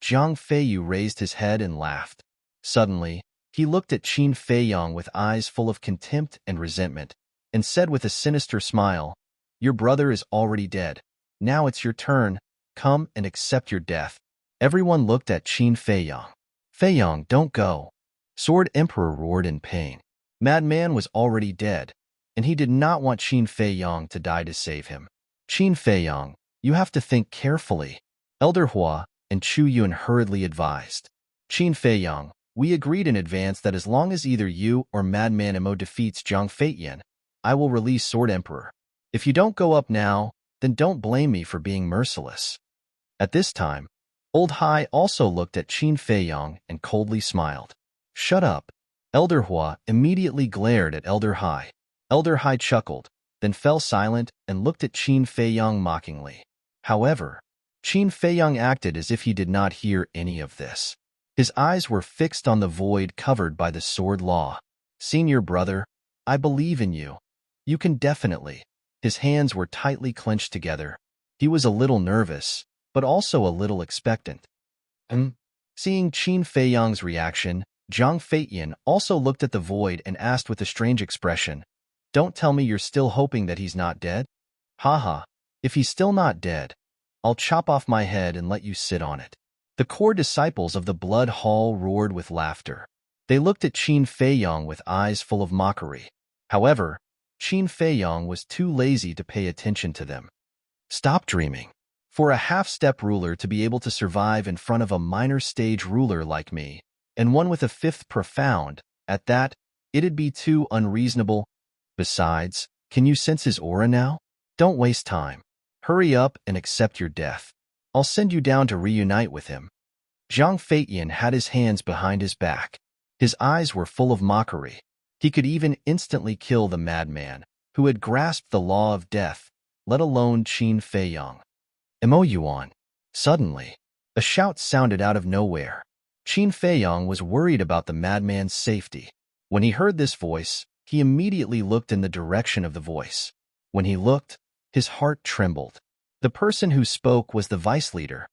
Zhang Feiyu raised his head and laughed. Suddenly, he looked at Qin Feiyang with eyes full of contempt and resentment, and said with a sinister smile, "Your brother is already dead. Now it's your turn. Come and accept your death." Everyone looked at Qin Feiyang. "Feiyang, don't go." Sword Emperor roared in pain. Madman was already dead, and he did not want Qin Feiyang to die to save him. "Qin Feiyang, you have to think carefully," Elder Hua and Chu Yun hurriedly advised. "Qin Feiyang, we agreed in advance that as long as either you or Madman Emo defeats Zhang Feiyan, I will release Sword Emperor. If you don't go up now, then don't blame me for being merciless." At this time, Old Hai also looked at Qin Feiyang and coldly smiled. Shut up. Elder Hua immediately glared at Elder Hai. Elder Hai chuckled, then fell silent and looked at Qin Feiyang mockingly. However, Qin Feiyang acted as if he did not hear any of this. His eyes were fixed on the void covered by the sword law. Senior brother, I believe in you. You can definitely. His hands were tightly clenched together. He was a little nervous, but also a little expectant. Seeing Qin Feiyang's reaction, Zhang Feiyan also looked at the void and asked with a strange expression, "Don't tell me you're still hoping that he's not dead?" Haha, if he's still not dead, I'll chop off my head and let you sit on it. The core disciples of the Blood Hall roared with laughter. They looked at Qin Feiyang with eyes full of mockery. However, Qin Feiyang was too lazy to pay attention to them. Stop dreaming. For a half-step ruler to be able to survive in front of a minor stage ruler like me, and one with a fifth profound, at that, it'd be too unreasonable. Besides, can you sense his aura now? Don't waste time. Hurry up and accept your death. I'll send you down to reunite with him. Zhang Feiyan had his hands behind his back. His eyes were full of mockery. He could even instantly kill the madman, who had grasped the law of death, let alone Qin Feiyang. Mo Yuan. Suddenly, a shout sounded out of nowhere. Qin Feiyang was worried about the madman's safety. When he heard this voice, he immediately looked in the direction of the voice. When he looked, his heart trembled. The person who spoke was the vice leader.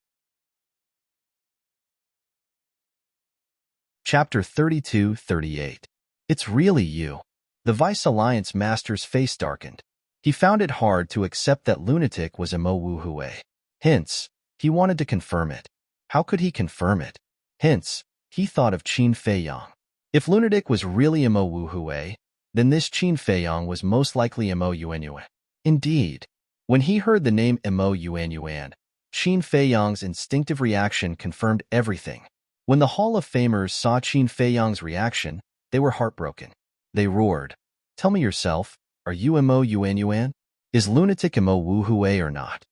Chapter 32-38. It's really you. The Vice Alliance Master's face darkened. He found it hard to accept that lunatic was Mo Wuhui. Hence, he wanted to confirm it. How could he confirm it? Hence, he thought of Qin Feiyang. If lunatic was really Mo Wuhui, then this Qin Feiyang was most likely Mo Yuanyuan. Indeed, when he heard the name Mo Yuanyuan, Qin Feiyang's instinctive reaction confirmed everything. When the Hall of Famers saw Qin Feiyang's reaction, they were heartbroken. They roared, "Tell me yourself, are you Mo Yuanyuan? Is lunatic Mo Wuhui or not?"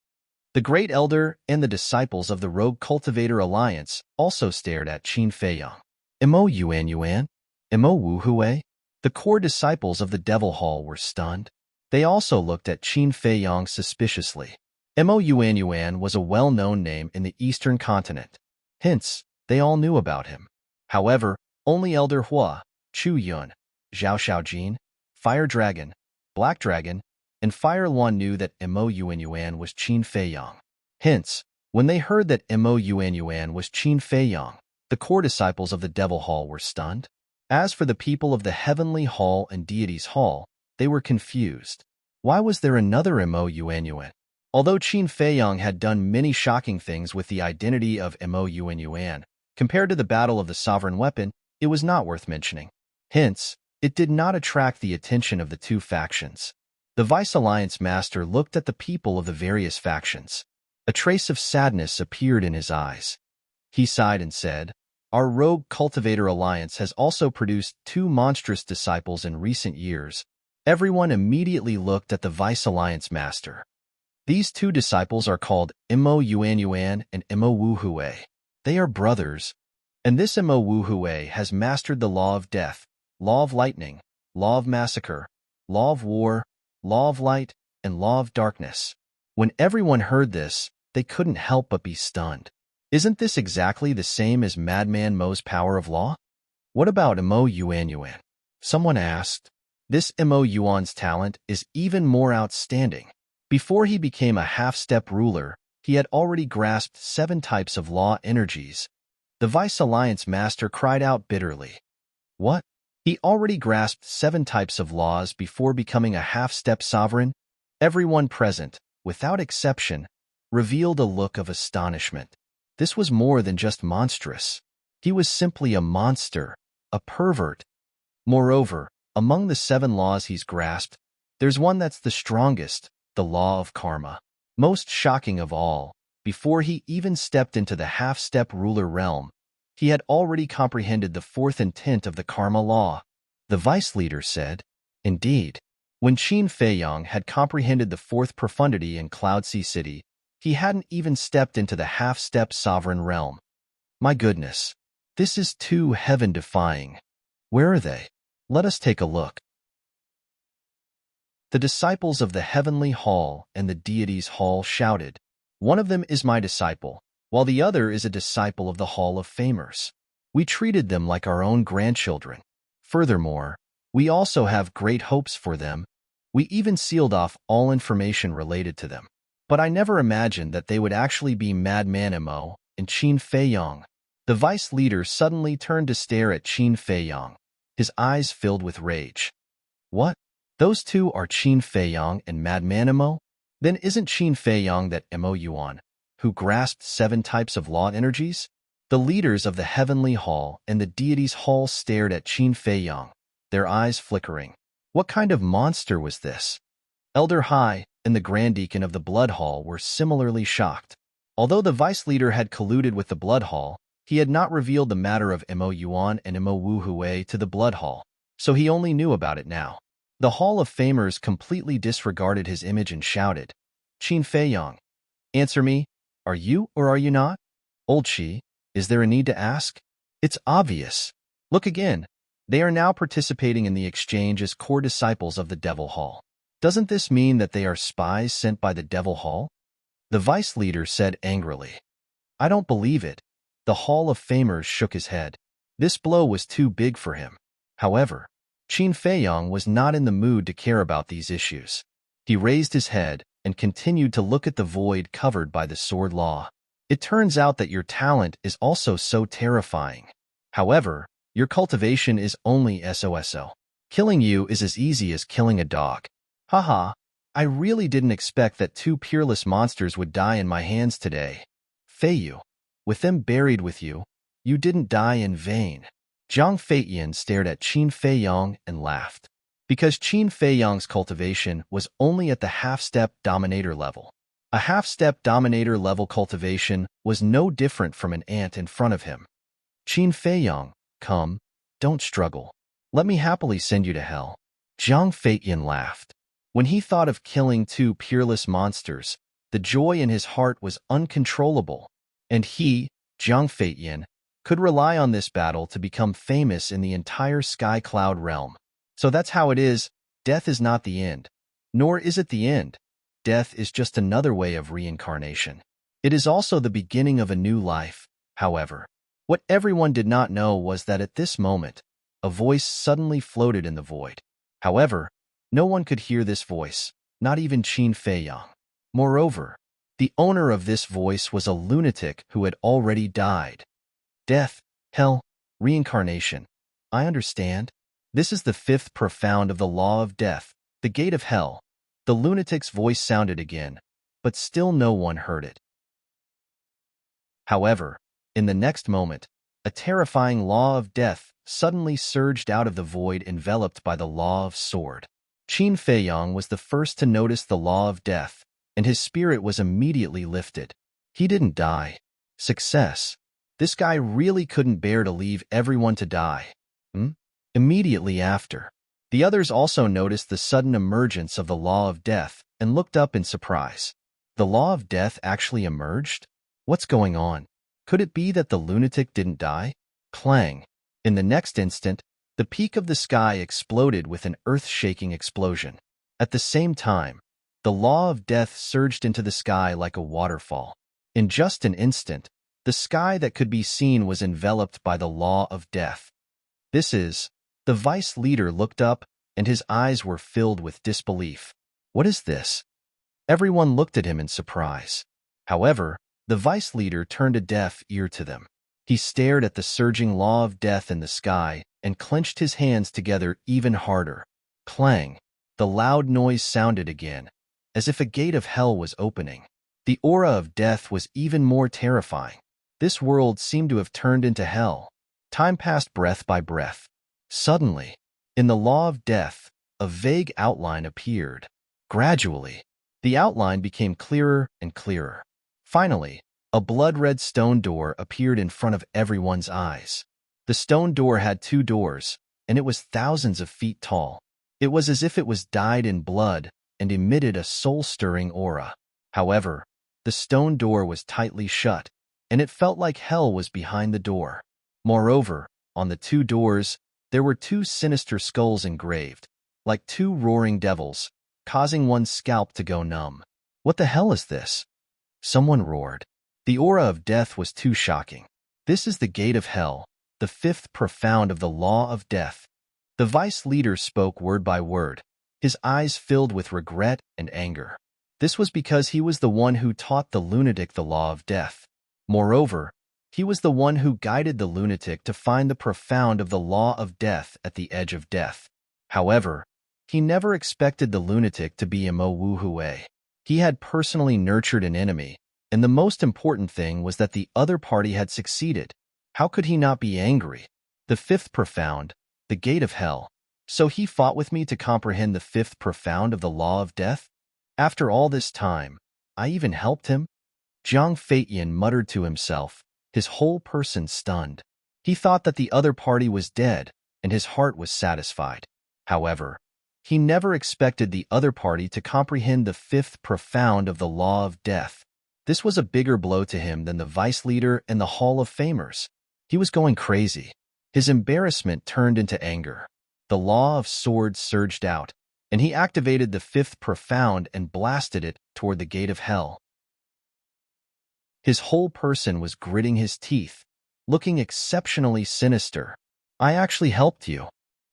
The Great Elder and the disciples of the Rogue Cultivator Alliance also stared at Qin Feiyang. Mo Yuanyuan? Mo Wuhui? The core disciples of the Devil Hall were stunned. They also looked at Qin Feiyang suspiciously. Mo Yuanyuan was a well-known name in the Eastern continent. Hence, they all knew about him. However, only Elder Hua, Chu Yun, Zhao Shaojin, Fire Dragon, Black Dragon, and Fire Luan knew that Mo Yuanyuan was Qin Feiyang. Hence, when they heard that Mo Yuanyuan was Qin Feiyang, the core disciples of the Devil Hall were stunned. As for the people of the Heavenly Hall and Deities Hall, they were confused. Why was there another Mo Yuanyuan? Although Qin Feiyang had done many shocking things with the identity of Mo Yuanyuan, compared to the Battle of the Sovereign Weapon, it was not worth mentioning. Hence, it did not attract the attention of the two factions. The Vice Alliance Master looked at the people of the various factions. A trace of sadness appeared in his eyes. He sighed and said, "Our Rogue Cultivator Alliance has also produced two monstrous disciples in recent years." Everyone immediately looked at the Vice Alliance Master. These two disciples are called Mo Yuanyuan and Mo Wuhui. They are brothers, and this Mo Wuhui has mastered the law of death, law of lightning, law of massacre, law of war, law of light, and law of darkness. When everyone heard this, they couldn't help but be stunned. Isn't this exactly the same as Madman Mo's power of law? What about Mo Yuanyuan? Someone asked. This Mo Yuan's talent is even more outstanding. Before he became a half-step ruler, he had already grasped 7 types of law energies. The Vice Alliance Master cried out bitterly. What? He already grasped 7 types of laws before becoming a half-step sovereign? Everyone present, without exception, revealed a look of astonishment. This was more than just monstrous. He was simply a monster, a pervert. Moreover, among the 7 laws he's grasped, there's one that's the strongest, the law of karma. Most shocking of all, before he even stepped into the half-step ruler realm, he had already comprehended the 4th intent of the karma law. The vice leader said, "Indeed, when Qin Feiyang had comprehended the 4th profundity in Cloud Sea City, he hadn't even stepped into the half-step sovereign realm." My goodness, This is too heaven-defying. Where are they? Let us take a look. The disciples of the heavenly hall and the deity's hall shouted, "One of them is my disciple, while the other is a disciple of the Hall of Famers. We treated them like our own grandchildren. Furthermore, we also have great hopes for them. We even sealed off all information related to them. But I never imagined that they would actually be Madman Mo and Qin Feiyong." The vice leader suddenly turned to stare at Qin Feiyong, his eyes filled with rage. What? Those two are Qin Feiyong and Madman Mo? Then isn't Qin Feiyong that Mo Yuan, who grasped 7 types of law energies? The leaders of the heavenly hall and the deity's hall stared at Qin Feiyong, their eyes flickering. What kind of monster was this? Elder Hai and the Grand Deacon of the Blood Hall were similarly shocked. Although the vice leader had colluded with the Blood Hall, he had not revealed the matter of Mo Yuan and Mo Wu Hui to the Blood Hall, so he only knew about it now. The Hall of Famers completely disregarded his image and shouted, "Qin Feiyong, answer me, are you or are you not? Old Qi, is there a need to ask? It's obvious. Look again. They are now participating in the exchange as core disciples of the Devil Hall. Doesn't this mean that they are spies sent by the Devil Hall?" The vice leader said angrily. "I don't believe it." The Hall of Famers shook his head. This blow was too big for him. However, Qin Feiyong was not in the mood to care about these issues. He raised his head and continued to look at the void covered by the sword law. "It turns out that your talent is also so terrifying. However, your cultivation is only SOSO. Killing you is as easy as killing a dog. Haha, I really didn't expect that 2 peerless monsters would die in my hands today. Feiyu, with them buried with you, you didn't die in vain." Zhang Feiyan stared at Qin Feiyong and laughed. Because Qin Feiyong's cultivation was only at the half-step dominator level. A half-step dominator level cultivation was no different from an ant in front of him. "Qin Feiyong, come, don't struggle. Let me happily send you to hell." Zhang Feiyan laughed. When he thought of killing 2 peerless monsters, the joy in his heart was uncontrollable, and he, Zhang Feiyan, could rely on this battle to become famous in the entire Sky Cloud realm. So that's how it is. Death is not the end. Nor is it the end. Death is just another way of reincarnation. It is also the beginning of a new life, however. What everyone did not know was that at this moment, a voice suddenly floated in the void. However, no one could hear this voice, not even Qin Feiyong. Moreover, the owner of this voice was a lunatic who had already died. Death, hell, reincarnation. I understand. This is the 5th profound of the law of death, the gate of hell. The lunatic's voice sounded again, but still no one heard it. However, in the next moment, a terrifying law of death suddenly surged out of the void enveloped by the law of sword. Qin Feiyong was the first to notice the law of death, and his spirit was immediately lifted. He didn't die. Success. This guy really couldn't bear to leave everyone to die. Immediately after, the others also noticed the sudden emergence of the law of death and looked up in surprise. The law of death actually emerged? What's going on? Could it be that the lunatic didn't die? Clang. In the next instant, the peak of the sky exploded with an earth-shaking explosion. At the same time, the law of death surged into the sky like a waterfall. In just an instant, the sky that could be seen was enveloped by the law of death. The vice leader looked up, and his eyes were filled with disbelief. What is this? Everyone looked at him in surprise. However, the vice leader turned a deaf ear to them. He stared at the surging law of death in the sky and clenched his hands together even harder. Clang! The loud noise sounded again, as if a gate of hell was opening. The aura of death was even more terrifying. This world seemed to have turned into hell. Time passed breath by breath. Suddenly, in the law of death, a vague outline appeared. Gradually, the outline became clearer and clearer. Finally, a blood-red stone door appeared in front of everyone's eyes. The stone door had 2 doors, and it was thousands of feet tall. It was as if it was dyed in blood and emitted a soul-stirring aura. However, the stone door was tightly shut, and it felt like hell was behind the door. Moreover, on the two doors, there were two sinister skulls engraved, like two roaring devils, causing one's scalp to go numb. What the hell is this? Someone roared. The aura of death was too shocking. This is the gate of hell, the fifth profound of the law of death. The vice leader spoke word by word, his eyes filled with regret and anger. This was because he was the one who taught the lunatic the law of death. Moreover, he was the one who guided the lunatic to find the profound of the law of death at the edge of death. However, he never expected the lunatic to be Mo Wu Hue. He had personally nurtured an enemy, and the most important thing was that the other party had succeeded. How could he not be angry? The fifth profound, the gate of hell. So he fought with me to comprehend the fifth profound of the law of death? After all this time, I even helped him? Jiang Feitian muttered to himself, his whole person stunned. He thought that the other party was dead, and his heart was satisfied. However, he never expected the other party to comprehend the fifth profound of the law of death. This was a bigger blow to him than the vice leader and the Hall of Famers. He was going crazy. His embarrassment turned into anger. The law of swords surged out, and he activated the fifth profound and blasted it toward the gate of hell. His whole person was gritting his teeth, looking exceptionally sinister. I actually helped you.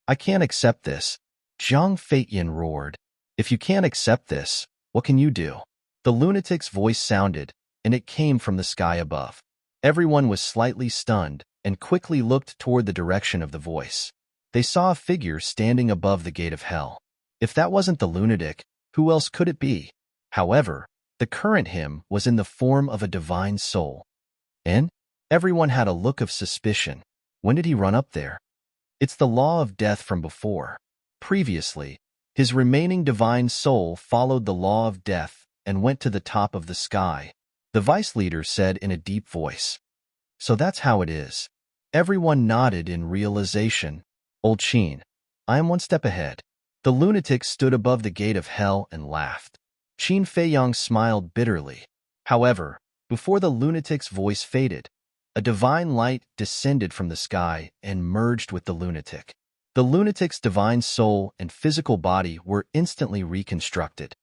I can't accept this. Jiang Feitian roared. If you can't accept this, what can you do? The lunatic's voice sounded, and it came from the sky above. Everyone was slightly stunned and quickly looked toward the direction of the voice. They saw a figure standing above the gate of hell. If that wasn't the lunatic, who else could it be? However, the current him was in the form of a divine soul. And everyone had a look of suspicion. When did he run up there? It's the law of death from before. Previously, his remaining divine soul followed the law of death and went to the top of the sky. The vice leader said in a deep voice. So that's how it is. Everyone nodded in realization. Old Qin, I am one step ahead. The lunatic stood above the gate of hell and laughed. Qin Feiyang smiled bitterly. However, before the lunatic's voice faded, a divine light descended from the sky and merged with the lunatic. The lunatic's divine soul and physical body were instantly reconstructed.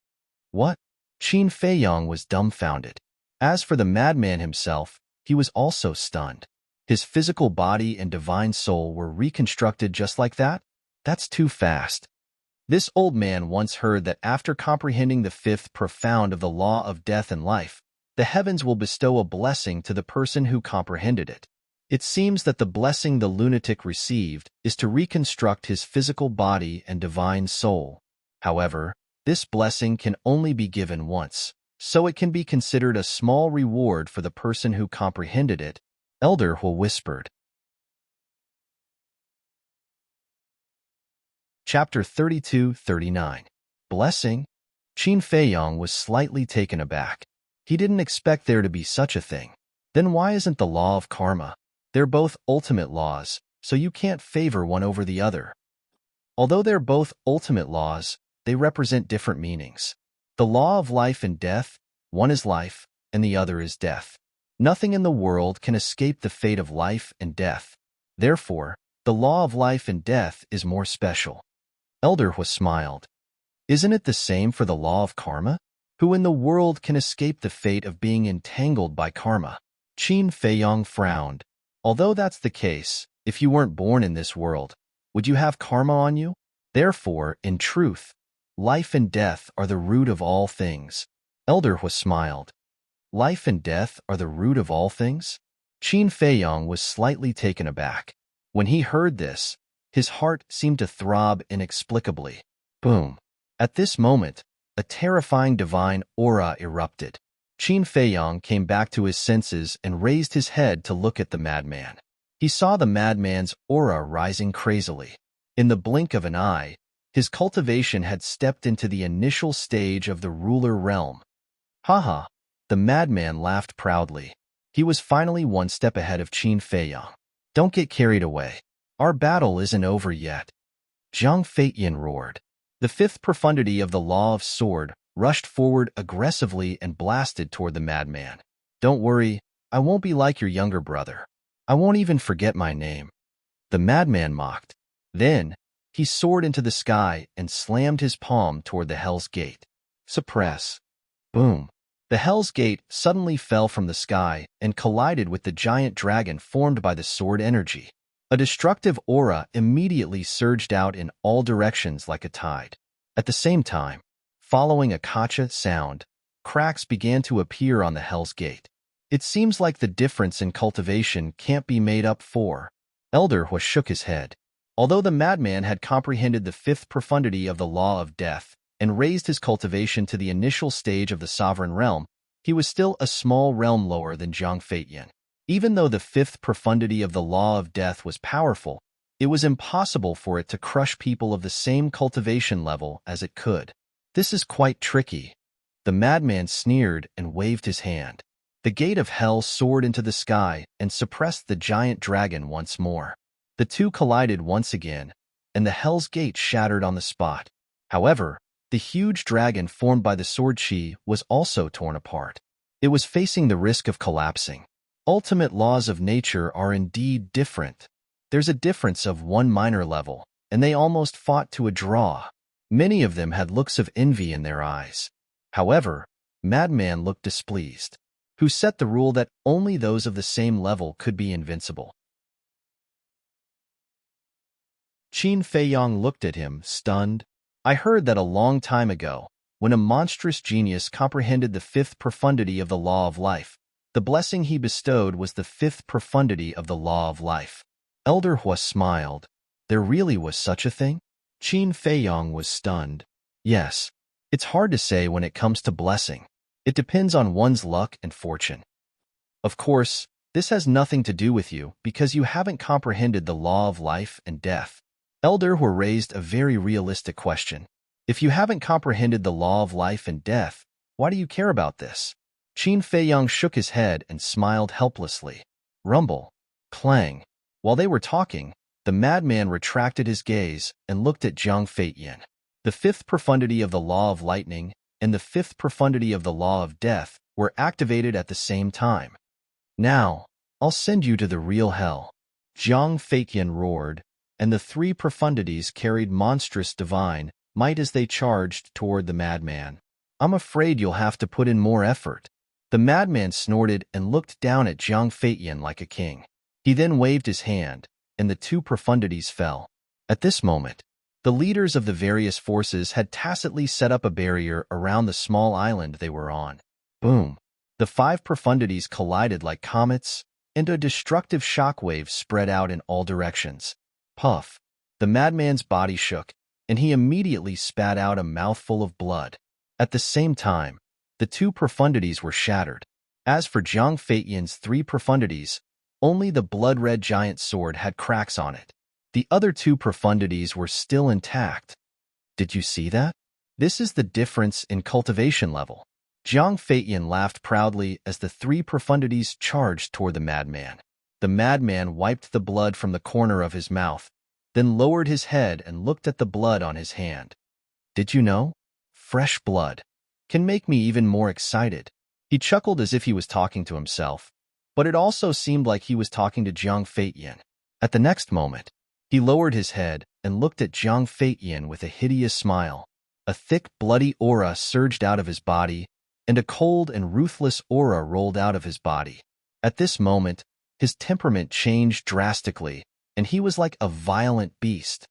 What? Qin Feiyang was dumbfounded. As for the madman himself, he was also stunned. His physical body and divine soul were reconstructed just like that? That's too fast. This old man once heard that after comprehending the fifth profound of the law of death and life, the heavens will bestow a blessing to the person who comprehended it. It seems that the blessing the lunatic received is to reconstruct his physical body and divine soul. However, this blessing can only be given once, so it can be considered a small reward for the person who comprehended it, Elder Hu whispered. Chapter 32-39. Blessing? Qin Feiyang was slightly taken aback. He didn't expect there to be such a thing. Then why isn't the law of karma? They're both ultimate laws, so you can't favor one over the other. Although they're both ultimate laws, they represent different meanings. The law of life and death, one is life, and the other is death. Nothing in the world can escape the fate of life and death. Therefore, the law of life and death is more special. Elder Hu smiled. Isn't it the same for the law of karma? Who in the world can escape the fate of being entangled by karma? Qin Feiyang frowned. Although that's the case, if you weren't born in this world, would you have karma on you? Therefore, in truth, life and death are the root of all things. Elder Hu smiled. Life and death are the root of all things? Qin Feiyang was slightly taken aback. When he heard this, his heart seemed to throb inexplicably. Boom. At this moment, a terrifying divine aura erupted. Qin Feiyang came back to his senses and raised his head to look at the madman. He saw the madman's aura rising crazily. In the blink of an eye, his cultivation had stepped into the initial stage of the ruler realm. Haha, the madman laughed proudly. He was finally one step ahead of Qin Feiyang. Don't get carried away. Our battle isn't over yet. Jiang Feitian roared. The fifth profundity of the law of sword rushed forward aggressively and blasted toward the madman. Don't worry, I won't be like your younger brother. I won't even forget my name. The madman mocked. Then, he soared into the sky and slammed his palm toward the Hell's Gate. Suppress. Boom. The Hell's Gate suddenly fell from the sky and collided with the giant dragon formed by the sword energy. A destructive aura immediately surged out in all directions like a tide. At the same time, following a kacha sound, cracks began to appear on the Hell's Gate. It seems like the difference in cultivation can't be made up for. Elder Hua shook his head. Although the madman had comprehended the fifth profundity of the law of death and raised his cultivation to the initial stage of the sovereign realm, he was still a small realm lower than Zhang Feiyan. Even though the fifth profundity of the law of death was powerful, it was impossible for it to crush people of the same cultivation level as it could. This is quite tricky. The madman sneered and waved his hand. The gate of hell soared into the sky and suppressed the giant dragon once more. The two collided once again, and the Hell's Gate shattered on the spot. However, the huge dragon formed by the sword chi was also torn apart. It was facing the risk of collapsing. Ultimate laws of nature are indeed different. There's a difference of one minor level, and they almost fought to a draw. Many of them had looks of envy in their eyes. However, Madman looked displeased. Who set the rule that only those of the same level could be invincible? Qin Feiyang looked at him, stunned. I heard that a long time ago, when a monstrous genius comprehended the fifth profundity of the law of life, the blessing he bestowed was the fifth profundity of the law of life. Elder Hua smiled. There really was such a thing? Qin Feiyang was stunned. Yes. It's hard to say when it comes to blessing. It depends on one's luck and fortune. Of course, this has nothing to do with you because you haven't comprehended the law of life and death. Elder Hua raised a very realistic question. If you haven't comprehended the law of life and death, why do you care about this? Qin Feiyang shook his head and smiled helplessly. Rumble. Clang. While they were talking, the madman retracted his gaze and looked at Zhang Feiyan. The fifth profundity of the law of lightning and the fifth profundity of the law of death were activated at the same time. Now, I'll send you to the real hell. Zhang Feiyan roared, and the three profundities carried monstrous divine might as they charged toward the madman. I'm afraid you'll have to put in more effort. The madman snorted and looked down at Zhang Feiyan like a king. He then waved his hand, and the two profundities fell. At this moment, the leaders of the various forces had tacitly set up a barrier around the small island they were on. Boom! The five profundities collided like comets, and a destructive shockwave spread out in all directions. Puff! The madman's body shook, and he immediately spat out a mouthful of blood. At the same time, the two profundities were shattered. As for Zhang Feiyan's three profundities, only the blood-red giant sword had cracks on it. The other two profundities were still intact. Did you see that? This is the difference in cultivation level. Zhang Feiyan laughed proudly as the three profundities charged toward the madman. The madman wiped the blood from the corner of his mouth, then lowered his head and looked at the blood on his hand. Did you know? Fresh blood can make me even more excited. He chuckled as if he was talking to himself, but it also seemed like he was talking to Zhang Feiyan. At the next moment, he lowered his head and looked at Zhang Feiyan with a hideous smile. A thick, bloody aura surged out of his body, and a cold and ruthless aura rolled out of his body. At this moment, his temperament changed drastically, and he was like a violent beast.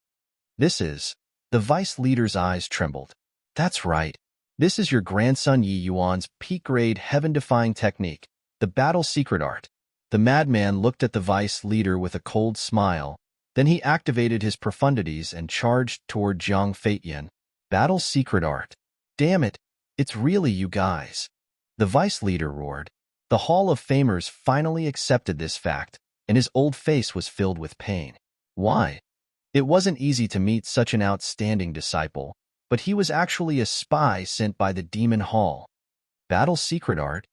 The vice leader's eyes trembled. That's right. This is your grandson Yi Yuan's peak-grade heaven-defying technique, the battle secret art. The madman looked at the vice leader with a cold smile. Then he activated his profundities and charged toward Zhang Feiyan. Battle secret art. Damn it, it's really you guys. The vice leader roared. The Hall of Famers finally accepted this fact, and his old face was filled with pain. Why? It wasn't easy to meet such an outstanding disciple, but he was actually a spy sent by the Demon Hall. Battle secret art?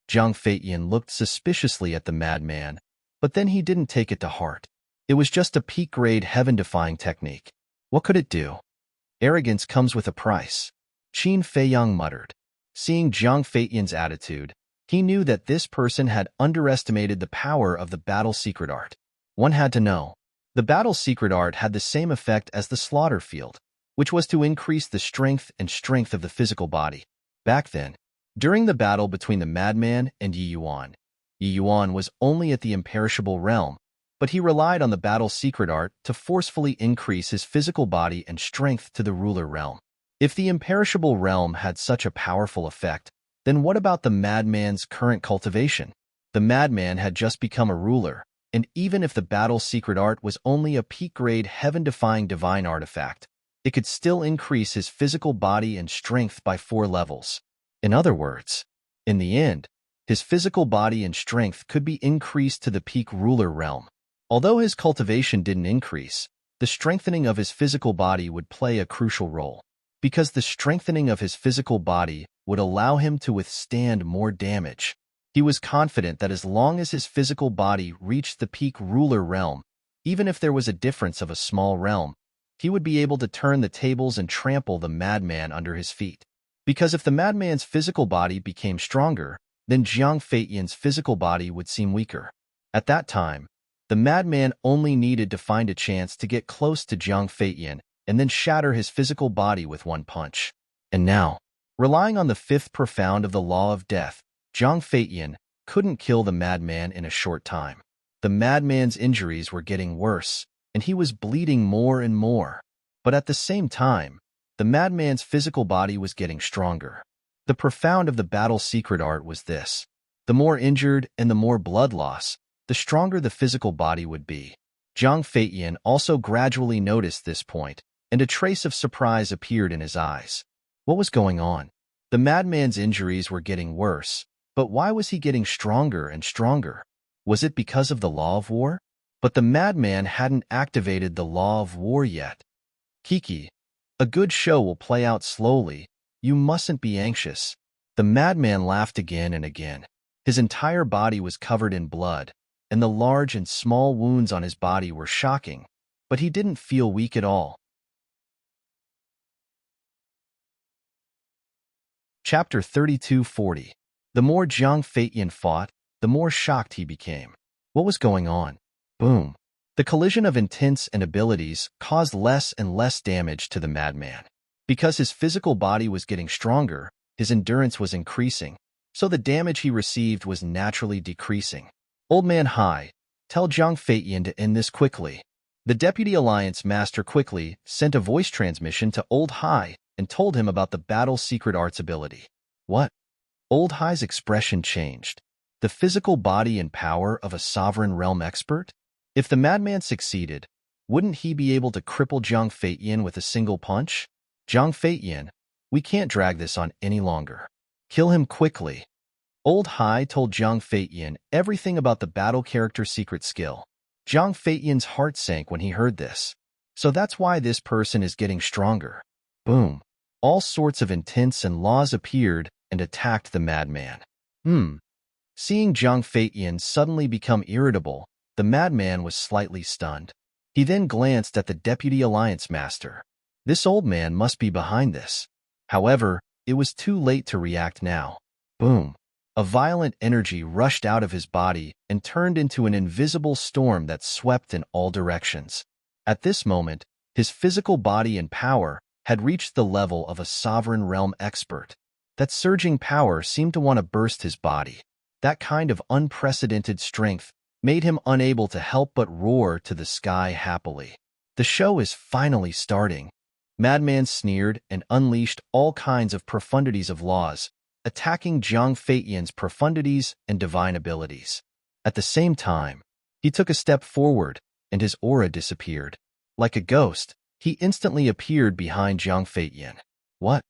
Zhang Feiyan looked suspiciously at the madman, but then he didn't take it to heart. It was just a peak-grade heaven-defying technique. What could it do? Arrogance comes with a price. Qin Feiyang muttered. Seeing Zhang Feiyan's attitude, He knew that this person had underestimated the power of the battle secret art. One had to know. The battle secret art had the same effect as the slaughter field, which was to increase the strength of the physical body. Back then, during the battle between the madman and Yi Yuan was only at the imperishable realm, but he relied on the battle secret art to forcefully increase his physical body and strength to the ruler realm. If the imperishable realm had such a powerful effect, then what about the madman's current cultivation? The madman had just become a ruler, and even if the battle secret art was only a peak-grade heaven-defying divine artifact, it could still increase his physical body and strength by 4 levels. In other words, in the end, his physical body and strength could be increased to the peak ruler realm. Although his cultivation didn't increase, the strengthening of his physical body would play a crucial role, because the strengthening of his physical body would allow him to withstand more damage. He was confident that as long as his physical body reached the peak ruler realm, even if there was a difference of a small realm, he would be able to turn the tables and trample the madman under his feet. Because if the madman's physical body became stronger, then Jiang Feiyan's physical body would seem weaker. At that time, the madman only needed to find a chance to get close to Jiang Feiyan and then shatter his physical body with one punch. And now, relying on the 5th profound of the law of death, Jiang Feiyan couldn't kill the madman in a short time. The madman's injuries were getting worse, and he was bleeding more and more. But at the same time, the madman's physical body was getting stronger. The profound of the battle secret art was this: the more injured and the more blood loss, the stronger the physical body would be. Jiang Feiyan also gradually noticed this point, and a trace of surprise appeared in his eyes. What was going on? The madman's injuries were getting worse, but why was he getting stronger and stronger? Was it because of the law of war? But the madman hadn't activated the law of war yet. Kiki, a good show will play out slowly. You mustn't be anxious. The madman laughed again and again. His entire body was covered in blood, and the large and small wounds on his body were shocking, but he didn't feel weak at all. Chapter 3240. The more Jiang Feiyan fought, the more shocked he became. What was going on? Boom. The collision of intents and abilities caused less and less damage to the madman. Because his physical body was getting stronger, his endurance was increasing, so the damage he received was naturally decreasing. Old Man Hai, tell Jiang Feiyan to end this quickly. The Deputy Alliance Master quickly sent a voice transmission to Old Hai and told him about the battle secret arts ability. What? Old Hai's expression changed. The physical body and power of a sovereign realm expert? If the madman succeeded, wouldn't he be able to cripple Jiang Feiyan with a single punch? Jiang Feiyan, we can't drag this on any longer. Kill him quickly. Old Hai told Jiang Feiyan everything about the battle character secret skill. Jiang Feiyan's heart sank when he heard this. So that's why this person is getting stronger. Boom. All sorts of intents and laws appeared and attacked the madman. Seeing Jiang Feiyan suddenly become irritable, the madman was slightly stunned. He then glanced at the Deputy Alliance Master. This old man must be behind this. However, it was too late to react now. Boom. A violent energy rushed out of his body and turned into an invisible storm that swept in all directions. At this moment, his physical body and power had reached the level of a sovereign realm expert. That surging power seemed to want to burst his body. That kind of unprecedented strength made him unable to help but roar to the sky happily. The show is finally starting. Madman sneered and unleashed all kinds of profundities of laws, attacking Jiang Feiyan's profundities and divine abilities. At the same time, he took a step forward, and his aura disappeared. Like a ghost, he instantly appeared behind Jiang Feiyan. What?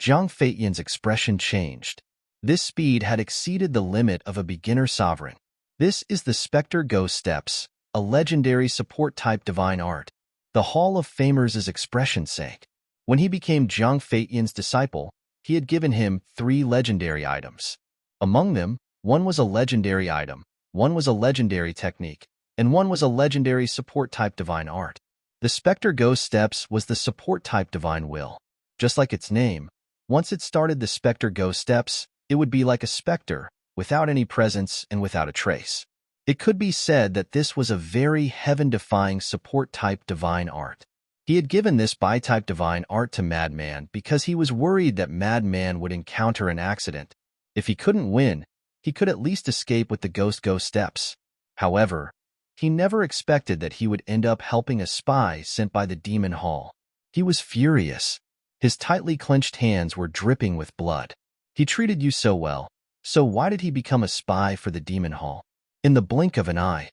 Jiang Feiyan's expression changed. This speed had exceeded the limit of a beginner sovereign. This is the Spectre Ghost Steps, a legendary support-type divine art. The Hall of Famers' expression sank. When he became Jiang Feiyan's disciple, he had given him 3 legendary items. Among them, one was a legendary item, one was a legendary technique, and one was a legendary support-type divine art. The Spectre Ghost Steps was the support-type divine will. Just like its name, once it started the Spectre Ghost Steps, it would be like a specter, without any presence and without a trace. It could be said that this was a very heaven-defying support-type divine art. He had given this bi-type divine art to Madman because he was worried that Madman would encounter an accident. If he couldn't win, he could at least escape with the Ghost Go steps. However, he never expected that he would end up helping a spy sent by the Demon Hall. He was furious. His tightly clenched hands were dripping with blood. He treated you so well, so why did he become a spy for the Demon Hall? In the blink of an eye,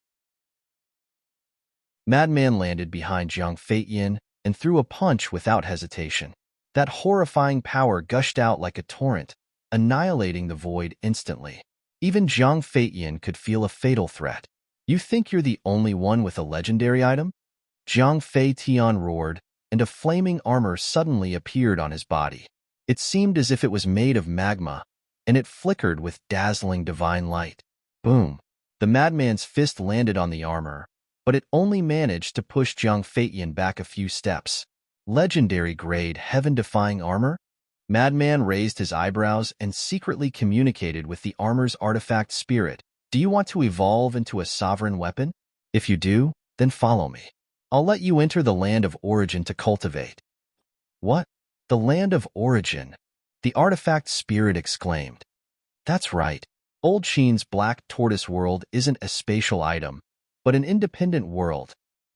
Madman landed behind Zhang Feiyan and threw a punch without hesitation. That horrifying power gushed out like a torrent, annihilating the void instantly. Even Zhang Feiyan could feel a fatal threat. You think you're the only one with a legendary item? Zhang Feiyan roared, and a flaming armor suddenly appeared on his body. It seemed as if it was made of magma, and it flickered with dazzling divine light. Boom! The madman's fist landed on the armor, but it only managed to push Zhang Feiyan back a few steps. Legendary-grade, heaven-defying armor? Madman raised his eyebrows and secretly communicated with the armor's artifact spirit. Do you want to evolve into a sovereign weapon? If you do, then follow me. I'll let you enter the land of origin to cultivate. What? The land of origin? The artifact spirit exclaimed. That's right. Old Sheen's Black Tortoise world isn't a spatial item, but an independent world.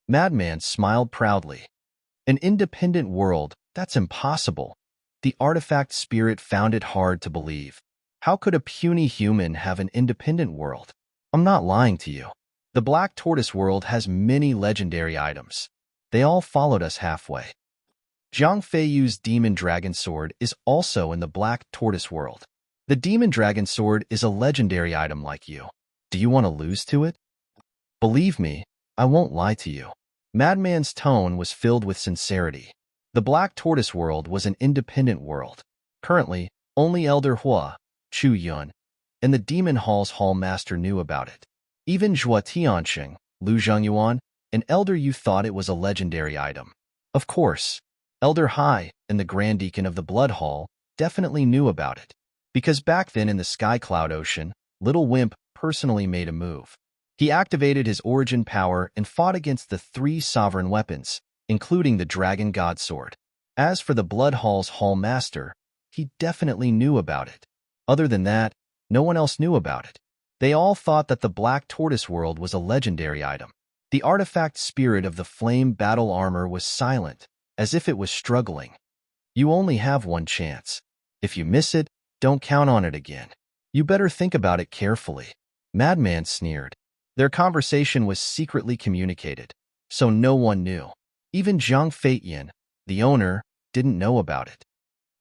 Madman smiled proudly. An independent world? That's impossible. The artifact spirit found it hard to believe. How could a puny human have an independent world? I'm not lying to you. The Black Tortoise world has many legendary items. They all followed us halfway. Zhang Feiyu's Demon Dragon Sword is also in the Black Tortoise world. The Demon Dragon Sword is a legendary item like you. Do you want to lose to it? Believe me, I won't lie to you. Madman's tone was filled with sincerity. The Black Tortoise world was an independent world. Currently, only Elder Hua, Chu Yun, and the Demon Hall's Hall Master knew about it. Even Zhua Tianxing, Lu Zhengyuan, and Elder Yu thought it was a legendary item. Of course, Elder Hai and the Grand Deacon of the Blood Hall definitely knew about it, because back then in the Sky Cloud Ocean, Little Wimp personally made a move. He activated his origin power and fought against the 3 sovereign weapons, including the Dragon God Sword. As for the Blood Hall's Hall Master, he definitely knew about it. Other than that, no one else knew about it. They all thought that the Black Tortoise world was a legendary item. The artifact spirit of the flame battle armor was silent, as if it was struggling. You only have one chance. If you miss it, don't count on it again. You better think about it carefully. Madman sneered. Their conversation was secretly communicated, so no one knew. Even Zhang Feiyan, the owner, didn't know about it.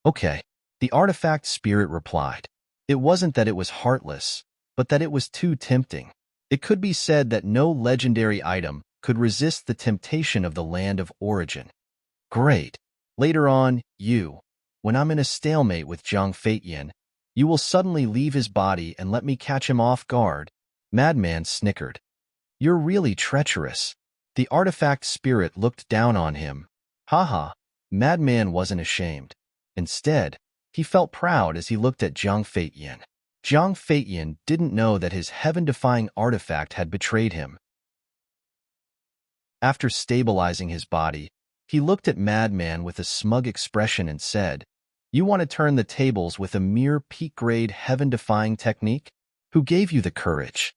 Okay, the artifact spirit replied. It wasn't that it was heartless, but that it was too tempting. It could be said that no legendary item could resist the temptation of the land of origin. Great. Later on, when I'm in a stalemate with Zhang Feiyan, you will suddenly leave his body and let me catch him off guard. Madman snickered. You're really treacherous. The artifact spirit looked down on him. Haha, Madman wasn't ashamed. Instead, he felt proud as he looked at Zhang Feiyan. Zhang Feiyan didn't know that his heaven-defying artifact had betrayed him. After stabilizing his body, he looked at Madman with a smug expression and said, You want to turn the tables with a mere peak-grade heaven-defying technique? Who gave you the courage?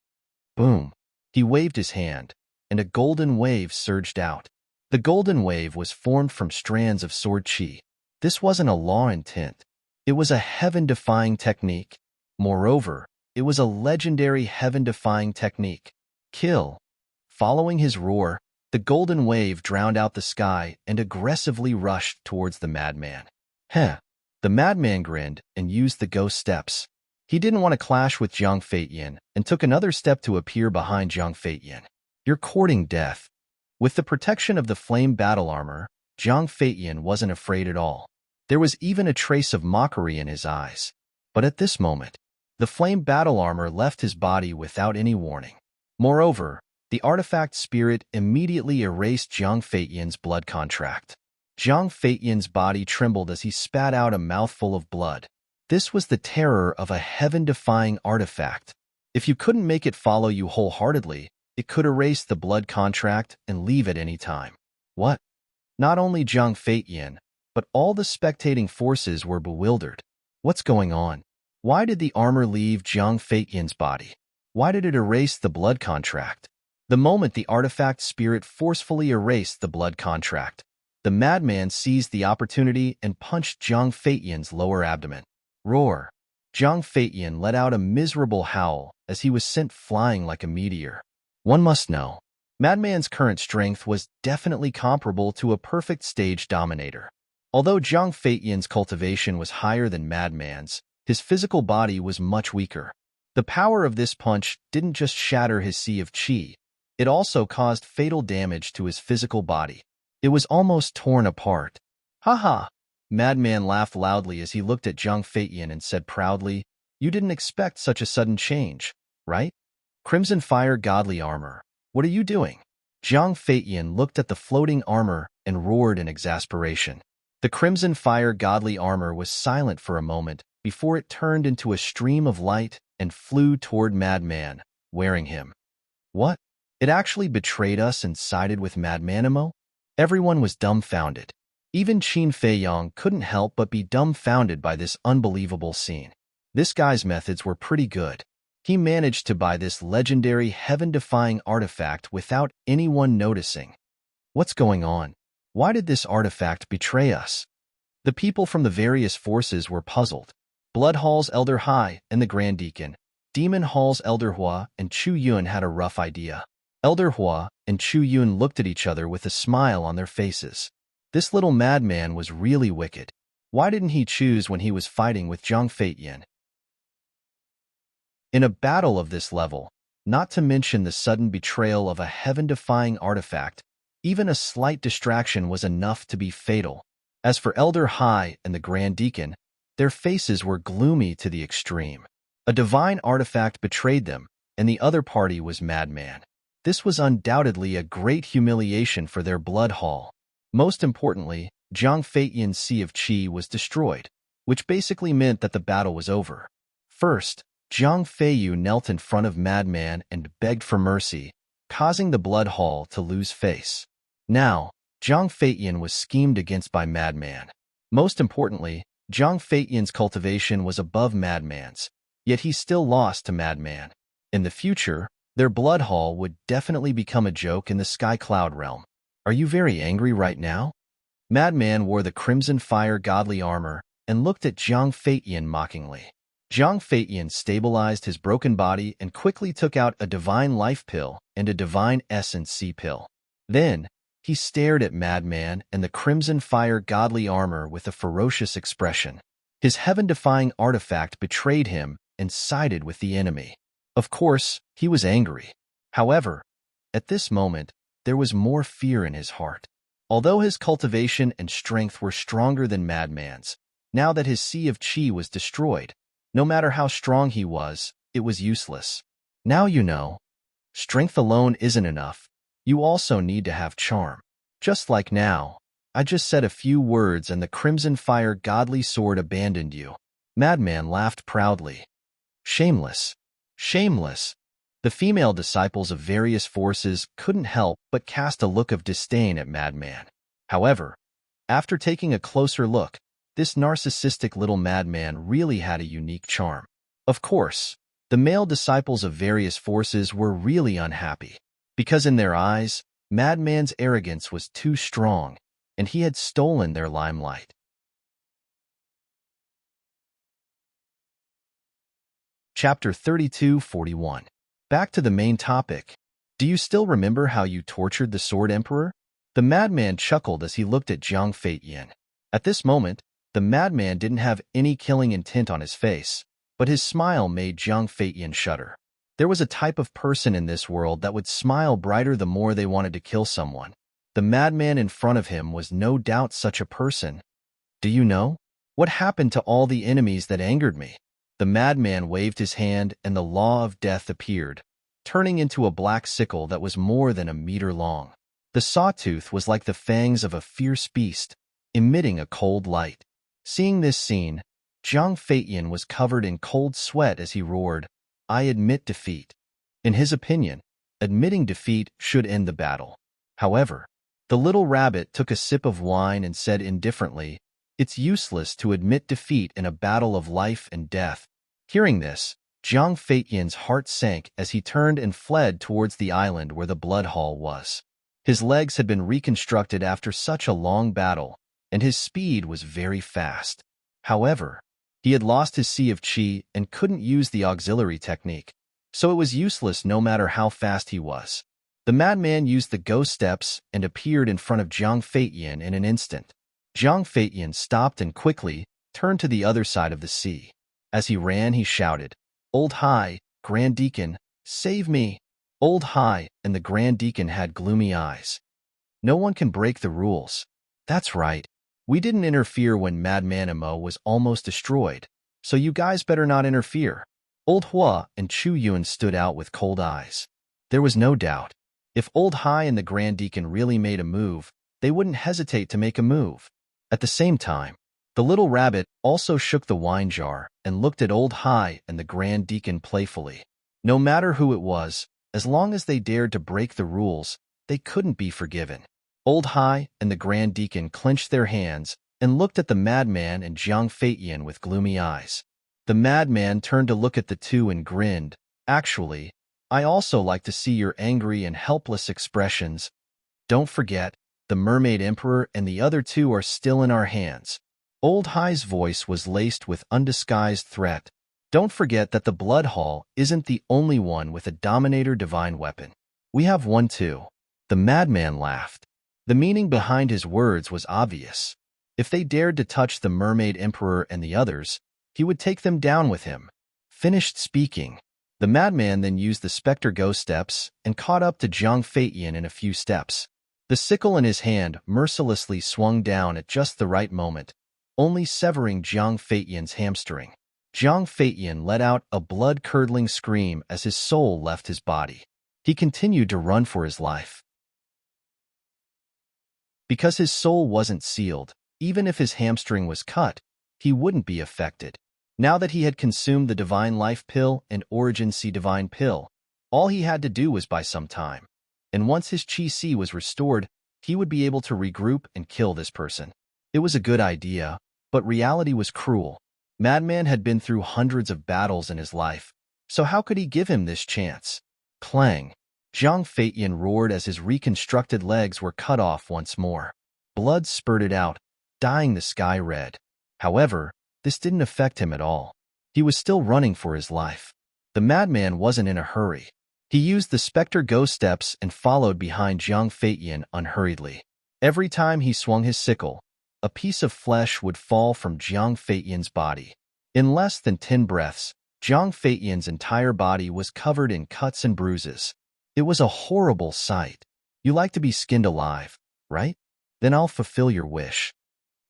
Boom. He waved his hand, and a golden wave surged out. The golden wave was formed from strands of sword chi. This wasn't a law intent. It was a heaven-defying technique. Moreover, it was a legendary heaven-defying technique. Kill. Following his roar, the golden wave drowned out the sky and aggressively rushed towards the madman. Heh. The madman grinned and used the ghost steps. He didn't want to clash with Zhang Feiyan and took another step to appear behind Zhang Feiyan. You're courting death. With the protection of the flame battle armor, Zhang Feiyan wasn't afraid at all. There was even a trace of mockery in his eyes. But at this moment, the flame battle armor left his body without any warning. Moreover, the artifact spirit immediately erased Zhang Feiyan's blood contract. Zhang Feiyan's body trembled as he spat out a mouthful of blood. This was the terror of a heaven-defying artifact. If you couldn't make it follow you wholeheartedly, it could erase the blood contract and leave at any time. What? Not only Zhang Feiyin, but all the spectating forces were bewildered. What's going on? Why did the armor leave Zhang Feiyin's body? Why did it erase the blood contract? The moment the artifact spirit forcefully erased the blood contract, the madman seized the opportunity and punched Zhang Feiyin's lower abdomen. Roar! Zhang Feiyin let out a miserable howl as he was sent flying like a meteor. One must know, Madman's current strength was definitely comparable to a perfect stage dominator. Although Zhang Feiyin's cultivation was higher than Madman's, his physical body was much weaker. The power of this punch didn't just shatter his sea of qi, it also caused fatal damage to his physical body. It was almost torn apart. "Ha!" Madman laughed loudly as he looked at Zhang Feiyin and said proudly, "You didn't expect such a sudden change, right? Crimson Fire Godly Armor, what are you doing?" Zhang Feiyin looked at the floating armor and roared in exasperation. The Crimson Fire Godly Armor was silent for a moment before it turned into a stream of light and flew toward Madman, wearing him. What? It actually betrayed us and sided with Madmanimo? Everyone was dumbfounded. Even Qin Feiyong couldn't help but be dumbfounded by this unbelievable scene. This guy's methods were pretty good. He managed to buy this legendary heaven-defying artifact without anyone noticing. What's going on? Why did this artifact betray us? The people from the various forces were puzzled. Blood Hall's Elder Hai and the Grand Deacon, Demon Hall's Elder Hua and Chu Yun had a rough idea. Elder Hua and Chu Yun looked at each other with a smile on their faces. This little madman was really wicked. Why didn't he choose when he was fighting with Zhang Feiyin? In a battle of this level, not to mention the sudden betrayal of a heaven-defying artifact, even a slight distraction was enough to be fatal. As for Elder Hai and the Grand Deacon, their faces were gloomy to the extreme. A divine artifact betrayed them, and the other party was Madman. This was undoubtedly a great humiliation for their blood hall. Most importantly, Zhang Feiyin's Sea of Qi was destroyed, which basically meant that the battle was over. First, Zhang Feiyu knelt in front of Madman and begged for mercy, causing the blood hall to lose face. Now, Zhang Feiyin was schemed against by Madman. Most importantly, Zhang Feiyin's cultivation was above Madman's, yet he still lost to Madman. In the future, their blood hall would definitely become a joke in the Sky Cloud realm. Are you very angry right now? Madman wore the Crimson Fire Godly Armor and looked at Zhang Feiyin mockingly. Zhang Feiyin stabilized his broken body and quickly took out a Divine Life Pill and a Divine Essence C Pill. Then, he stared at Madman and the Crimson Fire Godly Armor with a ferocious expression. His heaven-defying artifact betrayed him and sided with the enemy. Of course, he was angry. However, at this moment, there was more fear in his heart. Although his cultivation and strength were stronger than Madman's, now that his Sea of Qi was destroyed, no matter how strong he was, it was useless. Now you know, strength alone isn't enough. You also need to have charm. Just like now, I just said a few words and the Crimson Fire Godly Sword abandoned you. Madman laughed proudly. Shameless. Shameless. The female disciples of various forces couldn't help but cast a look of disdain at Madman. However, after taking a closer look, this narcissistic little madman really had a unique charm. Of course, the male disciples of various forces were really unhappy, because in their eyes, Madman's arrogance was too strong, and he had stolen their limelight. Chapter 32:41. Back to the main topic. Do you still remember how you tortured the Sword Emperor? The madman chuckled as he looked at Zhang Feiyin. At this moment, the madman didn't have any killing intent on his face, but his smile made Zhang Feiyin shudder. There was a type of person in this world that would smile brighter the more they wanted to kill someone. The madman in front of him was no doubt such a person. Do you know? What happened to all the enemies that angered me? The madman waved his hand and the Law of Death appeared, turning into a black sickle that was more than a meter long. The sawtooth was like the fangs of a fierce beast, emitting a cold light. Seeing this scene, Jiang Feiyan was covered in cold sweat as he roared, "I admit defeat." In his opinion, admitting defeat should end the battle. However, the little rabbit took a sip of wine and said indifferently, "It's useless to admit defeat in a battle of life and death." Hearing this, Jiang Feiyan's heart sank as he turned and fled towards the island where the blood hall was. His legs had been reconstructed after such a long battle, and his speed was very fast. However, he had lost his Sea of Qi and couldn't use the auxiliary technique, so it was useless no matter how fast he was. The madman used the ghost steps and appeared in front of Jiang Feiyan in an instant. Jiang Feiyan stopped and quickly turned to the other side of the sea. As he ran, he shouted, "Old Hai, Grand Deacon, save me!" Old Hai and the Grand Deacon had gloomy eyes. "No one can break the rules." "That's right. We didn't interfere when Madman Imo was almost destroyed, so you guys better not interfere." Old Hua and Chu Yun stood out with cold eyes. There was no doubt. If Old Hai and the Grand Deacon really made a move, they wouldn't hesitate to make a move. At the same time, the little rabbit also shook the wine jar and looked at Old Hai and the Grand Deacon playfully. No matter who it was, as long as they dared to break the rules, they couldn't be forgiven. Old Hai and the Grand Deacon clenched their hands and looked at the madman and Jiang Feiyan with gloomy eyes. The madman turned to look at the two and grinned. "Actually, I also like to see your angry and helpless expressions. Don't forget, the Mermaid Emperor and the other two are still in our hands." Old Hai's voice was laced with undisguised threat. "Don't forget that the Blood Hall isn't the only one with a Dominator divine weapon. We have one too." The madman laughed. The meaning behind his words was obvious. If they dared to touch the Mermaid Emperor and the others, he would take them down with him. Finished speaking, the madman then used the Spectre Ghost Steps and caught up to Jiang Feiyan in a few steps. The sickle in his hand mercilessly swung down at just the right moment, only severing Jiang Feiyan's hamstring. Jiang Feiyan let out a blood-curdling scream as his soul left his body. He continued to run for his life. Because his soul wasn't sealed, even if his hamstring was cut, he wouldn't be affected. Now that he had consumed the Divine Life Pill and Origin Sea Divine Pill, all he had to do was buy some time. And once his Qi Sea was restored, he would be able to regroup and kill this person. It was a good idea, but reality was cruel. Madman had been through hundreds of battles in his life, so how could he give him this chance? Clang! Jiang Feiyan roared as his reconstructed legs were cut off once more. Blood spurted out, dyeing the sky red. However, this didn't affect him at all. He was still running for his life. The madman wasn't in a hurry. He used the Spectre Ghost Steps and followed behind Jiang Feiyan unhurriedly. Every time he swung his sickle, a piece of flesh would fall from Jiang Feiyan's body. In less than 10 breaths, Jiang Feiyan's entire body was covered in cuts and bruises. It was a horrible sight. "You like to be skinned alive, right? Then I'll fulfill your wish."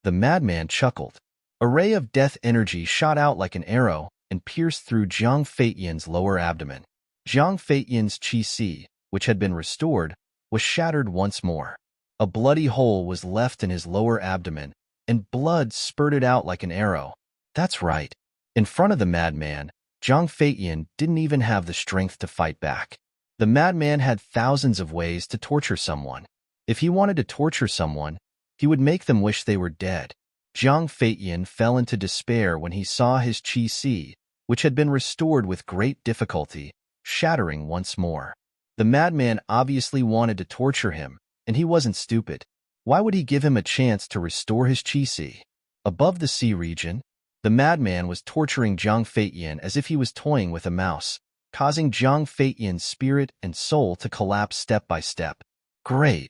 The madman chuckled. A ray of death energy shot out like an arrow and pierced through Jiang Feiyan's lower abdomen. Jiang Feiyan's Qi Si, which had been restored, was shattered once more. A bloody hole was left in his lower abdomen, and blood spurted out like an arrow. That's right. In front of the madman, Jiang Feiyan didn't even have the strength to fight back. The madman had thousands of ways to torture someone. If he wanted to torture someone, he would make them wish they were dead. Jiang Feiyan fell into despair when he saw his Qi Si, which had been restored with great difficulty, shattering once more. The madman obviously wanted to torture him, and he wasn't stupid. Why would he give him a chance to restore his Qi Si? Above the sea region, the madman was torturing Jiang Feiyan as if he was toying with a mouse, causing Jiang Feiyan's spirit and soul to collapse step by step. Great!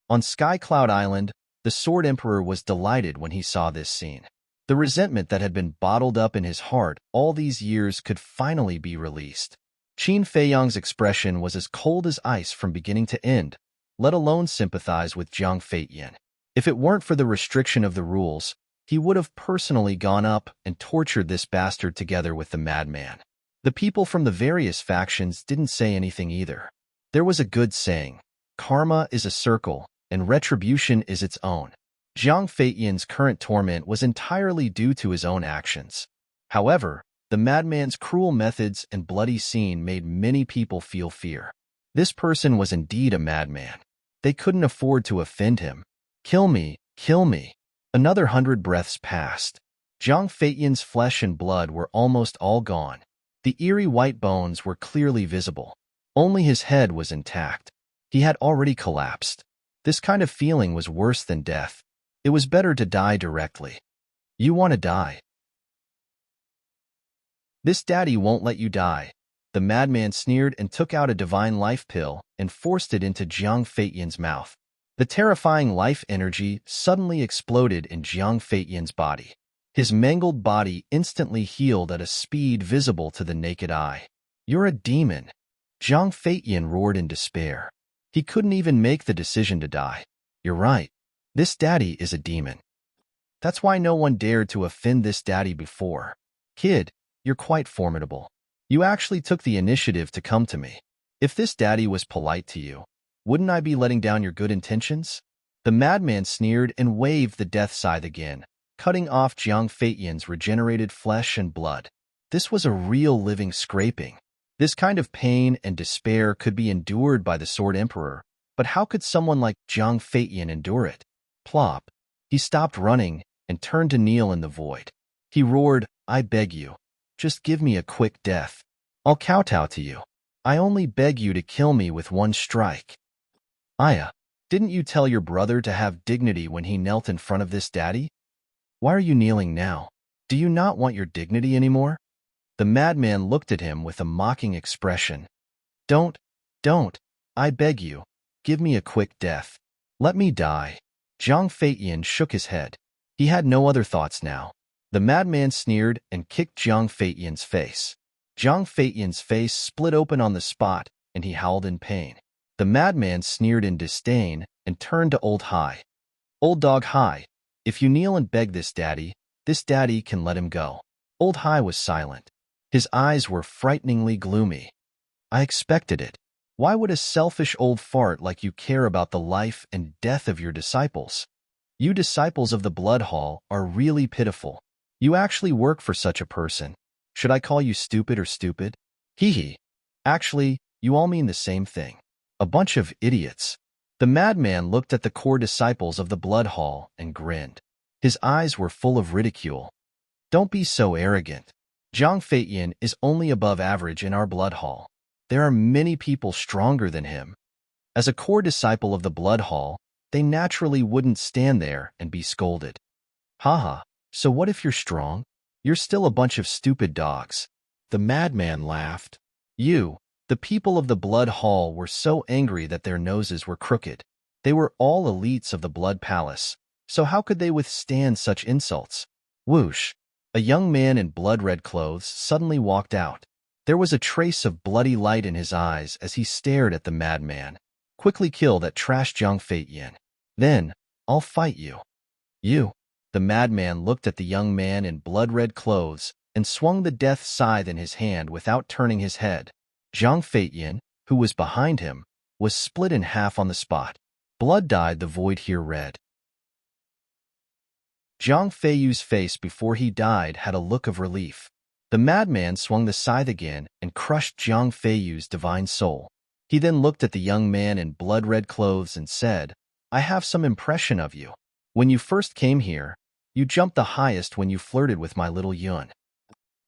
On Sky Cloud Island, the Sword Emperor was delighted when he saw this scene. The resentment that had been bottled up in his heart all these years could finally be released. Qin Feiyang's expression was as cold as ice from beginning to end, let alone sympathize with Jiang Feiyan. If it weren't for the restriction of the rules, he would have personally gone up and tortured this bastard together with the madman. The people from the various factions didn't say anything either. There was a good saying, "Karma is a circle, and retribution is its own." Jiang Feiyan's current torment was entirely due to his own actions. However, the madman's cruel methods and bloody scene made many people feel fear. This person was indeed a madman. They couldn't afford to offend him. Kill me, kill me. Another 100 breaths passed. Zhang Feiyan's flesh and blood were almost all gone. The eerie white bones were clearly visible. Only his head was intact. He had already collapsed. This kind of feeling was worse than death. It was better to die directly. You want to die? This daddy won't let you die. The madman sneered and took out a divine life pill and forced it into Zhang Feiyan's mouth. The terrifying life energy suddenly exploded in Zhang Feiyan's body. His mangled body instantly healed at a speed visible to the naked eye. You're a demon. Zhang Feiyan roared in despair. He couldn't even make the decision to die. You're right. This daddy is a demon. That's why no one dared to offend this daddy before. Kid, you're quite formidable. You actually took the initiative to come to me. If this daddy was polite to you, wouldn't I be letting down your good intentions? The madman sneered and waved the death scythe again, cutting off Zhang Feiyan's regenerated flesh and blood. This was a real living scraping. This kind of pain and despair could be endured by the Sword Emperor, but how could someone like Zhang Feiyan endure it? Plop. He stopped running and turned to kneel in the void. He roared, I beg you, just give me a quick death. I'll kowtow to you. I only beg you to kill me with one strike. Aya, didn't you tell your brother to have dignity when he knelt in front of this daddy? Why are you kneeling now? Do you not want your dignity anymore? The madman looked at him with a mocking expression. Don't, I beg you, give me a quick death. Let me die. Zhang Feiyan shook his head. He had no other thoughts now. The madman sneered and kicked Zhang Feiyan's face. Zhang Feiyan's face split open on the spot, and he howled in pain. The madman sneered in disdain and turned to Old Hai. Old Dog Hai, if you kneel and beg this daddy can let him go. Old Hai was silent. His eyes were frighteningly gloomy. I expected it. Why would a selfish old fart like you care about the life and death of your disciples? You disciples of the Blood Hall are really pitiful. You actually work for such a person. Should I call you stupid or stupid? Hee hee. Actually, you all mean the same thing. A bunch of idiots. The madman looked at the core disciples of the Blood Hall and grinned. His eyes were full of ridicule. Don't be so arrogant. Zhang Feiyan is only above average in our Blood Hall. There are many people stronger than him. As a core disciple of the Blood Hall, they naturally wouldn't stand there and be scolded. Haha, so what if you're strong? You're still a bunch of stupid dogs. The madman laughed. The people of the Blood Hall were so angry that their noses were crooked. They were all elites of the Blood Palace, so how could they withstand such insults? Whoosh! A young man in blood-red clothes suddenly walked out. There was a trace of bloody light in his eyes as he stared at the madman. Quickly kill that trash Zhang Feiyan. Then, I'll fight you. The madman looked at the young man in blood-red clothes and swung the death scythe in his hand without turning his head. Zhang Feiyan, who was behind him, was split in half on the spot. Blood dyed the void here red. Zhang Feiyu's face before he died had a look of relief. The madman swung the scythe again and crushed Zhang Feiyu's divine soul. He then looked at the young man in blood-red clothes and said, I have some impression of you. When you first came here, you jumped the highest when you flirted with my little Yun.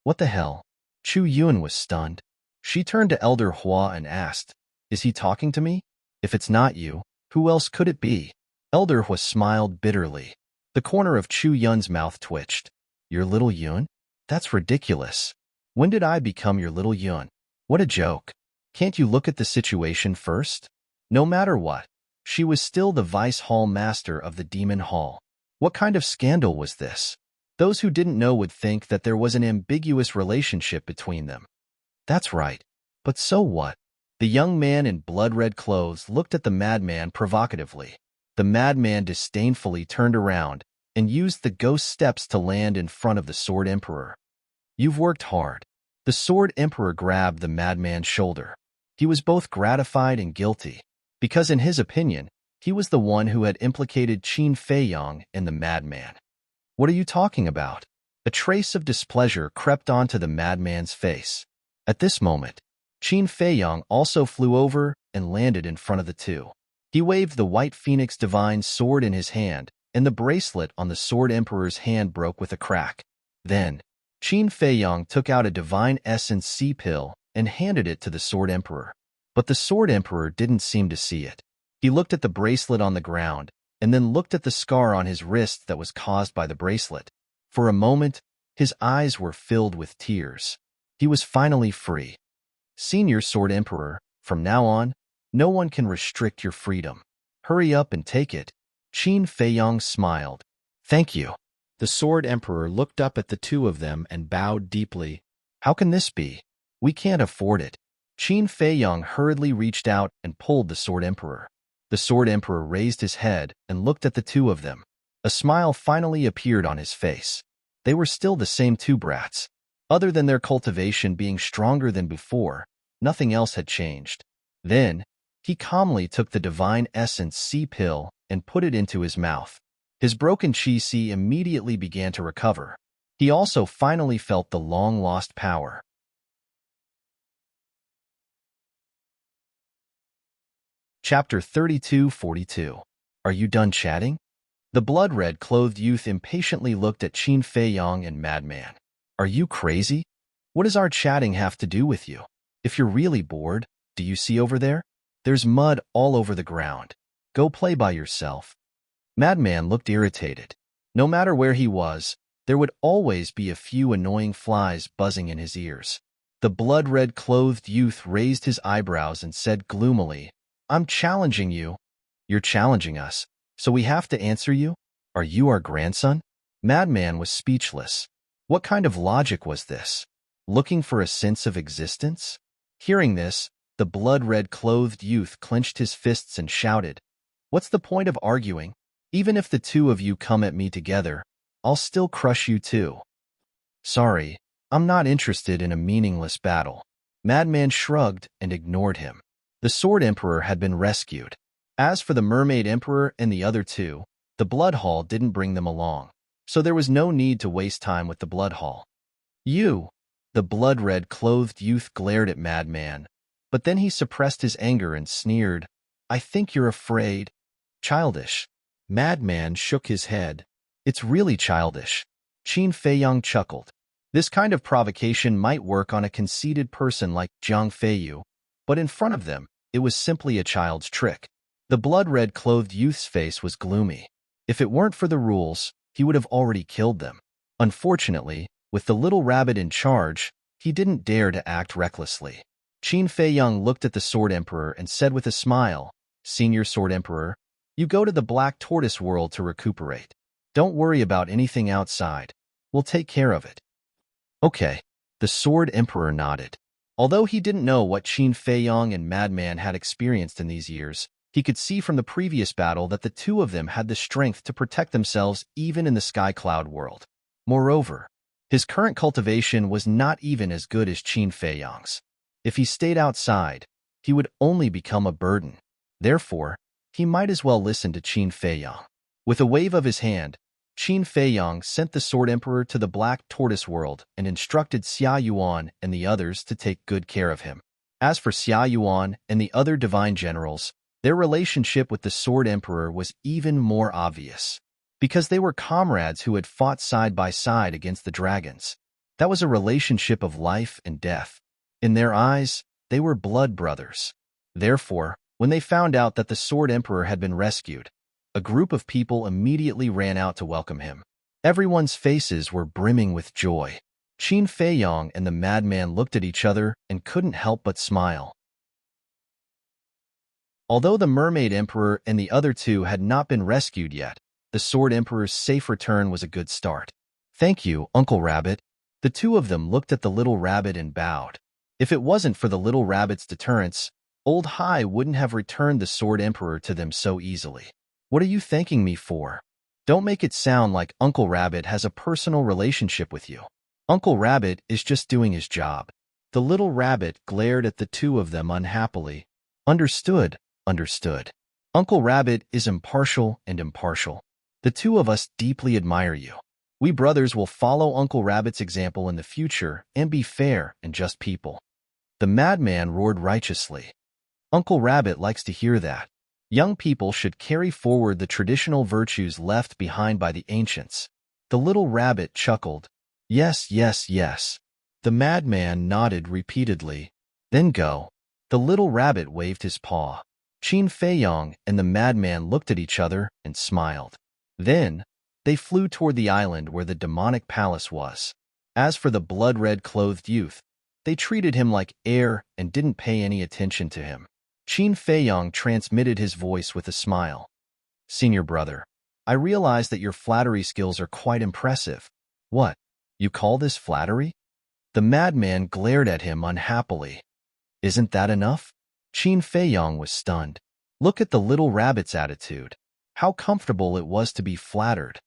What the hell? Chu Yun was stunned. She turned to Elder Hua and asked, Is he talking to me? If it's not you, who else could it be? Elder Hua smiled bitterly. The corner of Chu Yun's mouth twitched. Your little Yun? That's ridiculous. When did I become your little Yun? What a joke. Can't you look at the situation first? No matter what, she was still the Vice Hall Master of the Demon Hall. What kind of scandal was this? Those who didn't know would think that there was an ambiguous relationship between them. That's right. But so what? The young man in blood-red clothes looked at the madman provocatively. The madman disdainfully turned around and used the ghost steps to land in front of the Sword Emperor. You've worked hard. The Sword Emperor grabbed the madman's shoulder. He was both gratified and guilty, because in his opinion, he was the one who had implicated Qin Feiyang and the madman. What are you talking about? A trace of displeasure crept onto the madman's face. At this moment, Qin Feiyang also flew over and landed in front of the two. He waved the white phoenix divine sword in his hand, and the bracelet on the sword emperor's hand broke with a crack. Then, Qin Feiyang took out a divine essence sea pill and handed it to the sword emperor. But the sword emperor didn't seem to see it. He looked at the bracelet on the ground, and then looked at the scar on his wrist that was caused by the bracelet. For a moment, his eyes were filled with tears. He was finally free. Senior Sword Emperor, from now on, no one can restrict your freedom. Hurry up and take it. Qin Feiyang smiled. Thank you. The Sword Emperor looked up at the two of them and bowed deeply. How can this be? We can't afford it. Qin Feiyang hurriedly reached out and pulled the Sword Emperor. The Sword Emperor raised his head and looked at the two of them. A smile finally appeared on his face. They were still the same two brats. Other than their cultivation being stronger than before, nothing else had changed. Then, he calmly took the divine essence sea pill and put it into his mouth. His broken chi immediately began to recover. He also finally felt the long-lost power. Chapter 32-42. Are you done chatting? The blood-red clothed youth impatiently looked at Qin Feiyang and Madman. Are you crazy? What does our chatting have to do with you? If you're really bored, do you see over there? There's mud all over the ground. Go play by yourself. Madman looked irritated. No matter where he was, there would always be a few annoying flies buzzing in his ears. The blood-red clothed youth raised his eyebrows and said gloomily, I'm challenging you. You're challenging us, so we have to answer you? Are you our grandson? Madman was speechless. What kind of logic was this? Looking for a sense of existence? Hearing this, the blood-red clothed youth clenched his fists and shouted, What's the point of arguing? Even if the two of you come at me together, I'll still crush you too. Sorry, I'm not interested in a meaningless battle. Madman shrugged and ignored him. The Sword Emperor had been rescued. As for the Mermaid Emperor and the other two, the Blood Hall didn't bring them along, so there was no need to waste time with the Blood Hall. You! The blood-red clothed youth glared at Madman, but then he suppressed his anger and sneered, I think you're afraid. Childish. Madman shook his head. It's really childish. Qin Feiyang chuckled. This kind of provocation might work on a conceited person like Zhang Feiyu, but in front of them, it was simply a child's trick. The blood-red clothed youth's face was gloomy. If it weren't for the rules, he would have already killed them. Unfortunately, with the little rabbit in charge, he didn't dare to act recklessly. Qin Feiyang looked at the Sword Emperor and said with a smile, Senior Sword Emperor, you go to the Black Tortoise world to recuperate. Don't worry about anything outside. We'll take care of it. Okay. The Sword Emperor nodded. Although he didn't know what Qin Feiyang and Madman had experienced in these years, he could see from the previous battle that the two of them had the strength to protect themselves even in the Sky Cloud world. Moreover, his current cultivation was not even as good as Qin Feiyang's. If he stayed outside, he would only become a burden. Therefore, he might as well listen to Qin Feiyang. With a wave of his hand, Qin Feiyang sent the Sword Emperor to the Black Tortoise world and instructed Xia Yuan and the others to take good care of him. As for Xia Yuan and the other divine generals, their relationship with the Sword Emperor was even more obvious, because they were comrades who had fought side by side against the dragons. That was a relationship of life and death. In their eyes, they were blood brothers. Therefore, when they found out that the Sword Emperor had been rescued, a group of people immediately ran out to welcome him. Everyone's faces were brimming with joy. Qin Feiyang and the madman looked at each other and couldn't help but smile. Although the Mermaid Emperor and the other two had not been rescued yet, the Sword Emperor's safe return was a good start. Thank you, Uncle Rabbit. The two of them looked at the little rabbit and bowed. If it wasn't for the little rabbit's deterrence, Old Hai wouldn't have returned the Sword Emperor to them so easily. What are you thanking me for? Don't make it sound like Uncle Rabbit has a personal relationship with you. Uncle Rabbit is just doing his job. The little rabbit glared at the two of them unhappily. Understood, understood. Uncle Rabbit is impartial and impartial. The two of us deeply admire you. We brothers will follow Uncle Rabbit's example in the future and be fair and just people." The madman roared righteously. Uncle Rabbit likes to hear that. Young people should carry forward the traditional virtues left behind by the ancients. The little rabbit chuckled. Yes, yes, yes. The madman nodded repeatedly. Then go. The little rabbit waved his paw. Qin Feiyong and the madman looked at each other and smiled. Then, they flew toward the island where the demonic palace was. As for the blood-red clothed youth, they treated him like air and didn't pay any attention to him. Qin Feiyong transmitted his voice with a smile. "Senior brother, I realize that your flattery skills are quite impressive." "What? You call this flattery?" The madman glared at him unhappily. "Isn't that enough?" Qin Feiyong was stunned. Look at the little rabbit's attitude. How comfortable it was to be flattered.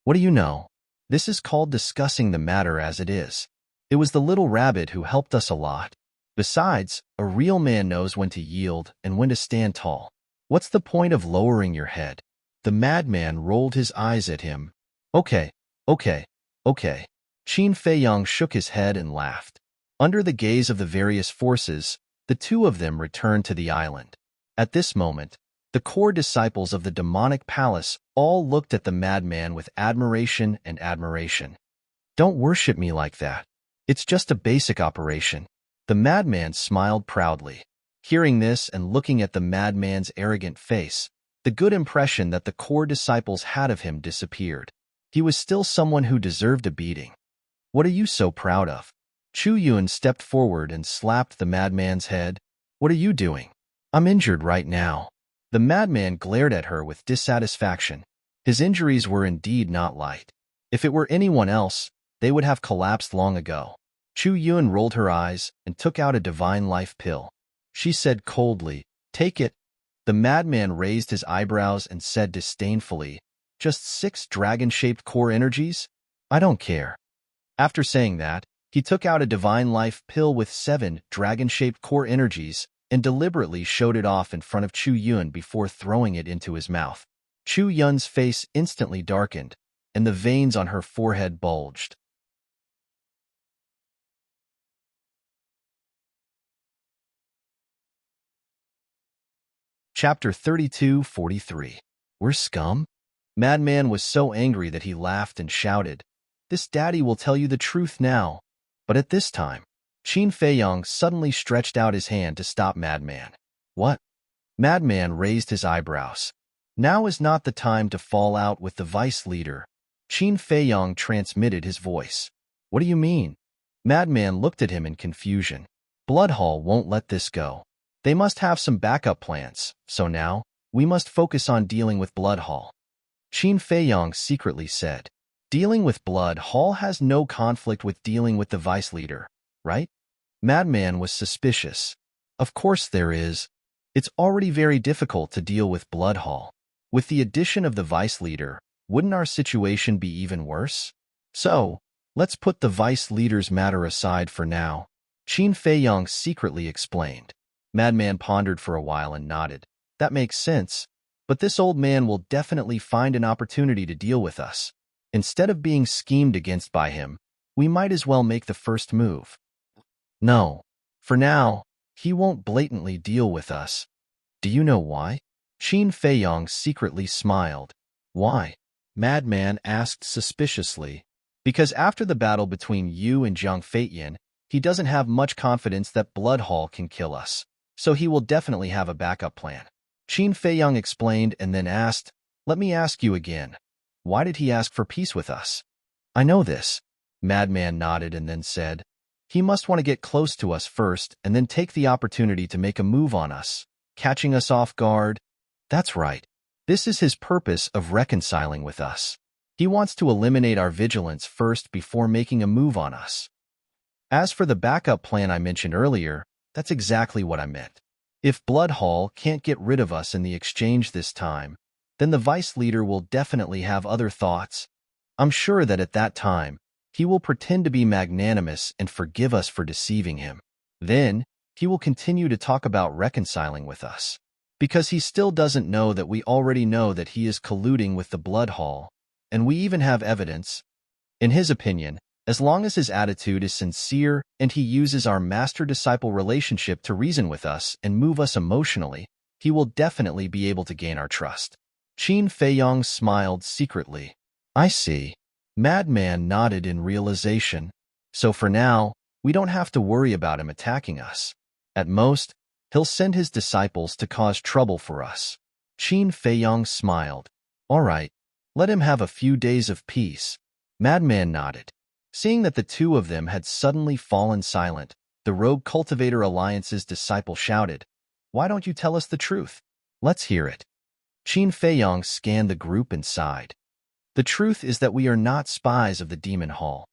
"What do you know? This is called discussing the matter as it is. It was the little rabbit who helped us a lot. Besides, a real man knows when to yield and when to stand tall. What's the point of lowering your head?" The madman rolled his eyes at him. Okay. Qin Feiyong shook his head and laughed. Under the gaze of the various forces, the two of them returned to the island. At this moment, the core disciples of the demonic palace all looked at the madman with admiration and admiration. "Don't worship me like that. It's just a basic operation." The madman smiled proudly. Hearing this and looking at the madman's arrogant face, the good impression that the core disciples had of him disappeared. He was still someone who deserved a beating. "What are you so proud of?" Chu Yun stepped forward and slapped the madman's head. "What are you doing?" "I'm injured right now." The madman glared at her with dissatisfaction. His injuries were indeed not light. If it were anyone else, they would have collapsed long ago. Chu Yun rolled her eyes and took out a divine life pill. She said coldly, "Take it." The madman raised his eyebrows and said disdainfully, "Just 6 dragon-shaped core energies? I don't care." After saying that, he took out a divine life pill with 7 dragon-shaped core energies and deliberately showed it off in front of Chu Yun before throwing it into his mouth. Chu Yun's face instantly darkened, and the veins on her forehead bulged. Chapter 32:43. We're scum? Madman was so angry that he laughed and shouted, "This daddy will tell you the truth now." But at this time, Qin Feiyong suddenly stretched out his hand to stop Madman. "What?" Madman raised his eyebrows. "Now is not the time to fall out with the vice leader." Qin Feiyong transmitted his voice. "What do you mean?" Madman looked at him in confusion. "Bloodhall won't let this go. They must have some backup plans, so now, we must focus on dealing with Bloodhall." Qin Feiyong secretly said, "Dealing with Bloodhall has no conflict with dealing with the vice leader, right?" Madman was suspicious. "Of course there is. It's already very difficult to deal with Bloodhall. With the addition of the vice leader, wouldn't our situation be even worse? So, let's put the vice leader's matter aside for now," Qin Feiyong secretly explained. Madman pondered for a while and nodded. "That makes sense, but this old man will definitely find an opportunity to deal with us. Instead of being schemed against by him, we might as well make the first move." "No. For now, he won't blatantly deal with us." "Do you know why?" Qin Feiyong secretly smiled. "Why?" Madman asked suspiciously. "Because after the battle between you and Jiang Feitian, he doesn't have much confidence that Bloodhall can kill us. So he will definitely have a backup plan." Qin Feiyong explained and then asked, "Let me ask you again. Why did he ask for peace with us?" "I know this." Madman nodded and then said, "He must want to get close to us first and then take the opportunity to make a move on us, catching us off guard." "That's right. This is his purpose of reconciling with us. He wants to eliminate our vigilance first before making a move on us." As for the backup plan I mentioned earlier, that's exactly what I meant. If Bloodhall can't get rid of us in the exchange this time, then the vice leader will definitely have other thoughts. I'm sure that at that time, he will pretend to be magnanimous and forgive us for deceiving him. Then, he will continue to talk about reconciling with us. Because he still doesn't know that we already know that he is colluding with the Bloodhall, and we even have evidence. In his opinion, as long as his attitude is sincere and he uses our master-disciple relationship to reason with us and move us emotionally, he will definitely be able to gain our trust. Qin Feiyong smiled secretly. I see. Madman nodded in realization. So for now, we don't have to worry about him attacking us. At most, he'll send his disciples to cause trouble for us. Qin Feiyong smiled. All right, let him have a few days of peace. Madman nodded. Seeing that the two of them had suddenly fallen silent, the Rogue Cultivator Alliance's disciple shouted, Why don't you tell us the truth? Let's hear it. Qin Feiyong scanned the group and sighed. The truth is that we are not spies of the Demon Hall.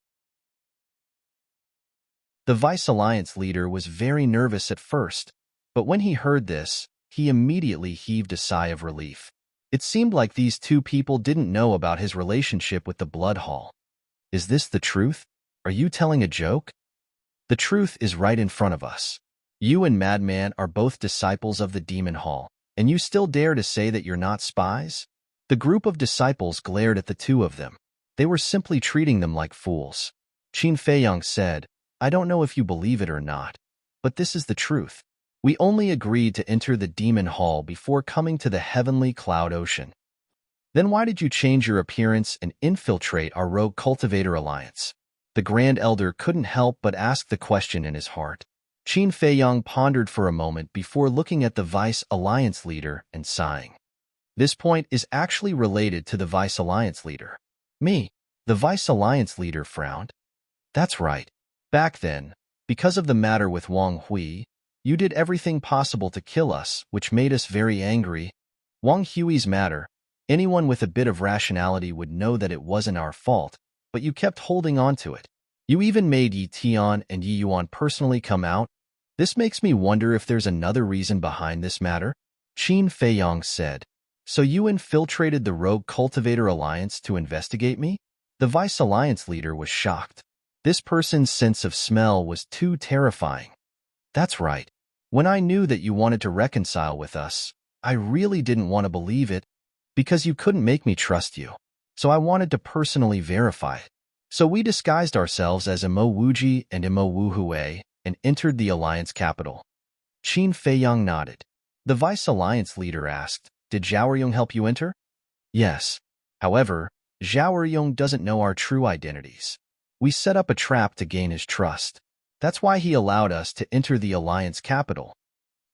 The Vice Alliance leader was very nervous at first, but when he heard this, he immediately heaved a sigh of relief. It seemed like these two people didn't know about his relationship with the Blood Hall. Is this the truth? Are you telling a joke? The truth is right in front of us. You and Madman are both disciples of the Demon Hall, and you still dare to say that you're not spies? The group of disciples glared at the two of them. They were simply treating them like fools. Qin Feiyong said, I don't know if you believe it or not, but this is the truth. We only agreed to enter the Demon Hall before coming to the Heavenly Cloud Ocean. Then why did you change your appearance and infiltrate our Rogue Cultivator Alliance? The Grand Elder couldn't help but ask the question in his heart. Qin Feiyong pondered for a moment before looking at the Vice Alliance leader and sighing. This point is actually related to the Vice Alliance leader. Me, the Vice Alliance leader frowned. That's right. Back then, because of the matter with Wang Hui, you did everything possible to kill us, which made us very angry. Wang Hui's matter, anyone with a bit of rationality would know that it wasn't our fault, but you kept holding on to it. You even made Yi Tian and Yi Yuan personally come out. This makes me wonder if there's another reason behind this matter. Qin Feiyong said. So you infiltrated the Rogue Cultivator Alliance to investigate me? The Vice Alliance leader was shocked. This person's sense of smell was too terrifying. That's right. When I knew that you wanted to reconcile with us, I really didn't want to believe it, because you couldn't make me trust you. So I wanted to personally verify it. So we disguised ourselves as Imo Wuji and Imo Wu Hui and entered the Alliance capital. Qin Feiyong nodded. The Vice Alliance leader asked, Did Zhao Eryong help you enter? Yes. However, Zhao Eryong doesn't know our true identities. We set up a trap to gain his trust. That's why he allowed us to enter the Alliance capital.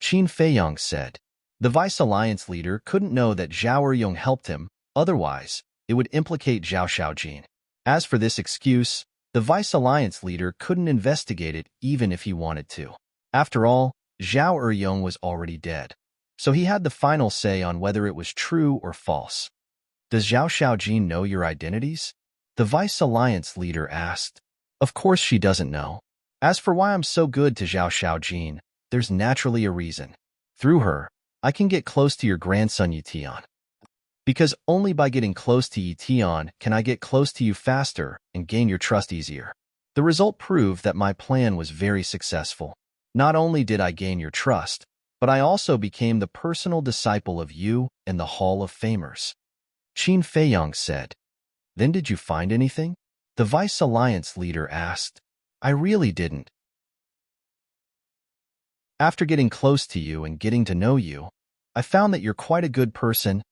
Qin Feiyong said. The Vice Alliance leader couldn't know that Zhao Eryong helped him, otherwise, it would implicate Zhao Shaojin. As for this excuse, the Vice Alliance leader couldn't investigate it even if he wanted to. After all, Zhao Eryong was already dead, so he had the final say on whether it was true or false. Does Zhao Shaojin know your identities? The Vice Alliance leader asked. Of course she doesn't know. As for why I'm so good to Zhao Shaojin, there's naturally a reason. Through her, I can get close to your grandson Yi Tian. Because only by getting close to Yi Tian can I get close to you faster and gain your trust easier. The result proved that my plan was very successful. Not only did I gain your trust, but I also became the personal disciple of you and the Hall of Famers. Qin Feiyong said. Then did you find anything? The Vice Alliance leader asked. I really didn't. After getting close to you and getting to know you, I found that you're quite a good person.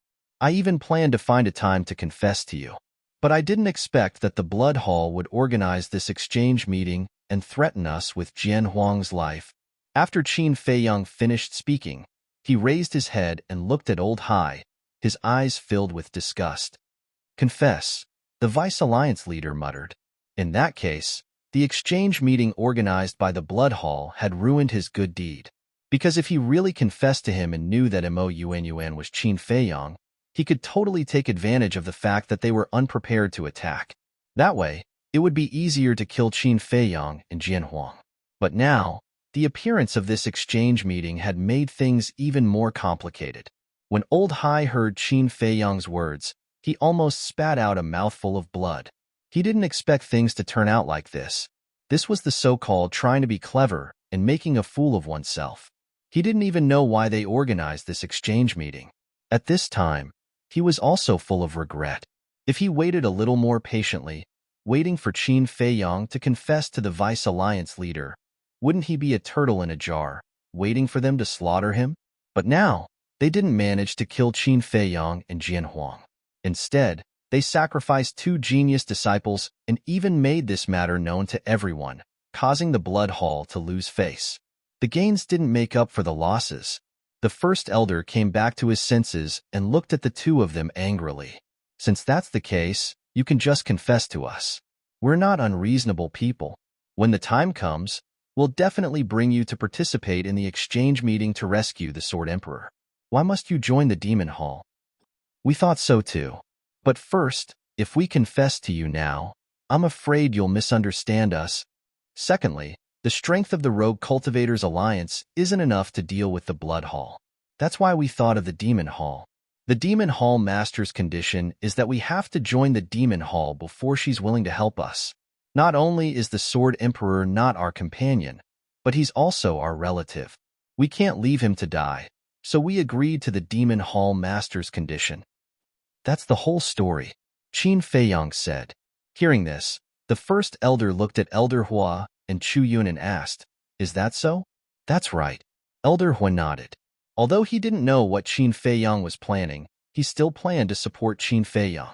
I even planned to find a time to confess to you. But I didn't expect that the Blood Hall would organize this exchange meeting and threaten us with Jian Huang's life. After Qin Feiyong finished speaking, he raised his head and looked at Old Hai, his eyes filled with disgust. Confess, the Vice Alliance leader muttered. In that case, the exchange meeting organized by the Blood Hall had ruined his good deed. Because if he really confessed to him and knew that Mo Yuan was Qin Feiyong, he could totally take advantage of the fact that they were unprepared to attack. That way, it would be easier to kill Qin Feiyong and Jian Huang. But now, the appearance of this exchange meeting had made things even more complicated. When Old Hai heard Qin Feiyong's words, he almost spat out a mouthful of blood. He didn't expect things to turn out like this. This was the so-called trying to be clever and making a fool of oneself. He didn't even know why they organized this exchange meeting. At this time, he was also full of regret. If he waited a little more patiently, waiting for Qin Feiyang to confess to the Vice Alliance leader. Wouldn't he be a turtle in a jar, waiting for them to slaughter him? But now, they didn't manage to kill Qin Feiyang and Jian Huang. Instead, they sacrificed two genius disciples and even made this matter known to everyone, causing the Blood Hall to lose face. The gains didn't make up for the losses. The first elder came back to his senses and looked at the two of them angrily. Since that's the case, you can just confess to us. We're not unreasonable people. When the time comes, we'll definitely bring you to participate in the exchange meeting to rescue the Sword Emperor. Why must you join the Demon Hall? We thought so too. But first, if we confess to you now, I'm afraid you'll misunderstand us. Secondly, the strength of the Rogue Cultivators Alliance isn't enough to deal with the Blood Hall. That's why we thought of the Demon Hall. The Demon Hall Master's condition is that we have to join the Demon Hall before she's willing to help us. Not only is the Sword Emperor not our companion, but he's also our relative. We can't leave him to die, so we agreed to the Demon Hall Master's condition. That's the whole story, Qin Feiyang said. Hearing this, the first elder looked at Elder Hua and Chu Yun and asked, "Is that so?" "That's right." Elder Hua nodded. Although he didn't know what Qin Feiyang was planning, he still planned to support Qin Feiyang.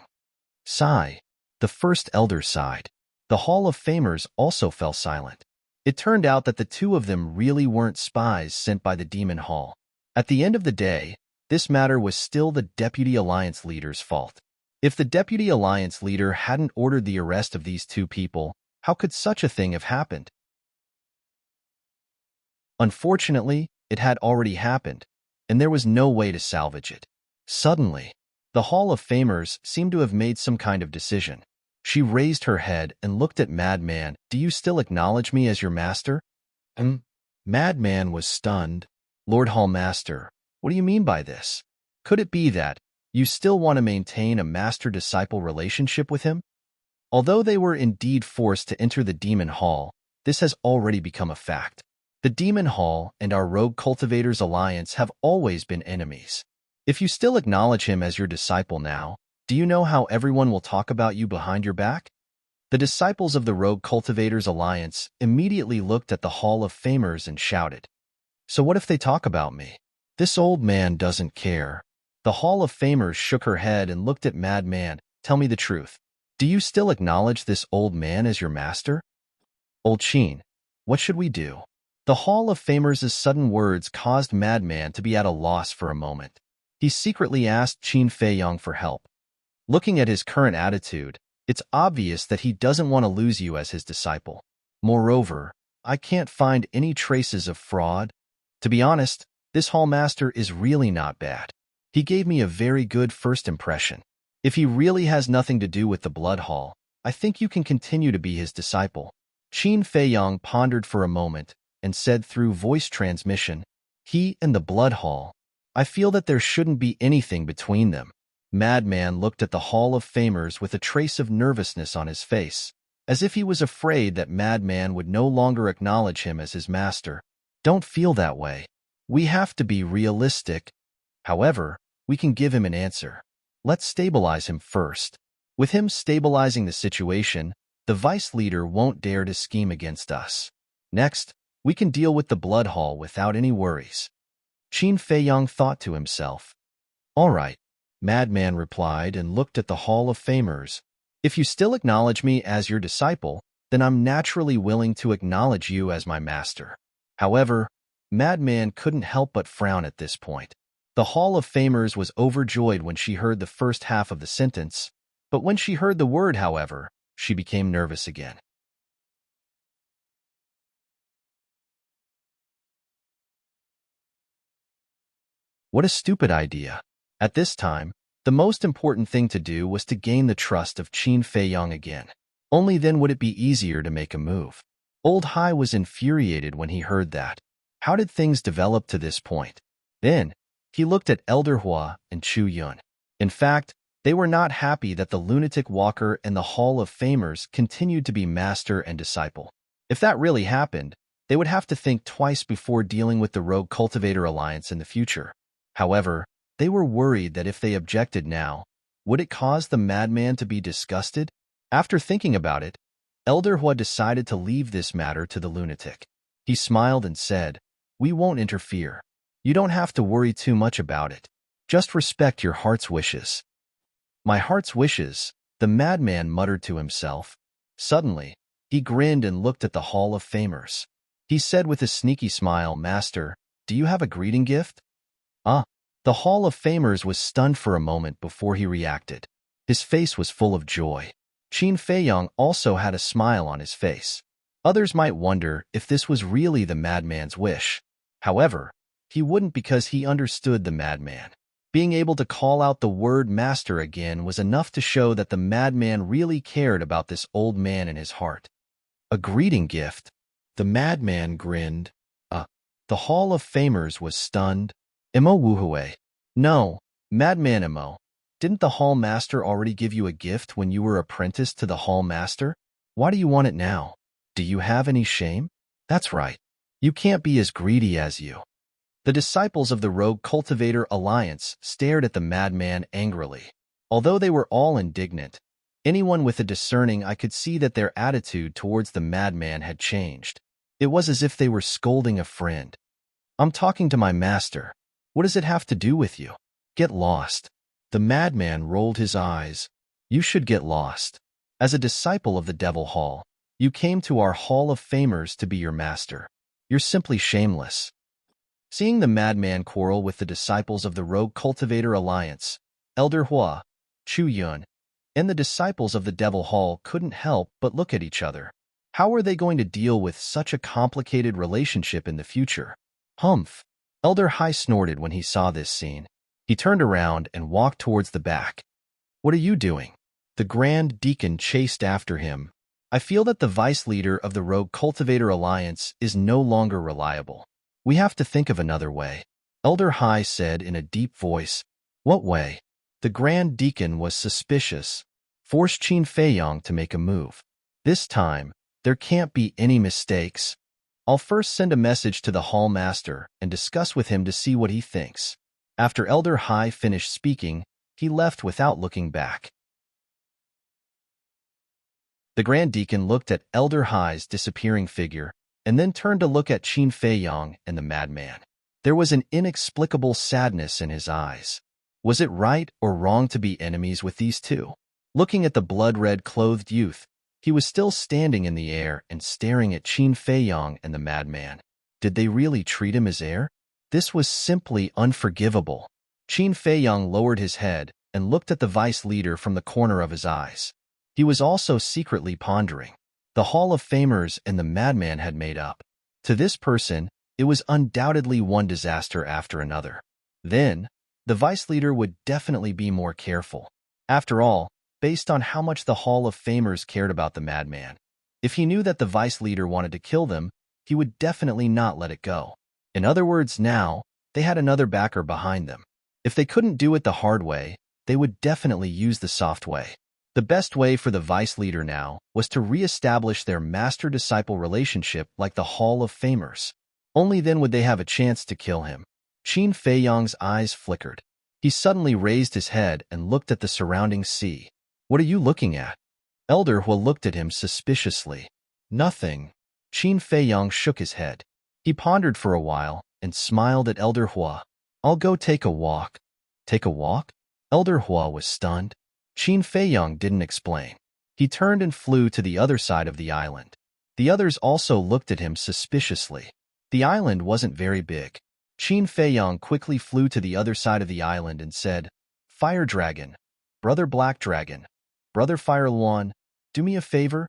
Sigh. The first elder sighed. The Hall of Famers also fell silent. It turned out that the two of them really weren't spies sent by the Demon Hall. At the end of the day, this matter was still the Deputy Alliance leader's fault. If the Deputy Alliance leader hadn't ordered the arrest of these two people, how could such a thing have happened? Unfortunately, it had already happened, and there was no way to salvage it. Suddenly, the Hall of Famers seemed to have made some kind of decision. She raised her head and looked at Madman. "Do you still acknowledge me as your master?" Madman was stunned. "Lord Hall Master, what do you mean by this? Could it be that you still want to maintain a master-disciple relationship with him?" Although they were indeed forced to enter the Demon Hall, this has already become a fact. The Demon Hall and our Rogue Cultivators Alliance have always been enemies. If you still acknowledge him as your disciple now, do you know how everyone will talk about you behind your back? The disciples of the Rogue Cultivators Alliance immediately looked at the Hall of Famers and shouted, "So what if they talk about me? This old man doesn't care." The Hall of Famers shook her head and looked at Madman. "Tell me the truth. Do you still acknowledge this old man as your master?" "Old Qin, what should we do?" The Hall of Famers' sudden words caused Madman to be at a loss for a moment. He secretly asked Qin Feiyang for help. Looking at his current attitude, it's obvious that he doesn't want to lose you as his disciple. Moreover, I can't find any traces of fraud. To be honest, this Hall Master is really not bad. He gave me a very good first impression. If he really has nothing to do with the Blood Hall, I think you can continue to be his disciple. Qin Feiyang pondered for a moment and said through voice transmission, "He and the Blood Hall. I feel that there shouldn't be anything between them." Madman looked at the Hall of Famers with a trace of nervousness on his face, as if he was afraid that Madman would no longer acknowledge him as his master. "Don't feel that way. We have to be realistic. However, we can give him an answer. Let's stabilize him first. With him stabilizing the situation, the vice leader won't dare to scheme against us. Next, we can deal with the Blood Hall without any worries." Qin Feiyang thought to himself. "All right," Madman replied and looked at the Hall of Famers. "If you still acknowledge me as your disciple, then I'm naturally willing to acknowledge you as my master." However, Madman couldn't help but frown at this point. The Hall of Famers was overjoyed when she heard the first half of the sentence, but when she heard the word, however, she became nervous again. What a stupid idea. At this time, the most important thing to do was to gain the trust of Qin Feiyang again. Only then would it be easier to make a move. Old Hai was infuriated when he heard that. How did things develop to this point? Then, he looked at Elder Hua and Chu Yun. In fact, they were not happy that the lunatic walker and the Hall of Famers continued to be master and disciple. If that really happened, they would have to think twice before dealing with the Rogue Cultivator Alliance in the future. However, they were worried that if they objected now, would it cause the madman to be disgusted? After thinking about it, Elder Hua decided to leave this matter to the lunatic. He smiled and said, "We won't interfere. You don't have to worry too much about it. Just respect your heart's wishes." "My heart's wishes," the madman muttered to himself. Suddenly, he grinned and looked at the Hall of Famers. He said with a sneaky smile, "Master, do you have a greeting gift?" Ah, the Hall of Famers was stunned for a moment before he reacted. His face was full of joy. Qin Feiyong also had a smile on his face. Others might wonder if this was really the madman's wish. However, he wouldn't, because he understood the madman. Being able to call out the word master again was enough to show that the madman really cared about this old man in his heart. A greeting gift? The madman grinned. The Hall of Famers was stunned. Imo Wuhue. No, madman Imo. Didn't the Hall Master already give you a gift when you were apprenticed to the Hall Master? Why do you want it now? Do you have any shame? That's right. You can't be as greedy as you. The disciples of the Rogue Cultivator Alliance stared at the madman angrily. Although they were all indignant, anyone with a discerning eye could see that their attitude towards the madman had changed. It was as if they were scolding a friend. "I'm talking to my master. What does it have to do with you? Get lost." The madman rolled his eyes. "You should get lost. As a disciple of the Devil Hall, you came to our Hall of Famers to be your master. You're simply shameless." Seeing the madman quarrel with the disciples of the Rogue Cultivator Alliance, Elder Hua, Chu Yun, and the disciples of the Devil Hall couldn't help but look at each other. How were they going to deal with such a complicated relationship in the future? Humph! Elder Hai snorted when he saw this scene. He turned around and walked towards the back. "What are you doing?" The Grand Deacon chased after him. "I feel that the vice leader of the Rogue Cultivator Alliance is no longer reliable. We have to think of another way," Elder Hai said in a deep voice. "What way?" The Grand Deacon was suspicious. "Force Qin Feiyong to make a move. This time, there can't be any mistakes. I'll first send a message to the Hall Master and discuss with him to see what he thinks." After Elder Hai finished speaking, he left without looking back. The Grand Deacon looked at Elder Hai's disappearing figure and then turned to look at Qin Feiyong and the madman. There was an inexplicable sadness in his eyes. Was it right or wrong to be enemies with these two? Looking at the blood-red clothed youth, he was still standing in the air and staring at Qin Feiyong and the madman. Did they really treat him as heir? This was simply unforgivable. Qin Feiyong lowered his head and looked at the vice leader from the corner of his eyes. He was also secretly pondering. The Hall of Famers and the madman had made up. To this person, it was undoubtedly one disaster after another. Then, the vice leader would definitely be more careful. After all, based on how much the Hall of Famers cared about the madman, if he knew that the vice leader wanted to kill them, he would definitely not let it go. In other words, now, they had another backer behind them. If they couldn't do it the hard way, they would definitely use the soft way. The best way for the vice leader now was to re-establish their master-disciple relationship like the Hall of Famers. Only then would they have a chance to kill him. Qin Feiyong's eyes flickered. He suddenly raised his head and looked at the surrounding sea. "What are you looking at?" Elder Hua looked at him suspiciously. "Nothing." Qin Feiyong shook his head. He pondered for a while and smiled at Elder Hua. "I'll go take a walk." "Take a walk?" Elder Hua was stunned. Qin Feiyong didn't explain. He turned and flew to the other side of the island. The others also looked at him suspiciously. The island wasn't very big. Qin Feiyong quickly flew to the other side of the island and said, "Fire Dragon, Brother Black Dragon, Brother Fire Luan, do me a favor."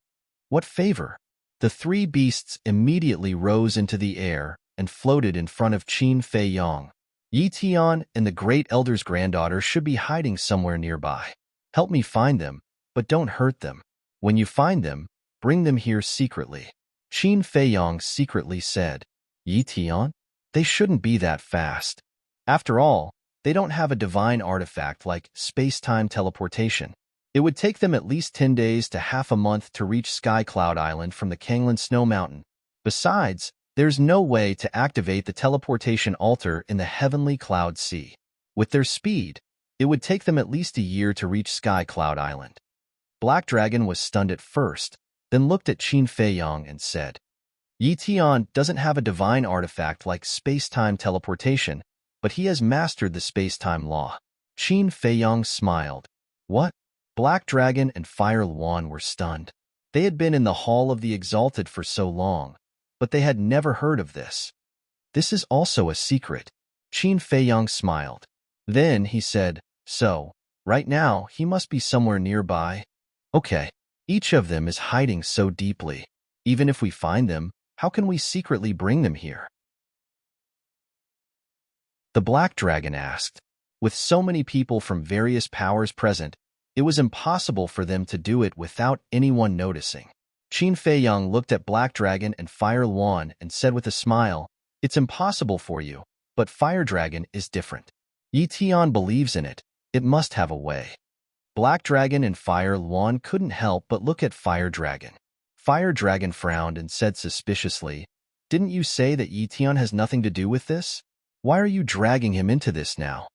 "What favor?" The three beasts immediately rose into the air and floated in front of Qin Feiyong. "Yi Tian and the Great Elder's granddaughter should be hiding somewhere nearby. Help me find them, but don't hurt them. When you find them, bring them here secretly." Qin Feiyong secretly said. "Yi Tian? They shouldn't be that fast. After all, they don't have a divine artifact like space-time teleportation. It would take them at least 10 days to half a month to reach Sky Cloud Island from the Kanglan Snow Mountain. Besides, there's no way to activate the teleportation altar in the Heavenly Cloud Sea. With their speed, it would take them at least a year to reach Sky Cloud Island." Black Dragon was stunned at first, then looked at Qin Feiyang and said, Yi Tian doesn't have a divine artifact like space-time teleportation, but he has mastered the space-time law. Qin Feiyang smiled. What? Black Dragon and Fire Luan were stunned. They had been in the Hall of the Exalted for so long, but they had never heard of this. This is also a secret. Qin Feiyang smiled. Then he said, so, right now, he must be somewhere nearby. Okay, each of them is hiding so deeply. Even if we find them, how can we secretly bring them here? The Black Dragon asked. With so many people from various powers present, it was impossible for them to do it without anyone noticing. Qin Feiyang looked at Black Dragon and Fire Luan and said with a smile, It's impossible for you, but Fire Dragon is different. Yi Tian believes in it. It must have a way. Black Dragon and Fire Luan couldn't help but look at Fire Dragon. Fire Dragon frowned and said suspiciously, Didn't you say that Yi Tian has nothing to do with this? Why are you dragging him into this now?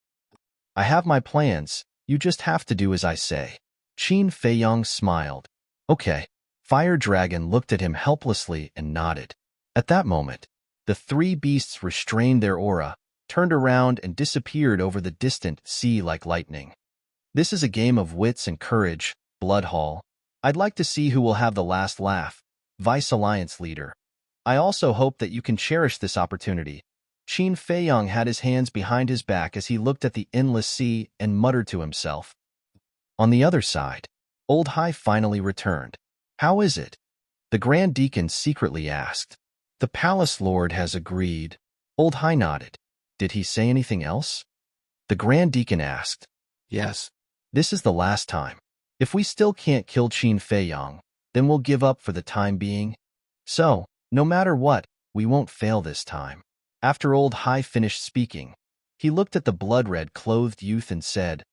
I have my plans, you just have to do as I say. Qin Feiyang smiled. Okay. Fire Dragon looked at him helplessly and nodded. At that moment, the three beasts restrained their aura, turned around and disappeared over the distant sea like lightning. This is a game of wits and courage, Bloodhall. I'd like to see who will have the last laugh, Vice Alliance leader. I also hope that you can cherish this opportunity. Qin Feiyang had his hands behind his back as he looked at the endless sea and muttered to himself. On the other side, Old Hai finally returned. How is it? The Grand Deacon secretly asked. The Palace Lord has agreed. Old Hai nodded. Did he say anything else? The Grand Deacon asked. Yes. This is the last time. If we still can't kill Qin Feiyang, then we'll give up for the time being. So, no matter what, we won't fail this time. After Old Hai finished speaking, he looked at the blood-red clothed youth and said,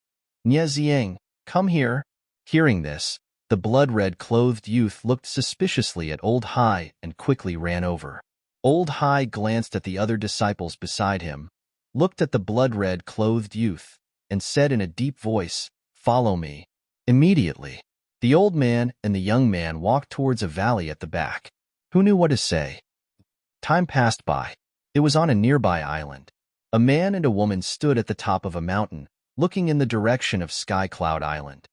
Nie Zieng, come here. Hearing this, the blood-red clothed youth looked suspiciously at Old Hai and quickly ran over. Old Hai glanced at the other disciples beside him, looked at the blood-red clothed youth, and said in a deep voice, Follow me. Immediately, the old man and the young man walked towards a valley at the back. Who knew what to say? Time passed by. It was on a nearby island. A man and a woman stood at the top of a mountain, looking in the direction of Sky Cloud Island.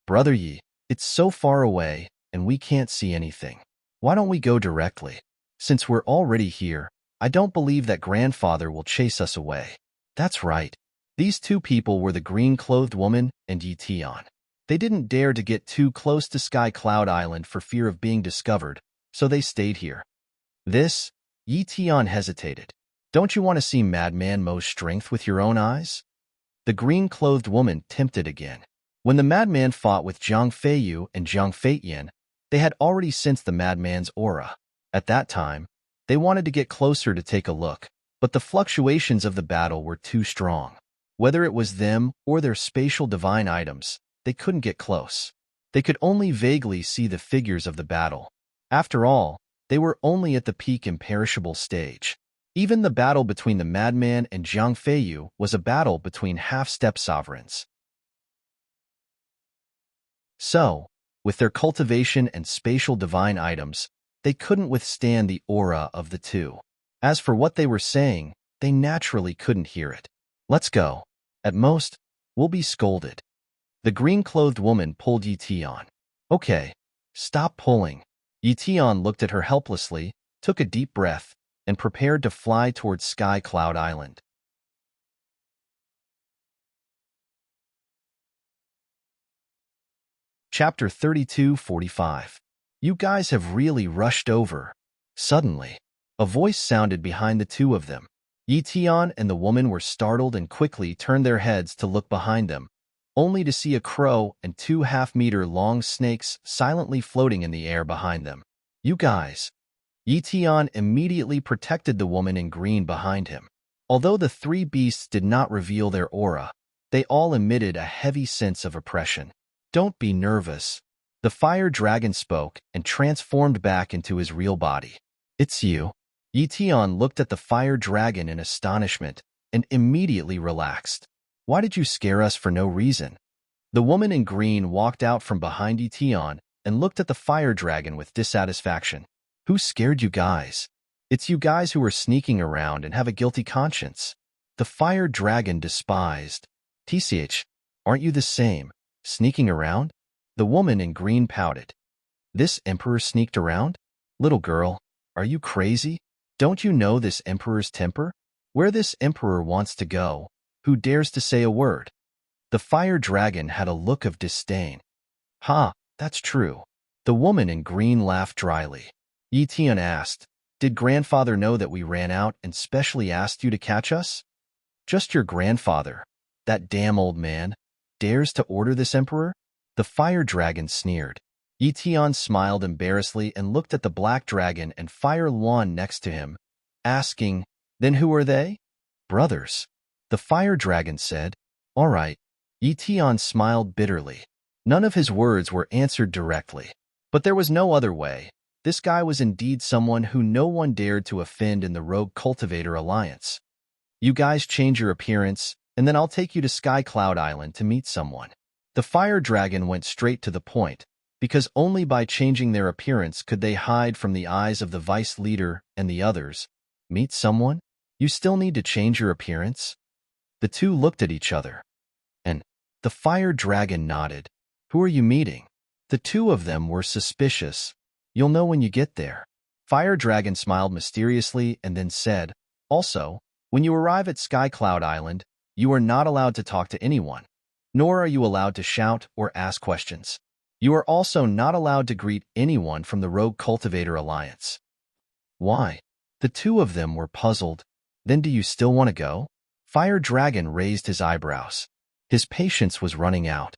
Brother Yi, it's so far away, and we can't see anything. Why don't we go directly? Since we're already here, I don't believe that grandfather will chase us away. That's right. These two people were the green-clothed woman and Yi Tian. They didn't dare to get too close to Sky Cloud Island for fear of being discovered, so they stayed here. Yi Tian hesitated. Don't you want to see Madman Mo's strength with your own eyes? The green-clothed woman tempted again. When the madman fought with Zhang Feiyu and Zhang Feiyan, they had already sensed the madman's aura. At that time, they wanted to get closer to take a look, but the fluctuations of the battle were too strong. Whether it was them or their spatial divine items, they couldn't get close. They could only vaguely see the figures of the battle. After all, they were only at the peak imperishable stage. Even the battle between the madman and Zhang Feiyu was a battle between half-step sovereigns. So, with their cultivation and spatial divine items, they couldn't withstand the aura of the two. As for what they were saying, they naturally couldn't hear it. Let's go. At most, we'll be scolded. The green-clothed woman pulled Yi Tian. Okay, stop pulling. Yi Tian looked at her helplessly, took a deep breath, and prepared to fly towards Sky Cloud Island. Chapter 32:45. You guys have really rushed over. Suddenly, a voice sounded behind the two of them. Yi Tian and the woman were startled and quickly turned their heads to look behind them, only to see a crow and two half-meter-long snakes silently floating in the air behind them. You guys. Yi Tian immediately protected the woman in green behind him. Although the three beasts did not reveal their aura, they all emitted a heavy sense of oppression. Don't be nervous. The fire dragon spoke and transformed back into his real body. It's you. Yi Tian looked at the fire dragon in astonishment and immediately relaxed. Why did you scare us for no reason? The woman in green walked out from behind Etion and looked at the fire dragon with dissatisfaction. Who scared you guys? It's you guys who are sneaking around and have a guilty conscience. The fire dragon despised. TCH, aren't you the same, sneaking around? The woman in green pouted. This emperor sneaked around? Little girl, are you crazy? Don't you know this emperor's temper? Where this emperor wants to go, who dares to say a word? The fire dragon had a look of disdain. Ha, that's true. The woman in green laughed dryly. Yi Tian asked, did grandfather know that we ran out and specially asked you to catch us? Just your grandfather, that damn old man, dares to order this emperor? The fire dragon sneered. Yi Tian smiled embarrassedly and looked at the black dragon and Fire Luan next to him, asking, then who are they? Brothers. The fire dragon said. All right. Yi Tian smiled bitterly. None of his words were answered directly. But there was no other way. This guy was indeed someone who no one dared to offend in the Rogue Cultivator Alliance. You guys change your appearance, and then I'll take you to Sky Cloud Island to meet someone. The fire dragon went straight to the point, because only by changing their appearance could they hide from the eyes of the vice leader and the others. Meet someone? You still need to change your appearance? The two looked at each other. And the fire dragon nodded. Who are you meeting? The two of them were suspicious. You'll know when you get there. Fire dragon smiled mysteriously and then said, also, when you arrive at Sky Cloud Island, you are not allowed to talk to anyone, nor are you allowed to shout or ask questions. You are also not allowed to greet anyone from the Rogue Cultivator Alliance. Why? The two of them were puzzled. Then do you still want to go? Fire Dragon raised his eyebrows. His patience was running out.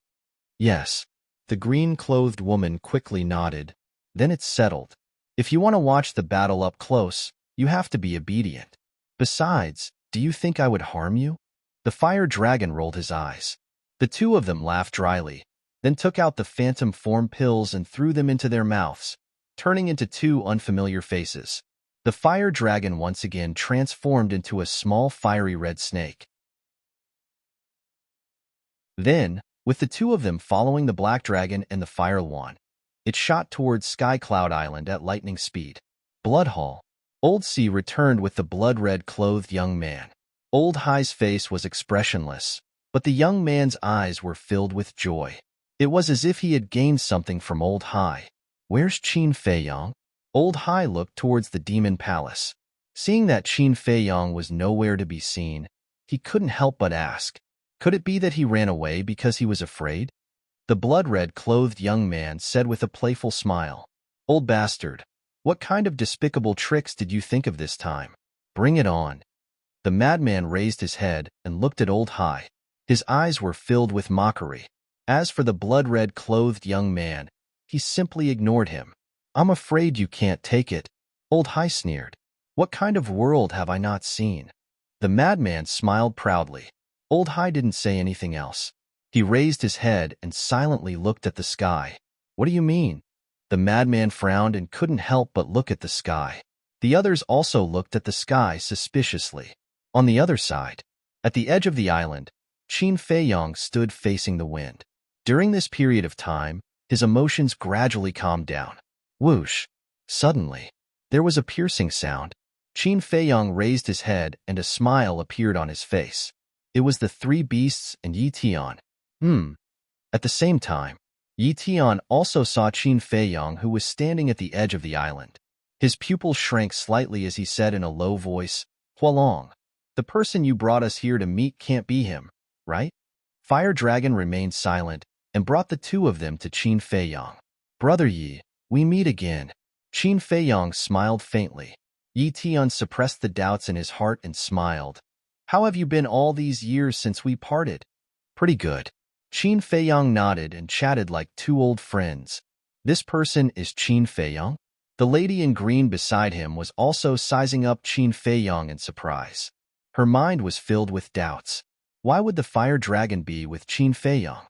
Yes. The green-clothed woman quickly nodded. Then it's settled. If you want to watch the battle up close, you have to be obedient. Besides, do you think I would harm you? The Fire Dragon rolled his eyes. The two of them laughed dryly, then took out the phantom form pills and threw them into their mouths, turning into two unfamiliar faces. The fire dragon once again transformed into a small fiery red snake. Then, with the two of them following the black dragon and the fire wand, it shot towards Sky Cloud Island at lightning speed. Blood Hall. Old C returned with the blood-red clothed young man. Old High's face was expressionless, but the young man's eyes were filled with joy. It was as if he had gained something from Old High. Where's Qin Feiyang? Old High looked towards the demon palace. Seeing that Qin Feiyang was nowhere to be seen, he couldn't help but ask, could it be that he ran away because he was afraid? The blood-red clothed young man said with a playful smile, Old bastard, what kind of despicable tricks did you think of this time? Bring it on. The madman raised his head and looked at Old High. His eyes were filled with mockery. As for the blood-red clothed young man, he simply ignored him. I'm afraid you can't take it, Old High sneered. What kind of world have I not seen? The madman smiled proudly. Old High didn't say anything else. He raised his head and silently looked at the sky. What do you mean? The madman frowned and couldn't help but look at the sky. The others also looked at the sky suspiciously. On the other side, at the edge of the island, Qin Feiyang stood facing the wind. During this period of time, his emotions gradually calmed down. Whoosh! Suddenly, there was a piercing sound. Qin Feiyang raised his head and a smile appeared on his face. It was the three beasts and Yi Tian. At the same time, Yi Tian also saw Qin Feiyang, who was standing at the edge of the island. His pupils shrank slightly as he said in a low voice, Hualong, the person you brought us here to meet can't be him, right? Fire Dragon remained silent and brought the two of them to Qin Feiyang. Brother Yi, we meet again. Qin Feiyang smiled faintly. Yi Tian suppressed the doubts in his heart and smiled. How have you been all these years since we parted? Pretty good. Qin Feiyang nodded and chatted like two old friends. This person is Qin Feiyang? The lady in green beside him was also sizing up Qin Feiyang in surprise. Her mind was filled with doubts. Why would the fire dragon be with Qin Feiyang?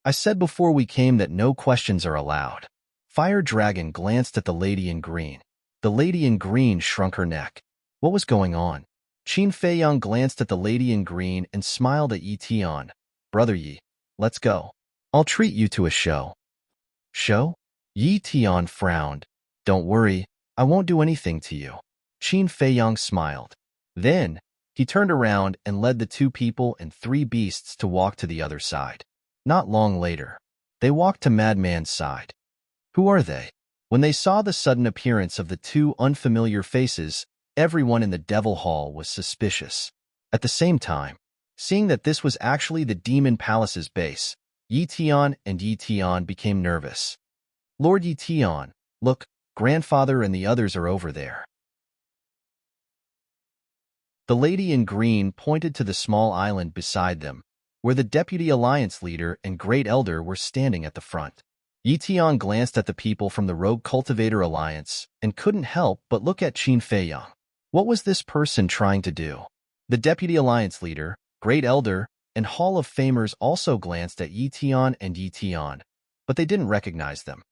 I said before we came that no questions are allowed. Fire Dragon glanced at the lady in green. The lady in green shrunk her neck. What was going on? Qin Feiyang glanced at the lady in green and smiled at Yi Tian. Brother Yi, let's go. I'll treat you to a show. Show? Yi Tian frowned. Don't worry, I won't do anything to you. Qin Feiyang smiled. Then, he turned around and led the two people and three beasts to walk to the other side. Not long later, they walked to Madman's side. Who are they? When they saw the sudden appearance of the two unfamiliar faces, everyone in the Devil Hall was suspicious. At the same time, seeing that this was actually the Demon Palace's base, Yi Tian and Yi Tian became nervous. Lord Yi Tian, look, grandfather and the others are over there. The lady in green pointed to the small island beside them, where the Deputy Alliance Leader and Great Elder were standing at the front. Yi Tian glanced at the people from the Rogue Cultivator Alliance and couldn't help but look at Qin Feiyang. What was this person trying to do? The Deputy Alliance Leader, Great Elder, and Hall of Famers also glanced at Yi Tian and Yi Tian, but they didn't recognize them.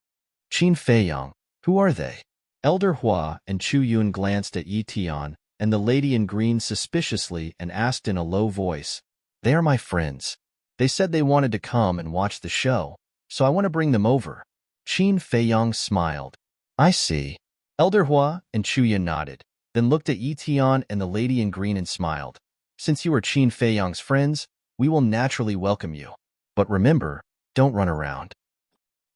Qin Feiyang, who are they? Elder Hua and Chu Yun glanced at Yi Tian and the lady in green suspiciously and asked in a low voice, They are my friends. They said they wanted to come and watch the show, so I want to bring them over. Qin Feiyang smiled. I see. Elder Hua and Chu Yun nodded, then looked at Yi Tian and the lady in green and smiled. Since you are Qin Feiyang's friends, we will naturally welcome you. But remember, don't run around.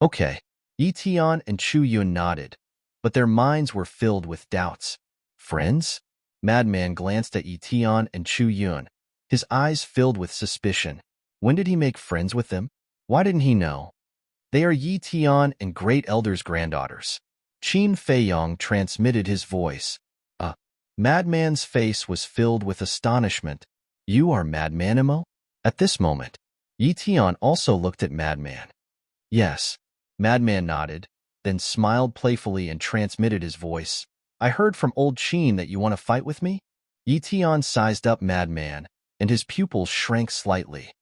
Okay. Yi Tian and Chu Yun nodded, but their minds were filled with doubts. Friends? Madman glanced at Yi Tian and Chu Yun, his eyes filled with suspicion. When did he make friends with them? Why didn't he know? They are Yi Tian and Great Elder's granddaughters. Qin Feiyang transmitted his voice. Madman's face was filled with astonishment. You are Madmanimo? At this moment, Yi Tian also looked at Madman. Yes. Madman nodded, then smiled playfully and transmitted his voice. I heard from old Qin that you want to fight with me? Yi Tian sized up Madman, and his pupils shrank slightly.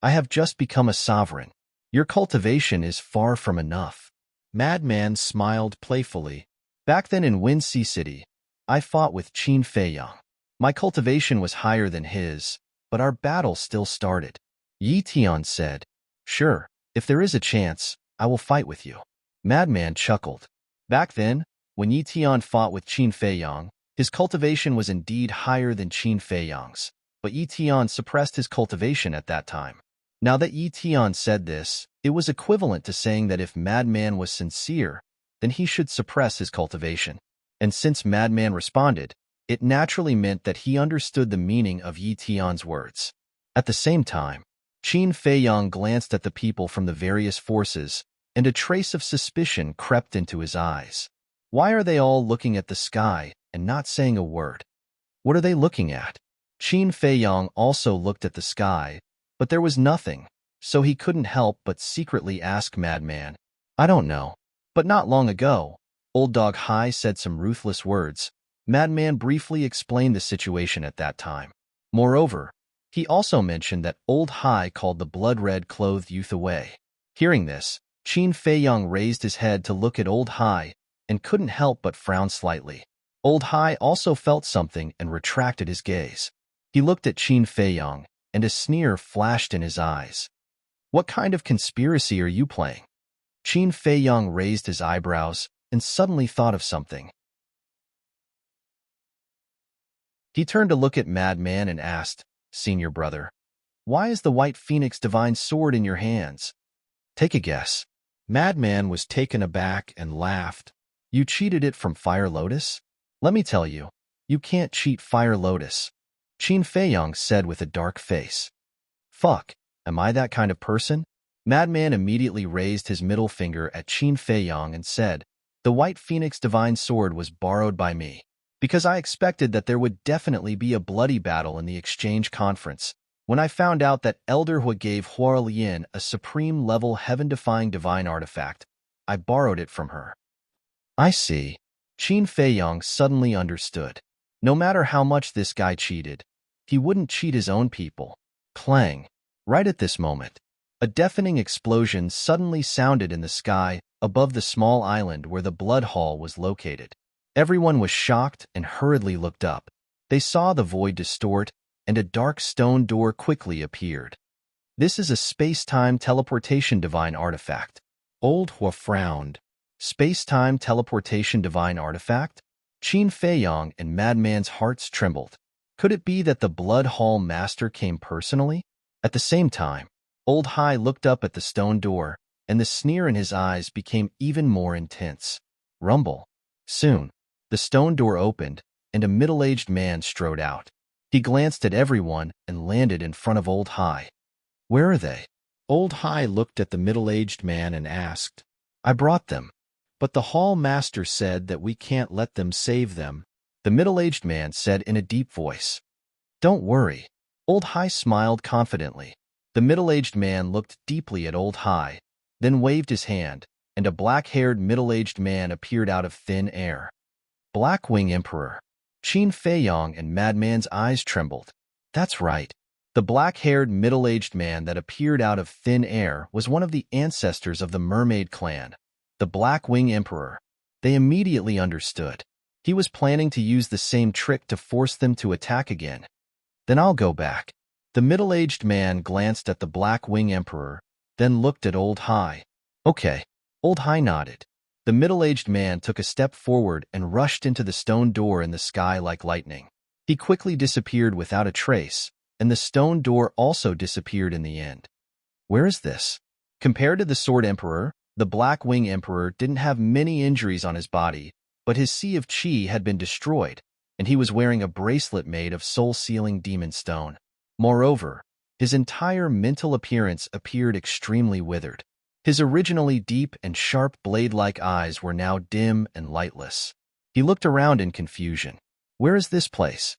I have just become a sovereign. Your cultivation is far from enough. Madman smiled playfully. Back then in Windsea City, I fought with Qin Feiyang. My cultivation was higher than his, but our battle still started. Yi Tian said, Sure, if there is a chance, I will fight with you. Madman chuckled. Back then, when Yi Tian fought with Qin Feiyang, his cultivation was indeed higher than Qin Feiyang's, but Yi Tian suppressed his cultivation at that time. Now that Yi Tian said this, it was equivalent to saying that if Madman was sincere, then he should suppress his cultivation. And since Madman responded, it naturally meant that he understood the meaning of Yi Tian's words. At the same time, Qin Feiyang glanced at the people from the various forces, and a trace of suspicion crept into his eyes. Why are they all looking at the sky and not saying a word? What are they looking at? Qin Feiyang also looked at the sky, but there was nothing, so he couldn't help but secretly ask Madman. I don't know. But not long ago, Old Dog Hai said some ruthless words. Madman briefly explained the situation at that time. Moreover, he also mentioned that Old Hai called the blood-red-clothed youth away. Hearing this, Qin Feiyang raised his head to look at Old Hai and couldn't help but frown slightly. Old Hai also felt something and retracted his gaze. He looked at Qin Feiyang, and a sneer flashed in his eyes. What kind of conspiracy are you playing? Qin Feiyang raised his eyebrows and suddenly thought of something. He turned to look at Madman and asked, Senior brother, why is the White Phoenix Divine Sword in your hands? Take a guess. Madman was taken aback and laughed. You cheated it from Fire Lotus? Let me tell you, you can't cheat Fire Lotus. Qin Feiyang said with a dark face. Fuck, am I that kind of person? Madman immediately raised his middle finger at Qin Feiyang and said, The White Phoenix Divine Sword was borrowed by me, because I expected that there would definitely be a bloody battle in the exchange conference. When I found out that Elder Hua gave Huarlian a supreme-level heaven-defying divine artifact, I borrowed it from her. I see. Qin Feiyang suddenly understood. No matter how much this guy cheated, he wouldn't cheat his own people. Clang. Right at this moment, a deafening explosion suddenly sounded in the sky above the small island where the Blood Hall was located. Everyone was shocked and hurriedly looked up. They saw the void distort, and a dark stone door quickly appeared. This is a space-time teleportation divine artifact. Old Hua frowned. Space-time teleportation divine artifact? Qin Feiyong and Madman's hearts trembled. Could it be that the Blood Hall Master came personally? At the same time, Old Hai looked up at the stone door, and the sneer in his eyes became even more intense. Rumble. Soon, the stone door opened, and a middle-aged man strode out. He glanced at everyone and landed in front of Old Hai. Where are they? Old Hai looked at the middle-aged man and asked. I brought them. But the hall master said that we can't let them save them. The middle-aged man said in a deep voice. Don't worry. Old Hai smiled confidently. The middle-aged man looked deeply at Old Hai, then waved his hand, and a black-haired middle-aged man appeared out of thin air. Blackwing Emperor. Qin Feiyong and Madman's eyes trembled. That's right. The black-haired middle-aged man that appeared out of thin air was one of the ancestors of the Mermaid clan, the Blackwing Emperor. They immediately understood. He was planning to use the same trick to force them to attack again. Then I'll go back. The middle-aged man glanced at the Blackwing Emperor, then looked at Old Hai. Okay. Old Hai nodded. The middle-aged man took a step forward and rushed into the stone door in the sky like lightning. He quickly disappeared without a trace, and the stone door also disappeared in the end. Where is this? Compared to the Sword Emperor, the Blackwing Emperor didn't have many injuries on his body, but his Sea of Qi had been destroyed, and he was wearing a bracelet made of soul-sealing demon stone. Moreover, his entire mental appearance appeared extremely withered. His originally deep and sharp blade-like eyes were now dim and lightless. He looked around in confusion. Where is this place?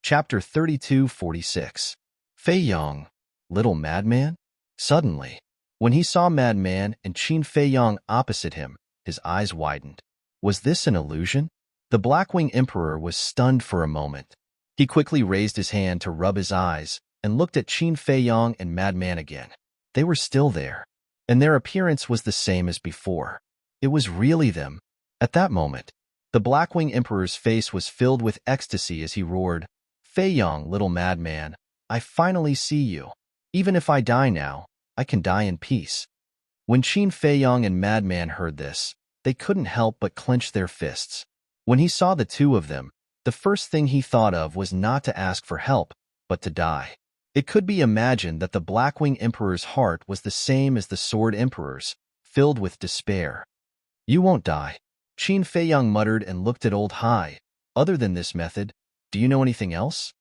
Chapter 32:46. Feiyong, little madman? Suddenly, when he saw Madman and Qin Feiyong opposite him, his eyes widened. Was this an illusion? The Blackwing Emperor was stunned for a moment. He quickly raised his hand to rub his eyes and looked at Qin Feiyong and Madman again. They were still there, and their appearance was the same as before. It was really them. At that moment, the Blackwing Emperor's face was filled with ecstasy as he roared, Feiyong, little madman, I finally see you. Even if I die now, I can die in peace. When Qin Feiyong and Madman heard this, they couldn't help but clench their fists. When he saw the two of them, the first thing he thought of was not to ask for help, but to die. It could be imagined that the Blackwing Emperor's heart was the same as the Sword Emperor's, filled with despair. You won't die. Qin Feiyong muttered and looked at Old Hai. Other than this method, do you know anything else?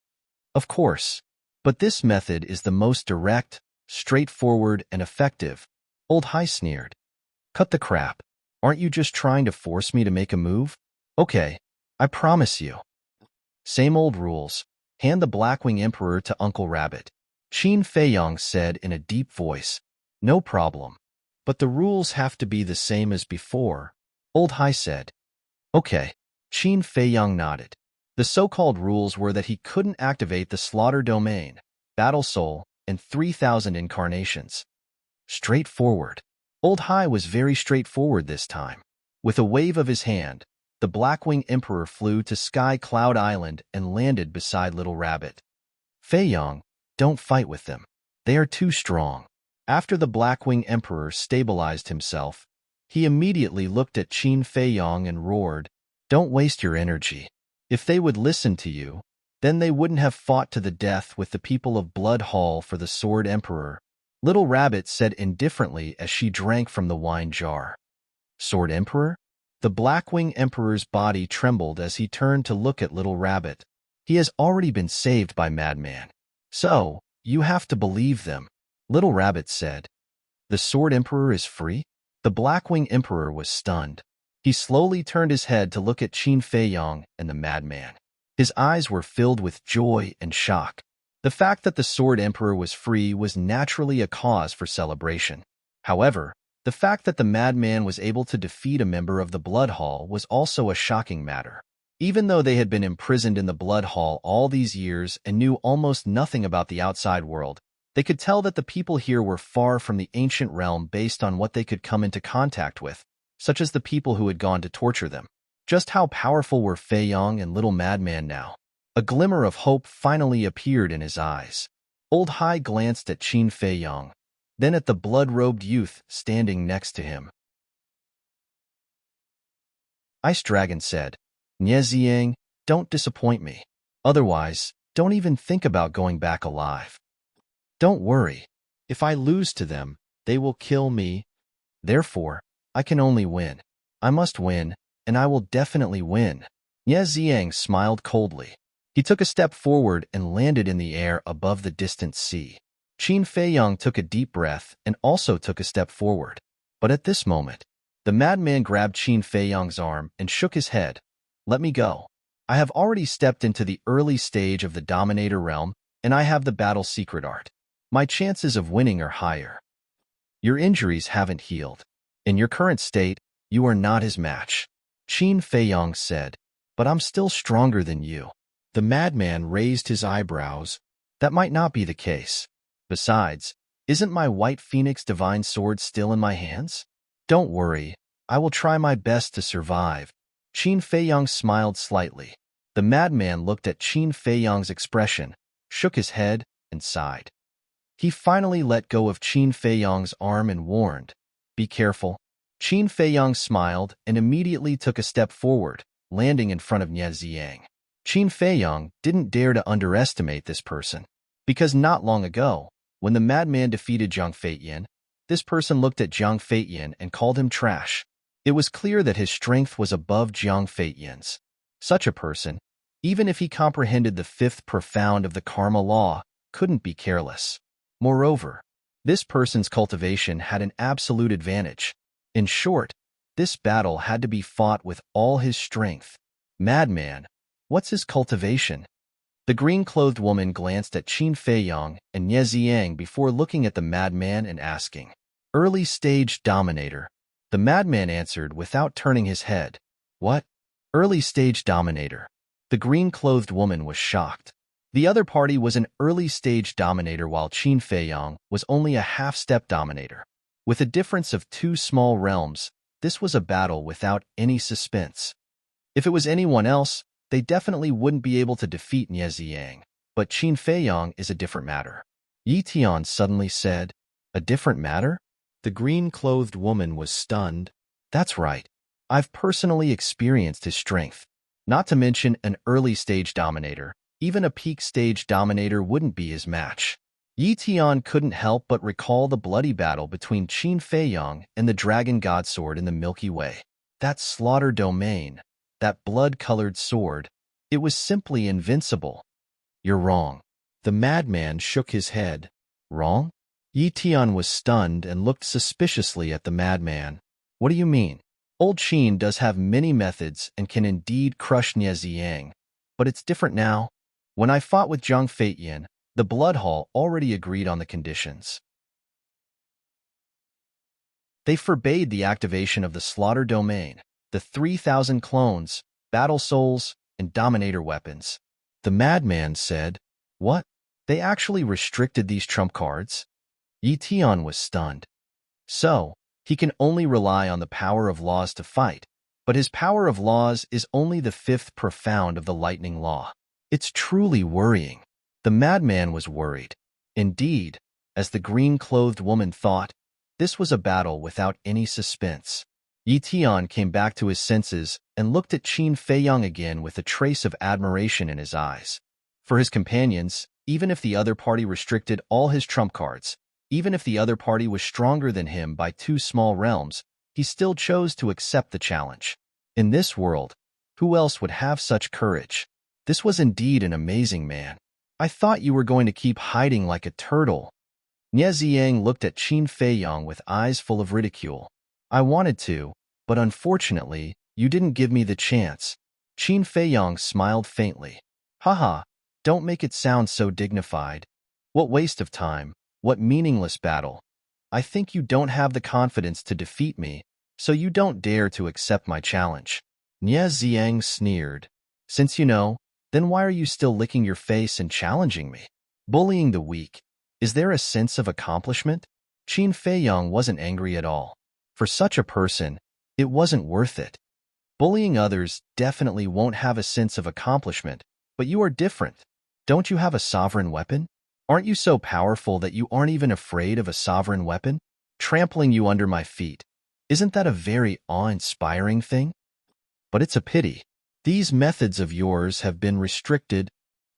Of course. But this method is the most direct, straightforward, and effective. Old Hai sneered. Cut the crap. Aren't you just trying to force me to make a move? Okay, I promise you. Same old rules. Hand the Blackwing Emperor to Uncle Rabbit. Qin Feiyong said in a deep voice. No problem. But the rules have to be the same as before. Old Hai said. Okay. Qin Feiyong nodded. The so-called rules were that he couldn't activate the Slaughter Domain, Battle Soul, and 3,000 incarnations. Straightforward. Old Hai was very straightforward this time. With a wave of his hand, the Blackwing Emperor flew to Sky Cloud Island and landed beside Little Rabbit. Feiyong, don't fight with them. They are too strong. After the Blackwing Emperor stabilized himself, he immediately looked at Qin Feiyong and roared, Don't waste your energy. If they would listen to you, then they wouldn't have fought to the death with the people of Blood Hall for the Sword Emperor. Little Rabbit said indifferently as she drank from the wine jar. Sword Emperor? The Blackwing Emperor's body trembled as he turned to look at Little Rabbit. He has already been saved by Madman. So, you have to believe them, Little Rabbit said. The Sword Emperor is free? The Blackwing Emperor was stunned. He slowly turned his head to look at Qin Feiyong and the Madman. His eyes were filled with joy and shock. The fact that the Sword Emperor was free was naturally a cause for celebration. However, the fact that the Madman was able to defeat a member of the Blood Hall was also a shocking matter. Even though they had been imprisoned in the Blood Hall all these years and knew almost nothing about the outside world, they could tell that the people here were far from the ancient realm based on what they could come into contact with, such as the people who had gone to torture them. Just how powerful were Fei Yong and little madman now? A glimmer of hope finally appeared in his eyes. Old Hai glanced at Qin Fei Yong, then at the blood-robed youth standing next to him. Ice Dragon said, "Nie Ziang, don't disappoint me. Otherwise, don't even think about going back alive. Don't worry. If I lose to them, they will kill me. Therefore, I can only win. I must win, and I will definitely win." Nie Ziang smiled coldly. He took a step forward and landed in the air above the distant sea. Qin Fei Yong took a deep breath and also took a step forward. But at this moment, the madman grabbed Qin Fei Yong's arm and shook his head. "Let me go. I have already stepped into the early stage of the Dominator realm, and I have the battle secret art. My chances of winning are higher. Your injuries haven't healed. In your current state, you are not his match." Qin Fei Yong said, "But I'm still stronger than you." The madman raised his eyebrows. "That might not be the case. Besides, isn't my white phoenix divine sword still in my hands? Don't worry, I will try my best to survive." Qin Fei Yong smiled slightly. The madman looked at Qin Fei Yong's expression, shook his head, and sighed. He finally let go of Qin Fei Yong's arm and warned, "Be careful." Qin Fei Yong smiled and immediately took a step forward, landing in front of Nie Ziang. Qin Fei Yong didn't dare to underestimate this person, because not long ago, when the madman defeated Zhang Feiyan, this person looked at Zhang Feiyan and called him trash. It was clear that his strength was above Zhang Feiyan's. Such a person, even if he comprehended the fifth profound of the karma law, couldn't be careless. Moreover, this person's cultivation had an absolute advantage. In short, this battle had to be fought with all his strength. Madman, what's his cultivation? The green-clothed woman glanced at Qin Fei Yong and Nie Ziang before looking at the madman and asking, "Early stage dominator." The madman answered without turning his head. "What? Early stage dominator?" The green-clothed woman was shocked. The other party was an early stage dominator while Qin Fei Yong was only a half-step dominator. With a difference of 2 small realms, this was a battle without any suspense. If it was anyone else, they definitely wouldn't be able to defeat Nie Ziang, but Qin Fei Yong is a different matter. Yi Tian suddenly said, "A different matter?" The green-clothed woman was stunned. "That's right. I've personally experienced his strength. Not to mention an early-stage dominator. Even a peak-stage dominator wouldn't be his match." Yi Tian couldn't help but recall the bloody battle between Qin Fei Yong and the Dragon Godsword in the Milky Way. That slaughter domain, that blood-colored sword, it was simply invincible. "You're wrong." The madman shook his head. "Wrong?" Yi Tian was stunned and looked suspiciously at the madman. "What do you mean? Old Qin does have many methods and can indeed crush Nie Ziang, but it's different now. When I fought with Zhang Feiyan, the Blood Hall already agreed on the conditions. They forbade the activation of the slaughter domain, the 3,000 clones, battle souls, and dominator weapons." The madman said, "What? They actually restricted these trump cards?" Yi Tian was stunned. So, he can only rely on the power of laws to fight, but his power of laws is only the 5th profound of the lightning law. It's truly worrying. The madman was worried. Indeed, as the green-clothed woman thought, this was a battle without any suspense. Yi Tian came back to his senses and looked at Qin Fei Yong again with a trace of admiration in his eyes. For his companions, even if the other party restricted all his trump cards, even if the other party was stronger than him by 2 small realms, he still chose to accept the challenge. In this world, who else would have such courage? This was indeed an amazing man. "I thought you were going to keep hiding like a turtle." Nie Ziang looked at Qin Fei Yong with eyes full of ridicule. "I wanted to, but unfortunately, you didn't give me the chance." Qin Fei Yong smiled faintly. "Haha, don't make it sound so dignified. What waste of time, what meaningless battle. I think you don't have the confidence to defeat me, so you don't dare to accept my challenge." Nie Ziang sneered. "Since you know, then why are you still licking your face and challenging me? Bullying the weak. Is there a sense of accomplishment?" Qin Fei Yong wasn't angry at all. For such a person, it wasn't worth it. Bullying others definitely won't have a sense of accomplishment, but you are different. Don't you have a sovereign weapon? Aren't you so powerful that you aren't even afraid of a sovereign weapon? Trampling you under my feet. Isn't that a very awe-inspiring thing? But it's a pity. These methods of yours have been restricted.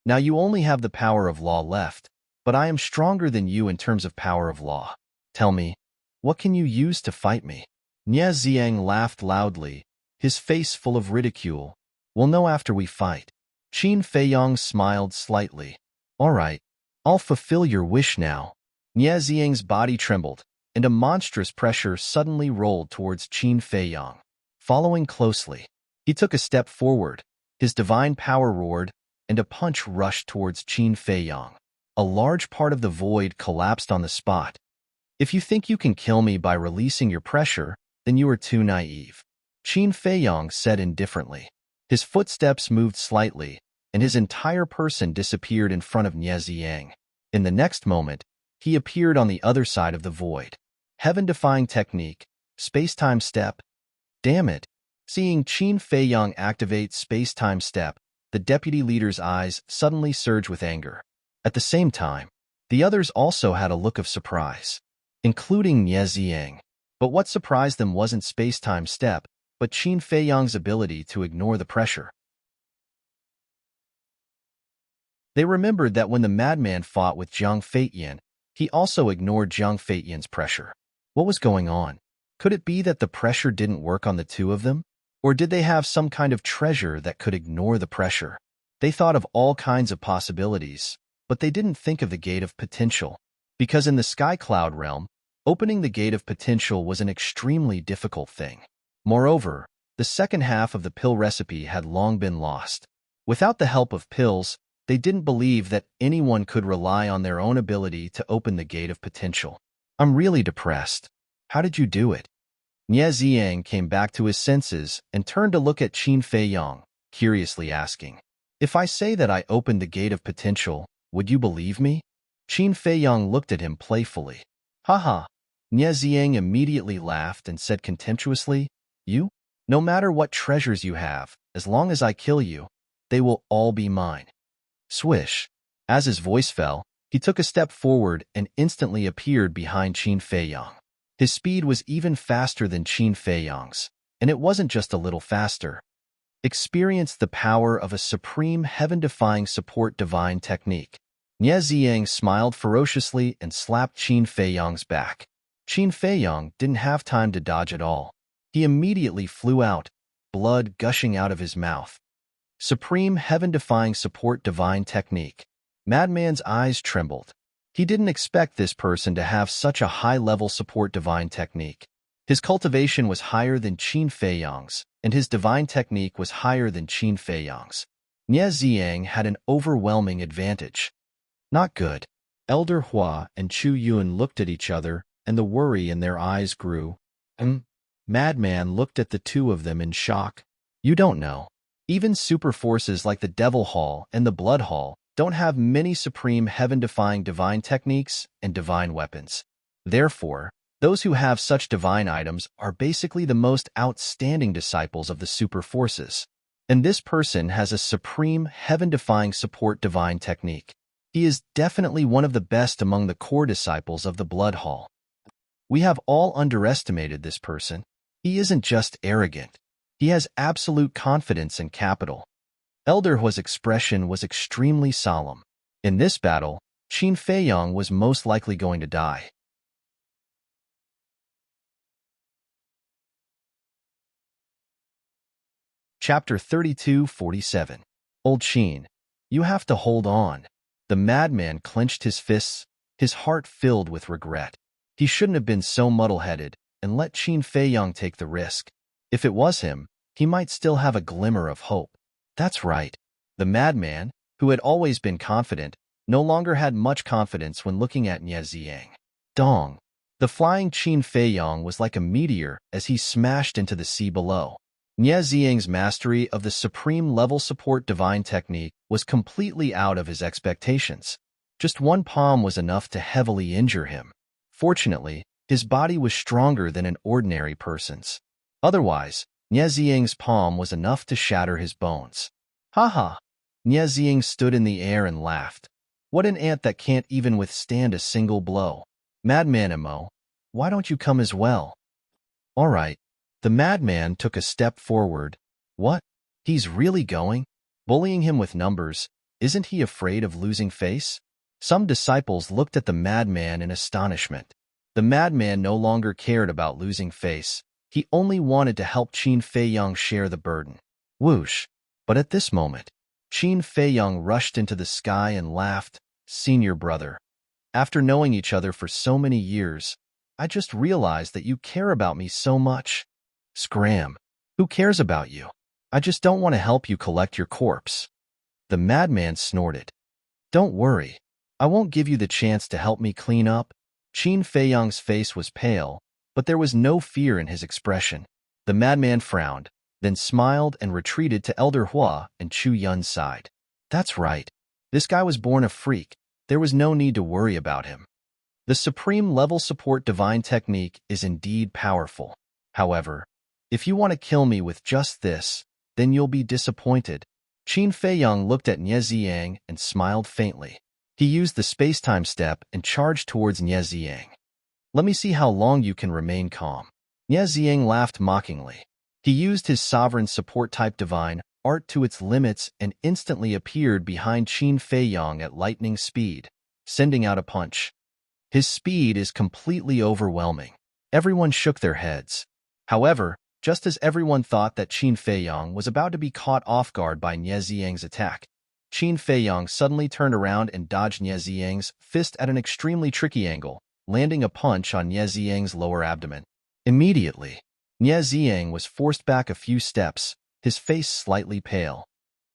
Now you only have the power of law left, but I am stronger than you in terms of power of law. Tell me, what can you use to fight me? Nie Ziang laughed loudly, his face full of ridicule. We'll know after we fight. Qin Feiyong smiled slightly. All right, I'll fulfill your wish now. Nie Ziang's body trembled, and a monstrous pressure suddenly rolled towards Qin Feiyong. Following closely, he took a step forward, his divine power roared, and a punch rushed towards Qin Feiyong. A large part of the void collapsed on the spot. If you think you can kill me by releasing your pressure, then you are too naive. Qin Feiyong said indifferently. His footsteps moved slightly, and his entire person disappeared in front of Nie Ziang. In the next moment, he appeared on the other side of the void. Heaven-defying technique, space-time step. Damn it. Seeing Qin Feiyong activate space-time step, the deputy leader's eyes suddenly surged with anger. At the same time, the others also had a look of surprise, including Nie Ziang. But what surprised them wasn't space-time step, but Qin Feiyong's ability to ignore the pressure. They remembered that when the madman fought with Zhang Feitian, he also ignored Zhang Feitian's pressure. What was going on? Could it be that the pressure didn't work on the two of them? Or did they have some kind of treasure that could ignore the pressure? They thought of all kinds of possibilities, but they didn't think of the gate of potential. Because in the Sky Cloud realm, opening the gate of potential was an extremely difficult thing. Moreover, the second half of the pill recipe had long been lost. Without the help of pills, they didn't believe that anyone could rely on their own ability to open the gate of potential. I'm really depressed. How did you do it? Nie Ziang came back to his senses and turned to look at Qin Feiyong, curiously asking, if I say that I opened the gate of potential, would you believe me? Qin Feiyong looked at him playfully. Haha. Nie Ziang immediately laughed and said contemptuously, You? No matter what treasures you have, as long as I kill you, they will all be mine. Swish. As his voice fell, he took a step forward and instantly appeared behind Qin Feiyong. His speed was even faster than Qin Feiyong's, and it wasn't just a little faster. Experienced the power of a supreme heaven-defying support divine technique. Nie Ziang smiled ferociously and slapped Qin Feiyong's back. Qin Feiyong didn't have time to dodge at all. He immediately flew out, blood gushing out of his mouth. Supreme heaven-defying support divine technique. Madman's eyes trembled. He didn't expect this person to have such a high-level support divine technique. His cultivation was higher than Qin Feiyong's, and his divine technique was higher than Qin Feiyong's. Nie Ziang had an overwhelming advantage. Not good. Elder Hua and Chu Yun looked at each other, and the worry in their eyes grew. Madman looked at the two of them in shock. You don't know. Even super forces like the Devil Hall and the Blood Hall don't have many supreme heaven-defying divine techniques and divine weapons. Therefore, those who have such divine items are basically the most outstanding disciples of the super forces. And this person has a supreme heaven-defying support divine technique. He is definitely one of the best among the core disciples of the Blood Hall. We have all underestimated this person. He isn't just arrogant. He has absolute confidence and capital. Elder Hua's expression was extremely solemn. In this battle, Qin Feiyong was most likely going to die. Chapter 32:47. Old Qin, you have to hold on. The madman clenched his fists, his heart filled with regret. He shouldn't have been so muddle-headed and let Qin Feiyong take the risk. If it was him, he might still have a glimmer of hope. That's right. The madman, who had always been confident, no longer had much confidence when looking at Nie Ziang. Dong. The flying Qin Feiyong was like a meteor as he smashed into the sea below. Nie Ziang's mastery of the supreme level support divine technique was completely out of his expectations. Just one palm was enough to heavily injure him. Fortunately, his body was stronger than an ordinary person's. Otherwise, Nie Ziyang's palm was enough to shatter his bones. Ha ha! Nie Ziyang stood in the air and laughed. What an ant that can't even withstand a single blow. Madman Emo, why don't you come as well? All right. The madman took a step forward. What? He's really going? Bullying him with numbers, isn't he afraid of losing face? Some disciples looked at the madman in astonishment. The madman no longer cared about losing face. He only wanted to help Qin Feiyang share the burden. Whoosh! But at this moment, Qin Feiyang rushed into the sky and laughed. Senior brother, after knowing each other for so many years, I just realized that you care about me so much. Scram! Who cares about you? I just don't want to help you collect your corpse. The madman snorted. Don't worry. I won't give you the chance to help me clean up. Qin Feiyang's face was pale, but there was no fear in his expression. The madman frowned, then smiled and retreated to Elder Hua and Chu Yun's side. That's right. This guy was born a freak. There was no need to worry about him. The supreme level support divine technique is indeed powerful. However, if you want to kill me with just this, then you'll be disappointed. Qin Feiyang looked at Nie Ziyang and smiled faintly. He used the space-time step and charged towards Nie Ziyang. Let me see how long you can remain calm. Nie Ziyang laughed mockingly. He used his sovereign support-type divine art to its limits and instantly appeared behind Qin Feiyang at lightning speed, sending out a punch. His speed is completely overwhelming. Everyone shook their heads. However, just as everyone thought that Qin Feiyang was about to be caught off guard by Nie Ziyang's attack, Qin Feiyang suddenly turned around and dodged Nie Ziyang's fist at an extremely tricky angle, landing a punch on Nie Ziyang's lower abdomen. Immediately, Nie Ziyang was forced back a few steps, his face slightly pale.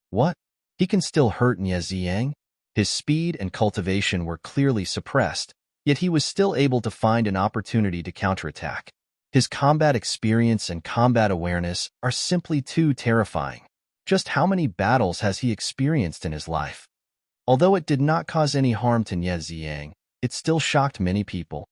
What? He can still hurt Nie Ziyang? His speed and cultivation were clearly suppressed, yet he was still able to find an opportunity to counterattack. His combat experience and combat awareness are simply too terrifying. Just how many battles has he experienced in his life? Although it did not cause any harm to Nie Ziyang, it still shocked many people.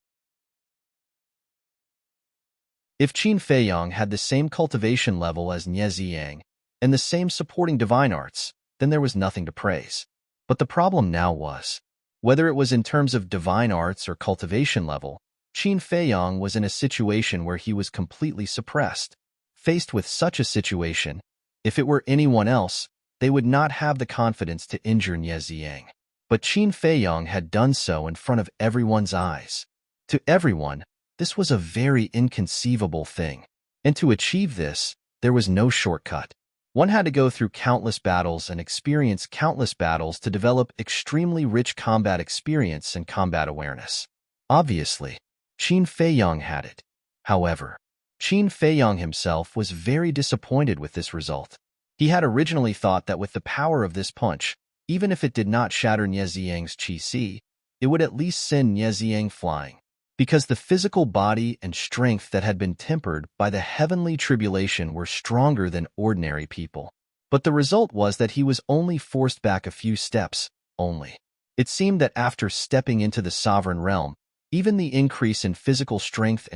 If Qin Feiyang had the same cultivation level as Nie Ziyang and the same supporting divine arts, then there was nothing to praise. But the problem now was, whether it was in terms of divine arts or cultivation level, Qin Feiyang was in a situation where he was completely suppressed. Faced with such a situation, if it were anyone else, they would not have the confidence to injure Nie Ziyang. But Qin Feiyang had done so in front of everyone's eyes. To everyone, this was a very inconceivable thing. And to achieve this, there was no shortcut. One had to go through countless battles and experience countless battles to develop extremely rich combat experience and combat awareness. Obviously, Qin Feiyang had it. However, Qin Feiyang himself was very disappointed with this result. He had originally thought that with the power of this punch, even if it did not shatter Nie Ziyang's Qi, it would at least send Nie Ziyang flying. Because the physical body and strength that had been tempered by the heavenly tribulation were stronger than ordinary people. But the result was that he was only forced back a few steps, only. It seemed that after stepping into the sovereign realm, even the increase in physical strength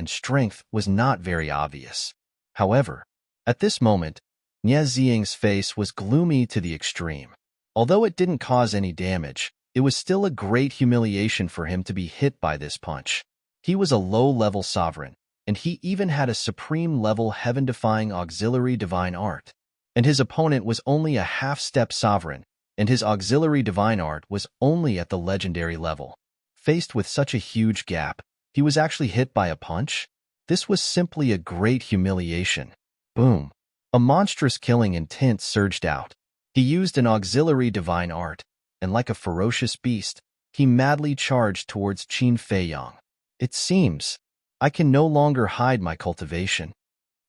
was not very obvious. However, at this moment, Nie Ziyang's face was gloomy to the extreme. Although it didn't cause any damage, it was still a great humiliation for him to be hit by this punch. He was a low-level sovereign, and he even had a supreme-level heaven-defying auxiliary divine art. And his opponent was only a half-step sovereign, and his auxiliary divine art was only at the legendary level. Faced with such a huge gap, he was actually hit by a punch? This was simply a great humiliation. Boom! A monstrous killing intent surged out. He used an auxiliary divine art, and like a ferocious beast, he madly charged towards Qin Feiyang. It seems I can no longer hide my cultivation.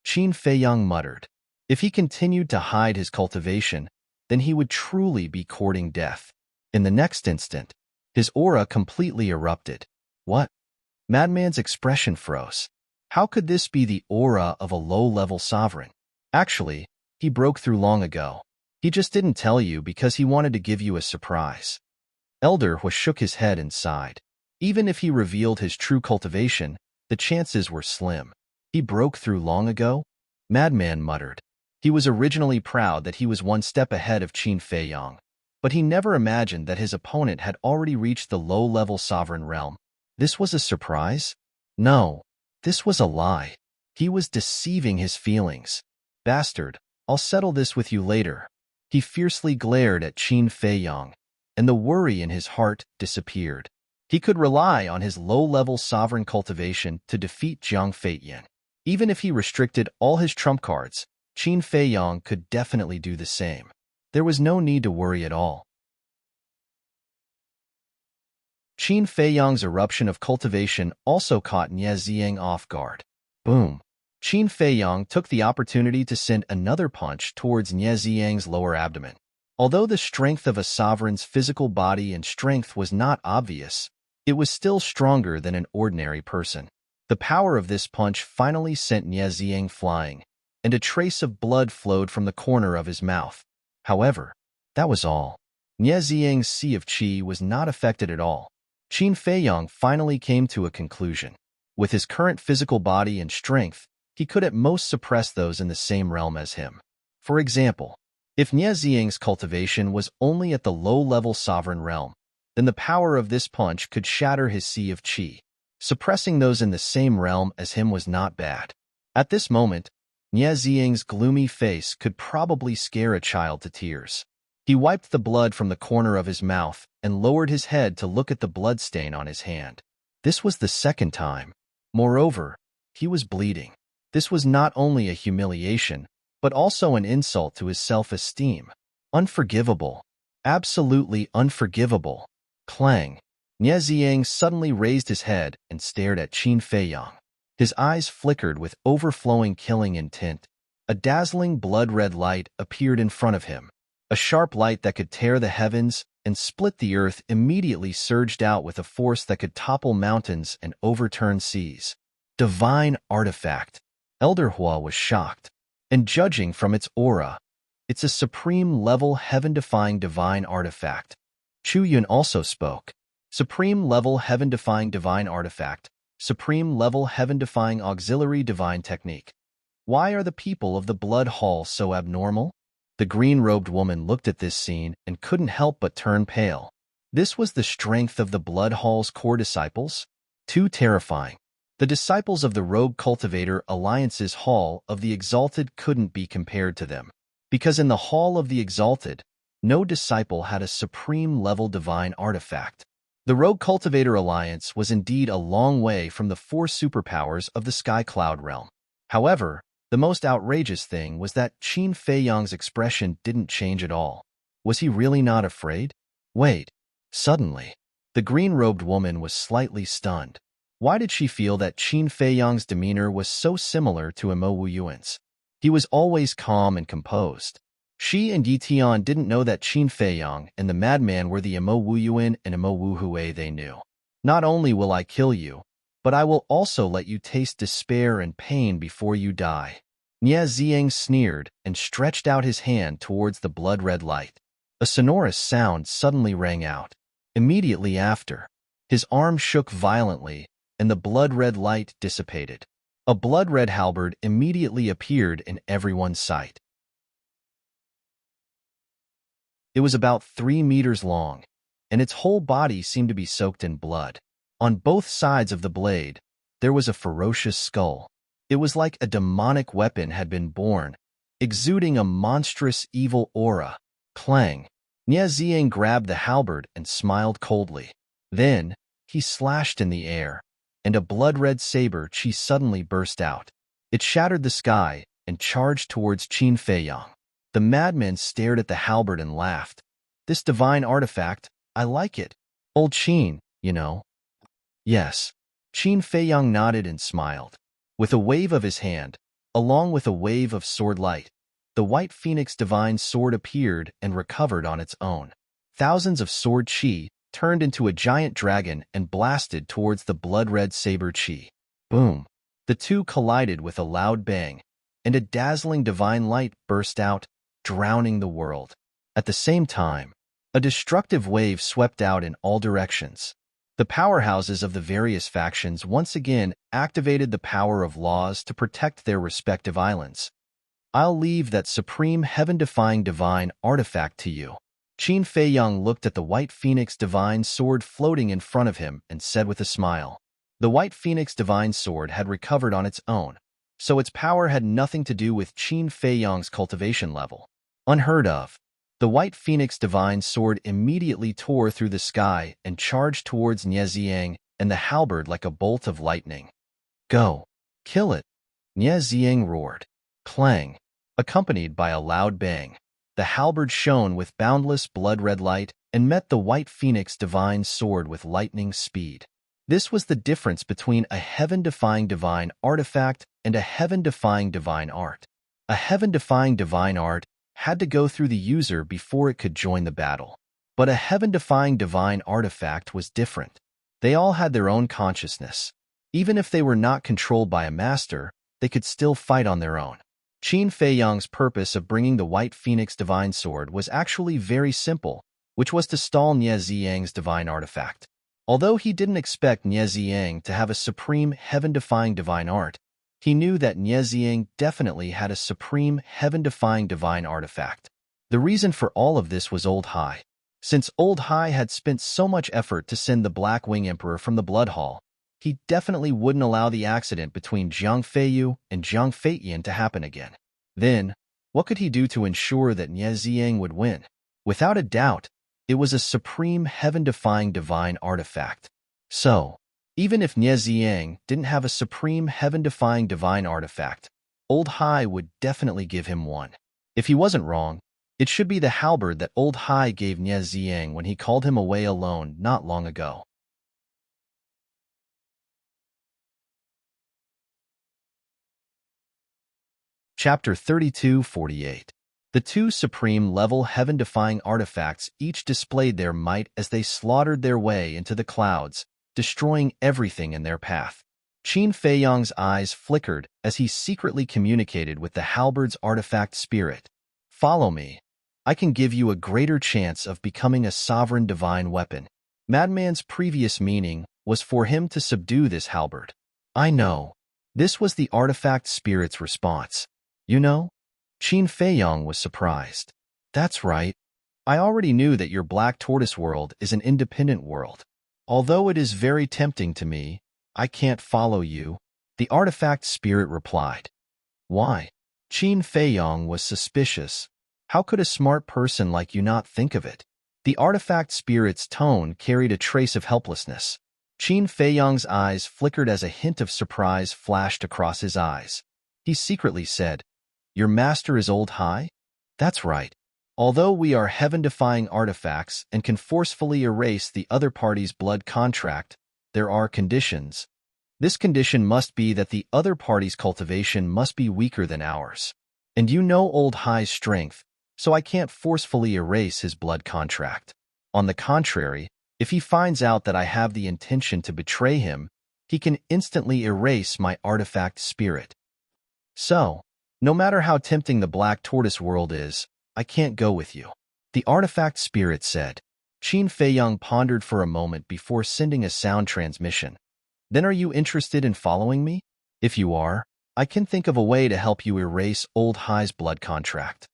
Qin Feiyang muttered. If he continued to hide his cultivation, then he would truly be courting death. In the next instant, his aura completely erupted. What? Madman's expression froze. How could this be the aura of a low-level sovereign? Actually, he broke through long ago. He just didn't tell you because he wanted to give you a surprise. Elder Hua shook his head and sighed. Even if he revealed his true cultivation, the chances were slim. He broke through long ago? Madman muttered. He was originally proud that he was one step ahead of Qin Feiyang, but he never imagined that his opponent had already reached the low-level sovereign realm. This was a surprise? No, this was a lie. He was deceiving his feelings. Bastard, I'll settle this with you later. He fiercely glared at Qin Feiyang, and the worry in his heart disappeared. He could rely on his low-level sovereign cultivation to defeat Jiang Feitian. Even if he restricted all his trump cards, Qin Feiyang could definitely do the same. There was no need to worry at all. Qin Feiyang's eruption of cultivation also caught Nie Ziang off guard. Boom! Qin Feiyang took the opportunity to send another punch towards Nie Ziang's lower abdomen. Although the strength of a sovereign's physical body and strength was not obvious, it was still stronger than an ordinary person. The power of this punch finally sent Nie Ziang flying, and a trace of blood flowed from the corner of his mouth. However, that was all. Nie Ziang's sea of qi was not affected at all. Qin Feiyang finally came to a conclusion. With his current physical body and strength, he could at most suppress those in the same realm as him. For example, if Nie Ziang's cultivation was only at the low-level sovereign realm, then the power of this punch could shatter his sea of qi. Suppressing those in the same realm as him was not bad. At this moment, Nie Ziang's gloomy face could probably scare a child to tears. He wiped the blood from the corner of his mouth and lowered his head to look at the bloodstain on his hand. This was the second time. Moreover, he was bleeding. This was not only a humiliation, but also an insult to his self-esteem. Unforgivable. Absolutely unforgivable. Clang. Nie Ziang suddenly raised his head and stared at Qin Feiyang. His eyes flickered with overflowing killing intent. A dazzling blood-red light appeared in front of him. A sharp light that could tear the heavens and split the earth immediately surged out with a force that could topple mountains and overturn seas. Divine artifact. Elder Hua was shocked. And judging from its aura, it's a supreme-level heaven-defying divine artifact. Chu Yun also spoke. Supreme-level heaven-defying divine artifact. Supreme-level heaven-defying auxiliary divine technique. Why are the people of the Blood Hall so abnormal? The green-robed woman looked at this scene and couldn't help but turn pale. This was the strength of the Blood Hall's core disciples? Too terrifying. The disciples of the Rogue Cultivator Alliance's Hall of the Exalted couldn't be compared to them. Because in the Hall of the Exalted, no disciple had a supreme-level divine artifact. The Rogue Cultivator Alliance was indeed a long way from the four superpowers of the Sky Cloud realm. However, the most outrageous thing was that Qin Feiyang's expression didn't change at all. Was he really not afraid? Wait. Suddenly, the green-robed woman was slightly stunned. Why did she feel that Qin Feiyang's demeanor was so similar to Imo Wuyuan's? He was always calm and composed. She and Yi Tian didn't know that Qin Feiyang and the madman were the Imo Wuyuan and Imo Wuhui they knew. Not only will I kill you, but I will also let you taste despair and pain before you die. Nie Ziang sneered and stretched out his hand towards the blood-red light. A sonorous sound suddenly rang out. Immediately after, his arm shook violently and the blood-red light dissipated. A blood-red halberd immediately appeared in everyone's sight. It was about 3 meters long, and its whole body seemed to be soaked in blood. On both sides of the blade, there was a ferocious skull. It was like a demonic weapon had been born, exuding a monstrous evil aura. Clang. Nie Ziang grabbed the halberd and smiled coldly. Then, he slashed in the air, and a blood-red saber qi suddenly burst out. It shattered the sky and charged towards Qin Feiyang. The madman stared at the halberd and laughed. This divine artifact, I like it. Old Qin, you know. Yes. Qin Feiyang nodded and smiled. With a wave of his hand, along with a wave of sword light, the white phoenix divine sword appeared and recovered on its own. Thousands of sword qi turned into a giant dragon and blasted towards the blood-red saber qi. Boom! The two collided with a loud bang, and a dazzling divine light burst out, drowning the world. At the same time, a destructive wave swept out in all directions. The powerhouses of the various factions once again activated the power of laws to protect their respective islands. I'll leave that supreme heaven-defying divine artifact to you. Qin Feiyang looked at the white phoenix divine sword floating in front of him and said with a smile. The white phoenix divine sword had recovered on its own, so its power had nothing to do with Qin Feiyang's cultivation level. Unheard of. The white phoenix divine sword immediately tore through the sky and charged towards Nie Ziang and the halberd like a bolt of lightning. Go! Kill it! Nie Ziang roared. Clang! Accompanied by a loud bang, the halberd shone with boundless blood-red light and met the white phoenix divine sword with lightning speed. This was the difference between a heaven-defying divine artifact and a heaven-defying divine art. A heaven-defying divine art had to go through the user before it could join the battle. But a heaven-defying divine artifact was different. They all had their own consciousness. Even if they were not controlled by a master, they could still fight on their own. Qin Feiyang's purpose of bringing the white phoenix divine sword was actually very simple, which was to stall Nie Ziang's divine artifact. Although he didn't expect Nie Ziang to have a supreme heaven-defying divine art, he knew that Nie Ziang definitely had a supreme heaven-defying divine artifact. The reason for all of this was Old Hai. Since Old Hai had spent so much effort to send the Black Wing Emperor from the Blood Hall, he definitely wouldn't allow the accident between Jiang Feiyu and Jiang Feiyan to happen again. Then, what could he do to ensure that Nie Ziang would win? Without a doubt, it was a supreme heaven-defying divine artifact. So, even if Nie Ziang didn't have a supreme heaven-defying divine artifact, Old Hai would definitely give him one. If he wasn't wrong, it should be the halberd that Old Hai gave Nie Ziang when he called him away alone not long ago. Chapter 32-48. The two supreme-level heaven-defying artifacts each displayed their might as they slaughtered their way into the clouds, destroying everything in their path. Qin Feiyang's eyes flickered as he secretly communicated with the halberd's artifact spirit. Follow me. I can give you a greater chance of becoming a sovereign divine weapon. Madman's previous meaning was for him to subdue this halberd. I know. This was the artifact spirit's response. You know? Qin Feiyang was surprised. That's right. I already knew that your Black Tortoise world is an independent world. Although it is very tempting to me, I can't follow you, the artifact spirit replied. Why? Qin Feiyang was suspicious. How could a smart person like you not think of it? The artifact spirit's tone carried a trace of helplessness. Qin Feiyang's eyes flickered as a hint of surprise flashed across his eyes. He secretly said, Your master is Old Hai? That's right. Although we are heaven-defying artifacts and can forcefully erase the other party's blood contract, there are conditions. This condition must be that the other party's cultivation must be weaker than ours. And you know Old Hai's strength, so I can't forcefully erase his blood contract. On the contrary, if he finds out that I have the intention to betray him, he can instantly erase my artifact spirit. So, no matter how tempting the Black Tortoise world is, I can't go with you. The artifact spirit said. Qin Feiyang pondered for a moment before sending a sound transmission. Then are you interested in following me? If you are, I can think of a way to help you erase Old Hai's blood contract.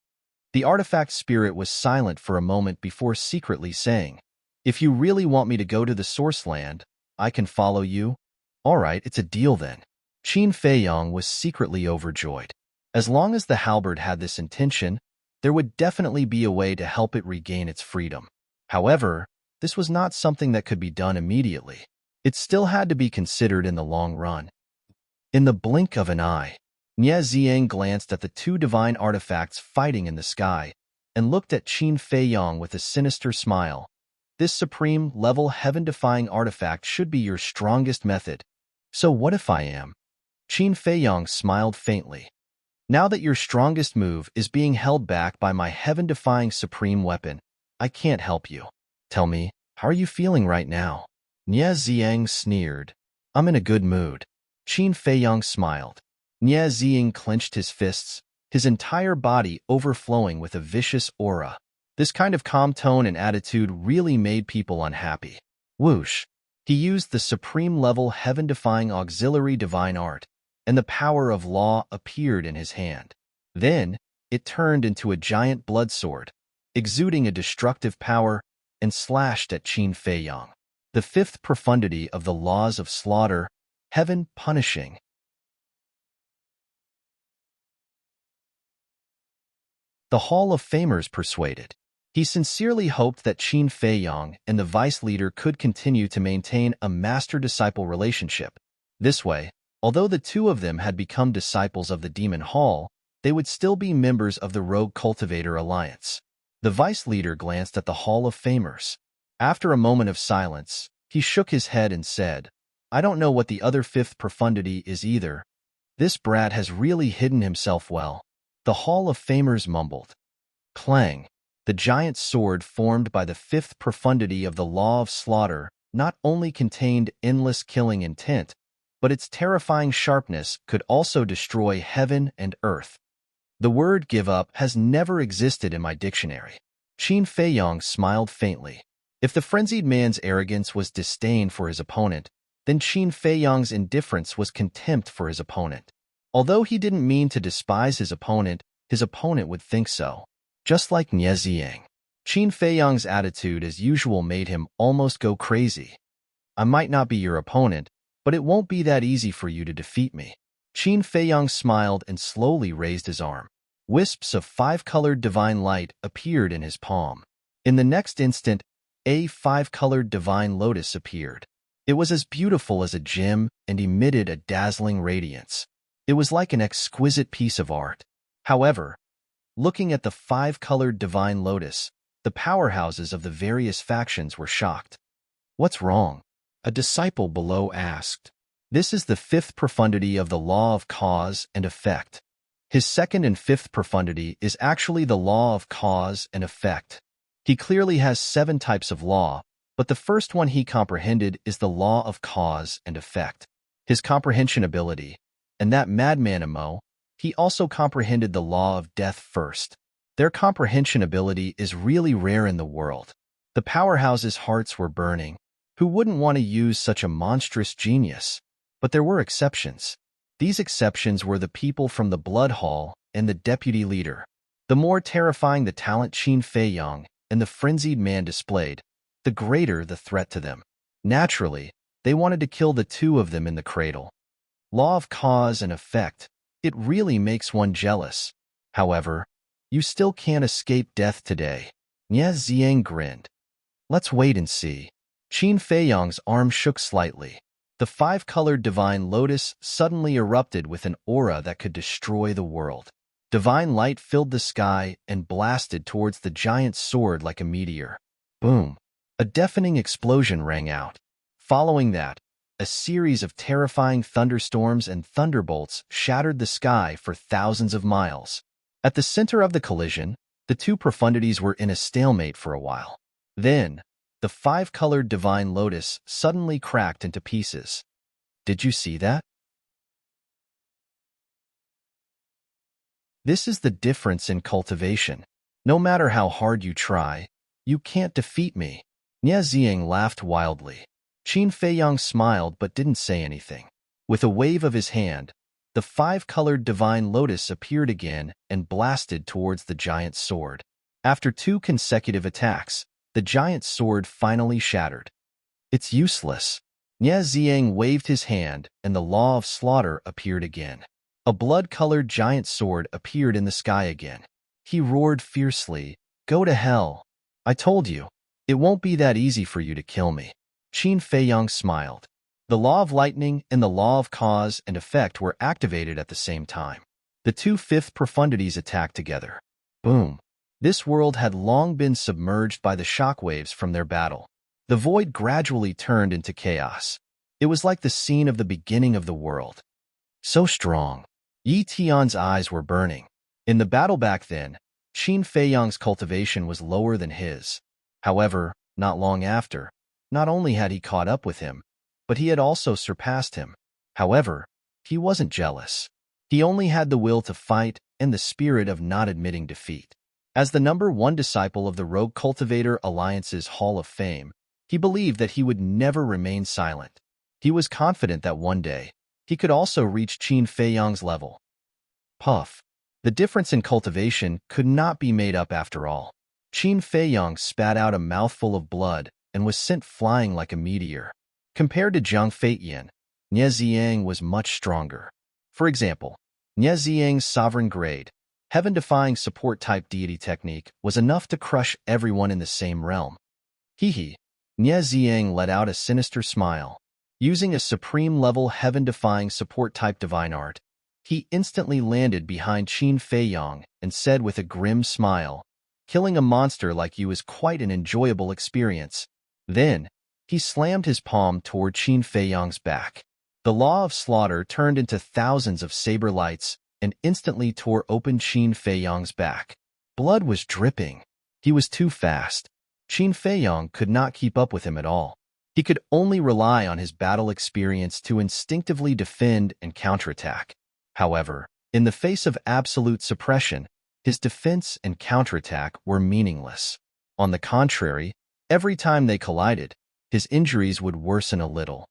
The artifact spirit was silent for a moment before secretly saying, If you really want me to go to the source land, I can follow you. All right, it's a deal then. Qin Feiyang was secretly overjoyed. As long as the halberd had this intention, there would definitely be a way to help it regain its freedom. However, this was not something that could be done immediately. It still had to be considered in the long run. In the blink of an eye, Nie Ziang glanced at the two divine artifacts fighting in the sky and looked at Qin Feiyang with a sinister smile. This supreme-level heaven-defying artifact should be your strongest method. So what if I am? Qin Feiyang smiled faintly. Now that your strongest move is being held back by my heaven-defying supreme weapon, I can't help you. Tell me, how are you feeling right now? Nie Ziang sneered. I'm in a good mood. Qin Feiyang smiled. Nie Ziang clenched his fists, his entire body overflowing with a vicious aura. This kind of calm tone and attitude really made people unhappy. Whoosh! He used the supreme-level heaven-defying auxiliary divine art, and the power of law appeared in his hand. Then, it turned into a giant blood sword, exuding a destructive power, and slashed at Qin Feiyang. The fifth profundity of the laws of slaughter, heaven punishing. The Hall of Famers persuaded. He sincerely hoped that Qin Feiyang and the vice leader could continue to maintain a master-disciple relationship. This way, although the two of them had become disciples of the Demon Hall, they would still be members of the Rogue Cultivator Alliance. The vice leader glanced at the Hall of Famers. After a moment of silence, he shook his head and said, "I don't know what the other fifth profundity is either. This brat has really hidden himself well." The Hall of Famers mumbled. Clang! The giant sword formed by the fifth profundity of the Law of Slaughter not only contained endless killing intent, but its terrifying sharpness could also destroy heaven and earth. The word give up has never existed in my dictionary. Qin Feiyang smiled faintly. If the frenzied man's arrogance was disdain for his opponent, then Qin Feiyang's indifference was contempt for his opponent. Although he didn't mean to despise his opponent would think so. Just like Nie Ziyang. Qin Feiyang's attitude as usual made him almost go crazy. "I might not be your opponent, but it won't be that easy for you to defeat me." Qin Feiyang smiled and slowly raised his arm. Wisps of five-colored divine light appeared in his palm. In the next instant, a five-colored divine lotus appeared. It was as beautiful as a gem and emitted a dazzling radiance. It was like an exquisite piece of art. However, looking at the five-colored divine lotus, the powerhouses of the various factions were shocked. "What's wrong?" a disciple below asked. "This is the fifth profundity of the law of cause and effect." His second and fifth profundity is actually the law of cause and effect. He clearly has 7 types of law, but the first one he comprehended is the law of cause and effect. His comprehension ability, and that madman Emo, he also comprehended the law of death first. Their comprehension ability is really rare in the world. The powerhouses' hearts were burning. Who wouldn't want to use such a monstrous genius? But there were exceptions. These exceptions were the people from the Blood Hall and the deputy leader. The more terrifying the talent Qin Feiyang and the frenzied man displayed, the greater the threat to them. Naturally, they wanted to kill the two of them in the cradle. Law of cause and effect. It really makes one jealous. However, you still can't escape death today. Nie Ziyang grinned. "Let's wait and see." Qin Feiyang's arm shook slightly. The five-colored divine lotus suddenly erupted with an aura that could destroy the world. Divine light filled the sky and blasted towards the giant sword like a meteor. Boom! A deafening explosion rang out. Following that, a series of terrifying thunderstorms and thunderbolts shattered the sky for thousands of miles. At the center of the collision, the two profundities were in a stalemate for a while. Then, the five-colored divine lotus suddenly cracked into pieces. Did you see that? This is the difference in cultivation. No matter how hard you try, you can't defeat me. Nie Ziyang laughed wildly. Qin Feiyang smiled but didn't say anything. With a wave of his hand, the five-colored divine lotus appeared again and blasted towards the giant sword. After 2 consecutive attacks, the giant sword finally shattered. "It's useless." Nie Ziyang waved his hand and the law of slaughter appeared again. A blood-colored giant sword appeared in the sky again. He roared fiercely, "Go to hell. I told you, it won't be that easy for you to kill me." Qin Feiyang smiled. The law of lightning and the law of cause and effect were activated at the same time. The 2 fifth profundities attacked together. Boom! This world had long been submerged by the shockwaves from their battle. The void gradually turned into chaos. It was like the scene of the beginning of the world. So strong. Yi Tian's eyes were burning. In the battle back then, Qin Feiyang's cultivation was lower than his. However, not long after, not only had he caught up with him, but he had also surpassed him. However, he wasn't jealous. He only had the will to fight and the spirit of not admitting defeat. As the #1 disciple of the Rogue Cultivator Alliance's Hall of Fame, he believed that he would never remain silent. He was confident that one day, he could also reach Qin Feiyang's level. Puff! The difference in cultivation could not be made up after all. Qin Feiyang spat out a mouthful of blood and was sent flying like a meteor. Compared to Zhang Feiyan, Nie Ziyang was much stronger. For example, Nie Ziyang's sovereign grade, heaven-defying support-type deity technique was enough to crush everyone in the same realm. Hee. Nie Ziyang let out a sinister smile. Using a supreme-level heaven-defying support-type divine art, he instantly landed behind Qin Feiyang and said with a grim smile, "Killing a monster like you is quite an enjoyable experience." Then, he slammed his palm toward Qin Feiyang's back. The law of slaughter turned into thousands of saber lights and instantly tore open Qin Feiyang's back. Blood was dripping. He was too fast. Qin Feiyang could not keep up with him at all. He could only rely on his battle experience to instinctively defend and counterattack. However, in the face of absolute suppression, his defense and counterattack were meaningless. On the contrary, every time they collided, his injuries would worsen a little.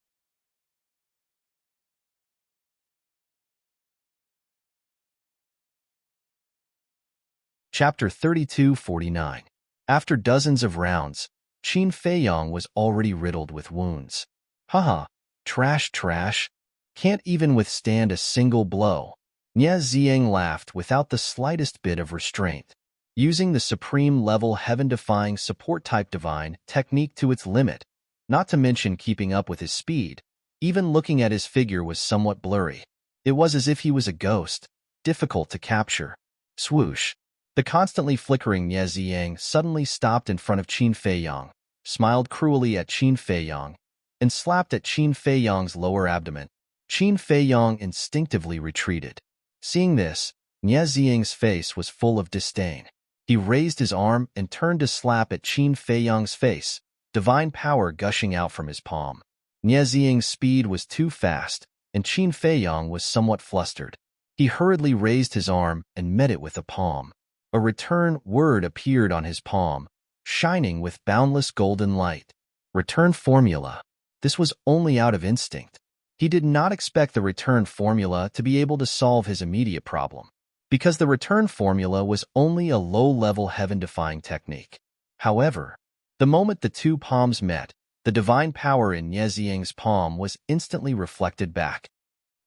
Chapter 32-49. After dozens of rounds, Qin Feiyang was already riddled with wounds. Haha, trash. Can't even withstand a single blow. Nie Ziyang laughed without the slightest bit of restraint. Using the supreme-level heaven-defying support-type divine technique to its limit, not to mention keeping up with his speed, even looking at his figure was somewhat blurry. It was as if he was a ghost, difficult to capture. Swoosh. The constantly flickering Nie Ziyang suddenly stopped in front of Qin Feiyang, smiled cruelly at Qin Feiyang, and slapped at Qin Feiyang's lower abdomen. Qin Feiyang instinctively retreated. Seeing this, Nie Ziyang's face was full of disdain. He raised his arm and turned to slap at Qin Feiyang's face, divine power gushing out from his palm. Nie Ziyang's speed was too fast, and Qin Feiyang was somewhat flustered. He hurriedly raised his arm and met it with a palm. A return word appeared on his palm, shining with boundless golden light. Return formula. This was only out of instinct. He did not expect the return formula to be able to solve his immediate problem, because the return formula was only a low-level heaven-defying technique. However, the moment the two palms met, the divine power in Nie Ziyang's palm was instantly reflected back.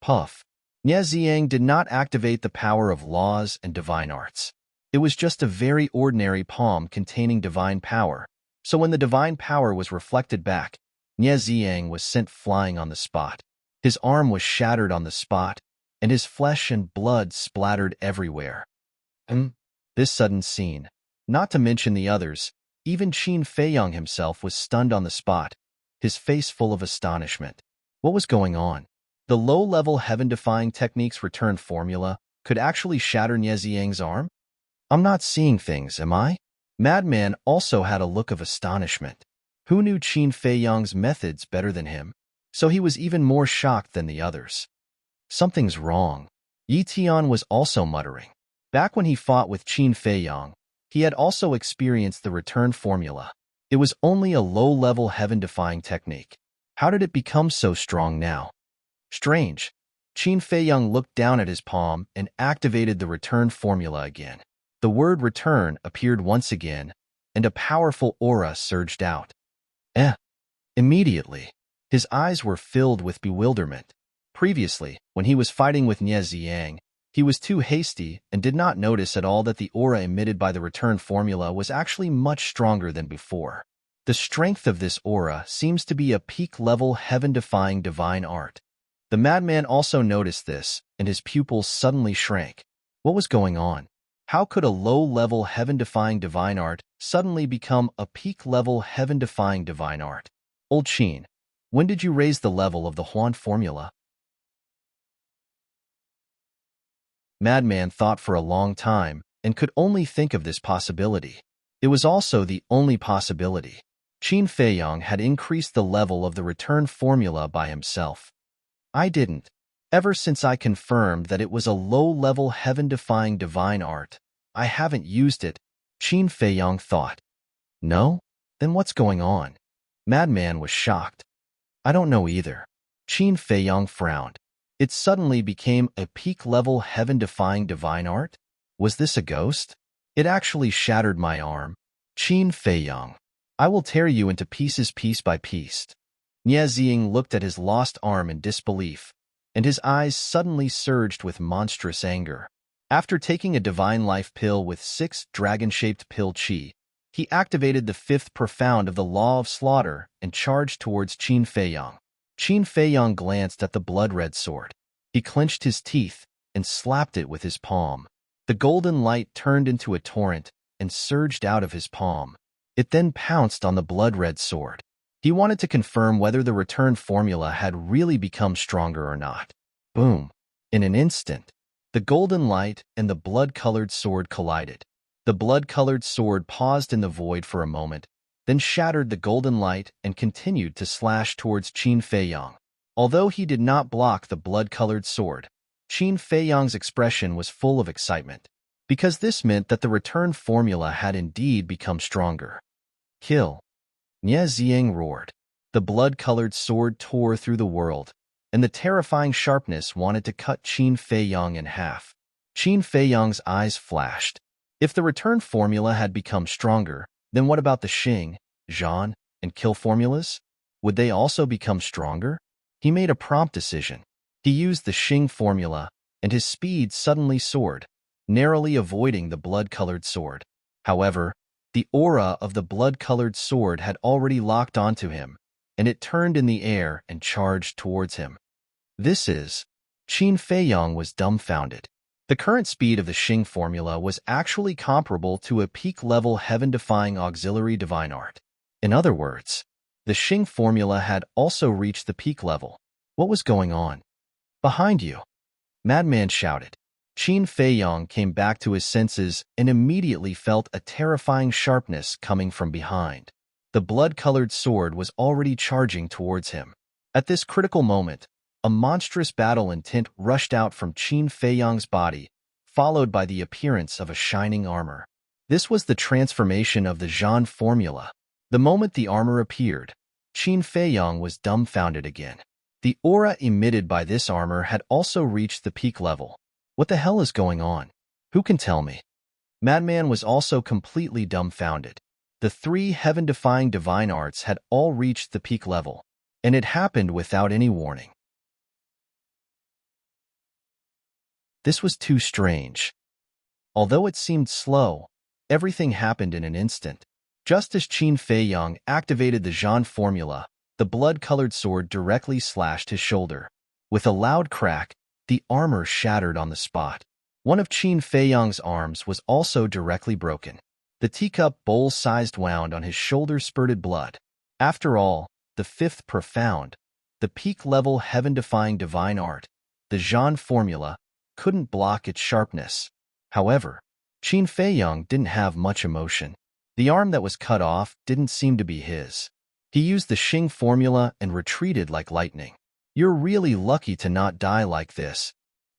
Puff. Nie Ziyang did not activate the power of laws and divine arts. It was just a very ordinary palm containing divine power, so when the divine power was reflected back, Nie Ziyang was sent flying on the spot. His arm was shattered on the spot, and his flesh and blood splattered everywhere. This sudden scene, not to mention the others, even Qin Feiyang himself was stunned on the spot, his face full of astonishment. What was going on? The low-level heaven-defying technique's return formula could actually shatter Nie Ziyang's arm? I'm not seeing things, am I? Madman also had a look of astonishment. Who knew Qin Feiyang's methods better than him? So he was even more shocked than the others. Something's wrong. Yi Tian was also muttering. Back when he fought with Qin Feiyang, he had also experienced the return formula. It was only a low-level heaven-defying technique. How did it become so strong now? Strange. Qin Feiyang looked down at his palm and activated the return formula again. The word return appeared once again, and a powerful aura surged out. Immediately, his eyes were filled with bewilderment. Previously, when he was fighting with Nie Ziyang, he was too hasty and did not notice at all that the aura emitted by the return formula was actually much stronger than before. The strength of this aura seems to be a peak-level heaven-defying divine art. The madman also noticed this, and his pupils suddenly shrank. What was going on? How could a low-level heaven-defying divine art suddenly become a peak-level heaven-defying divine art? Old Qin, when did you raise the level of the Huan formula? Madman thought for a long time and could only think of this possibility. It was also the only possibility. Qin Feiyang had increased the level of the return formula by himself. I didn't. Ever since I confirmed that it was a low-level heaven-defying divine art, I haven't used it, Qin Feiyang thought. No? Then what's going on? Madman was shocked. I don't know either. Qin Feiyang frowned. It suddenly became a peak-level heaven-defying divine art? Was this a ghost? It actually shattered my arm. Qin Feiyang. I will tear you into pieces piece by piece. Nie Ziying looked at his lost arm in disbelief, and his eyes suddenly surged with monstrous anger. After taking a divine life pill with 6 dragon-shaped pill chi, he activated the 5th profound of the law of slaughter and charged towards Qin Feiyang. Qin Feiyang glanced at the blood-red sword. He clenched his teeth and slapped it with his palm. The golden light turned into a torrent and surged out of his palm. It then pounced on the blood-red sword. He wanted to confirm whether the return formula had really become stronger or not. Boom! In an instant, the golden light and the blood-colored sword collided. The blood-colored sword paused in the void for a moment, then shattered the golden light and continued to slash towards Qin Feiyang. Although he did not block the blood-colored sword, Qin Feiyang's expression was full of excitement, because this meant that the return formula had indeed become stronger. Kill! Nie Ziying roared. The blood-colored sword tore through the world, and the terrifying sharpness wanted to cut Qin Feiyang in half. Qin Feiyang's eyes flashed. If the return formula had become stronger, then what about the Xing, Zhan, and kill formulas? Would they also become stronger? He made a prompt decision. He used the Xing formula, and his speed suddenly soared, narrowly avoiding the blood-colored sword. However, the aura of the blood-colored sword had already locked onto him, and it turned in the air and charged towards him. Qin Feiyang was dumbfounded. The current speed of the Xing formula was actually comparable to a peak-level heaven-defying auxiliary divine art. In other words, the Xing formula had also reached the peak level. What was going on? Behind you! Madman shouted. Qin Feiyang came back to his senses and immediately felt a terrifying sharpness coming from behind. The blood-colored sword was already charging towards him. At this critical moment, a monstrous battle intent rushed out from Qin Feiyang's body, followed by the appearance of a shining armor. This was the transformation of the Zhan formula. The moment the armor appeared, Qin Feiyang was dumbfounded again. The aura emitted by this armor had also reached the peak level. What the hell is going on? Who can tell me? Madman was also completely dumbfounded. The 3 heaven-defying divine arts had all reached the peak level, and it happened without any warning. This was too strange. Although it seemed slow, everything happened in an instant. Just as Qin Feiyang activated the Zhan formula, the blood-colored sword directly slashed his shoulder. With a loud crack, the armor shattered on the spot. One of Qin Feiyang's arms was also directly broken. The teacup bowl-sized wound on his shoulder spurted blood. After all, the 5th profound, the peak-level heaven-defying divine art, the Zhan formula, couldn't block its sharpness. However, Qin Feiyang didn't have much emotion. The arm that was cut off didn't seem to be his. He used the Xing formula and retreated like lightning. You're really lucky to not die like this.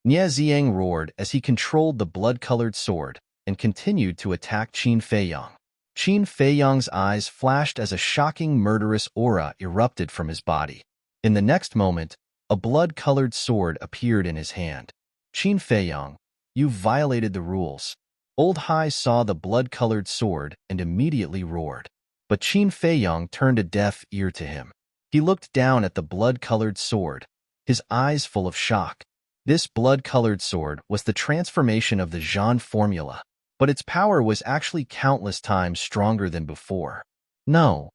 Nie Ziying roared as he controlled the blood-colored sword and continued to attack Qin Feiyang. Qin Feiyang's eyes flashed as a shocking murderous aura erupted from his body. In the next moment, a blood-colored sword appeared in his hand. Qin Feiyang, you violated the rules. Old Hai saw the blood-colored sword and immediately roared. But Qin Feiyang turned a deaf ear to him. He looked down at the blood-colored sword, his eyes full of shock. This blood-colored sword was the transformation of the Zhan formula, but its power was actually countless times stronger than before. No.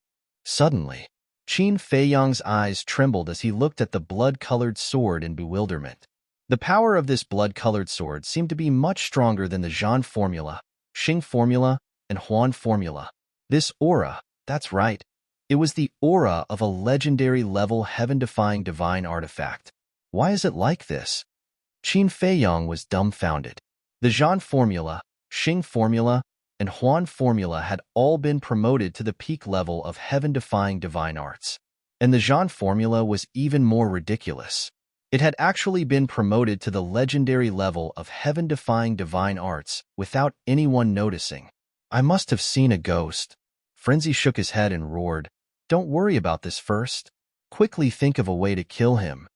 Suddenly, Qin Feiyang's eyes trembled as he looked at the blood-colored sword in bewilderment. The power of this blood-colored sword seemed to be much stronger than the Zhan formula, Xing formula, and Huan formula. This aura, that's right, it was the aura of a legendary-level heaven-defying divine artifact. Why is it like this? Qin Feiyang was dumbfounded. The Zhan formula, Xing formula, and Huan formula had all been promoted to the peak level of heaven-defying divine arts. And the Zhan formula was even more ridiculous. It had actually been promoted to the legendary level of heaven-defying divine arts without anyone noticing. I must have seen a ghost. Frenzy shook his head and roared, "Don't worry about this first. Quickly think of a way to kill him."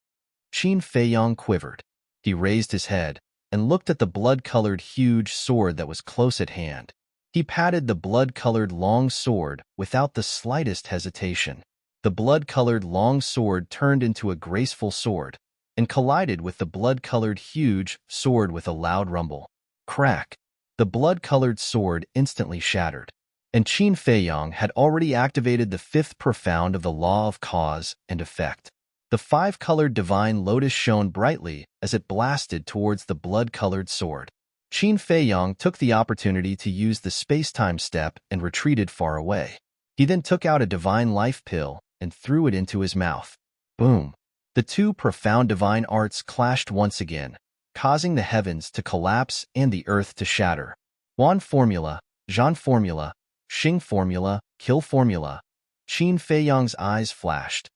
Qin Feiyang quivered. He raised his head, and looked at the blood-colored huge sword that was close at hand. He patted the blood-colored long sword without the slightest hesitation. The blood-colored long sword turned into a graceful sword and collided with the blood-colored huge sword with a loud rumble. Crack! The blood-colored sword instantly shattered. And Qin Feiyang had already activated the fifth profound of the law of cause and effect. The five-colored divine lotus shone brightly as it blasted towards the blood-colored sword. Qin Feiyang took the opportunity to use the space-time step and retreated far away. He then took out a divine life pill and threw it into his mouth. Boom! The two profound divine arts clashed once again, causing the heavens to collapse and the earth to shatter. Wan formula, Zhan formula, Xing formula, kill formula. Qin Feiyang's eyes flashed.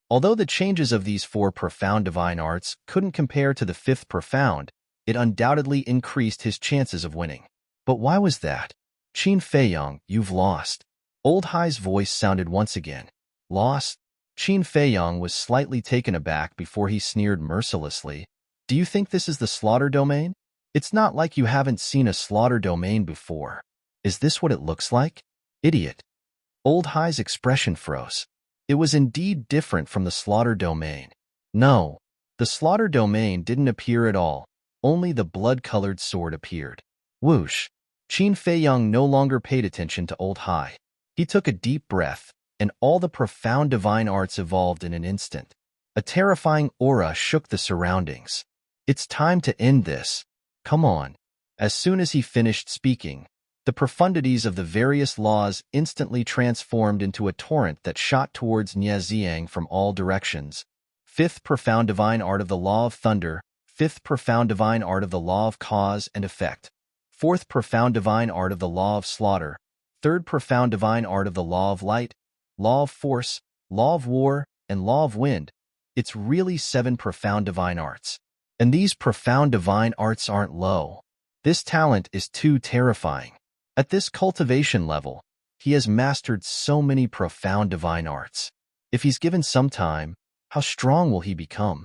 Although the changes of these four profound divine arts couldn't compare to the fifth profound, it undoubtedly increased his chances of winning. But why was that? Qin Feiyang, you've lost. Old Hai's voice sounded once again. Lost? Qin Feiyang was slightly taken aback before he sneered mercilessly. Do you think this is the slaughter domain? It's not like you haven't seen a slaughter domain before. Is this what it looks like? Idiot. Old Hai's expression froze. It was indeed different from the slaughter domain. No, the slaughter domain didn't appear at all. Only the blood-colored sword appeared. Whoosh! Qin Feiyang no longer paid attention to Old Hai. He took a deep breath, and all the profound divine arts evolved in an instant. A terrifying aura shook the surroundings. It's time to end this. Come on. As soon as he finished speaking, the profundities of the various laws instantly transformed into a torrent that shot towards Nieziang from all directions. Fifth profound divine art of the law of thunder. Fifth profound divine art of the law of cause and effect. Fourth profound divine art of the law of slaughter. Third profound divine art of the law of light, law of force, law of war, and law of wind. It's really 7 profound divine arts. And these profound divine arts aren't low. This talent is too terrifying. At this cultivation level, he has mastered so many profound divine arts. If he's given some time, how strong will he become?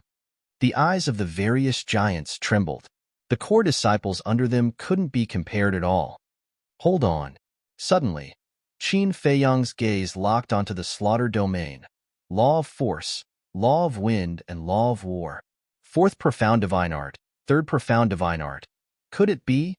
The eyes of the various giants trembled. The core disciples under them couldn't be compared at all. Hold on. Suddenly, Qin Feiyang's gaze locked onto the slaughter domain, law of force, law of wind, and law of war. Fourth profound divine art, third profound divine art. Could it be?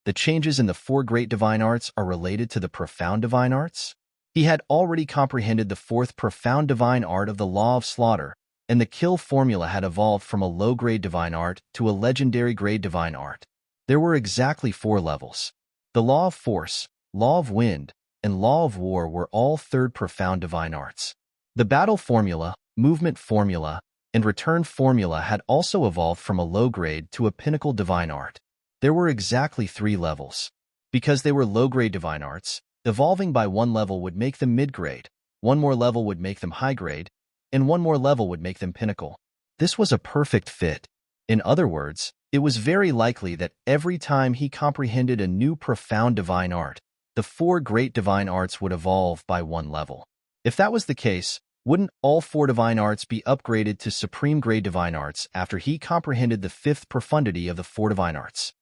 The changes in the 4 great divine arts are related to the profound divine arts? He had already comprehended the 4th profound divine art of the law of slaughter, and the kill formula had evolved from a low-grade divine art to a legendary grade divine art. There were exactly 4 levels. The law of force, law of wind, and law of war were all 3rd profound divine arts. The battle formula, movement formula, and return formula had also evolved from a low-grade to a pinnacle divine art. There were exactly 3 levels. Because they were low-grade divine arts, evolving by 1 level would make them mid-grade, 1 more level would make them high-grade, and 1 more level would make them pinnacle. This was a perfect fit. In other words, it was very likely that every time he comprehended a new profound divine art, the 4 great divine arts would evolve by 1 level. If that was the case, wouldn't all 4 divine arts be upgraded to supreme grade divine arts after he comprehended the 5th profundity of the 4 divine arts?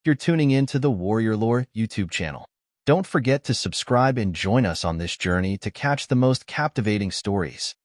You're tuning in to the Warrior Lore YouTube channel. Don't forget to subscribe and join us on this journey to catch the most captivating stories.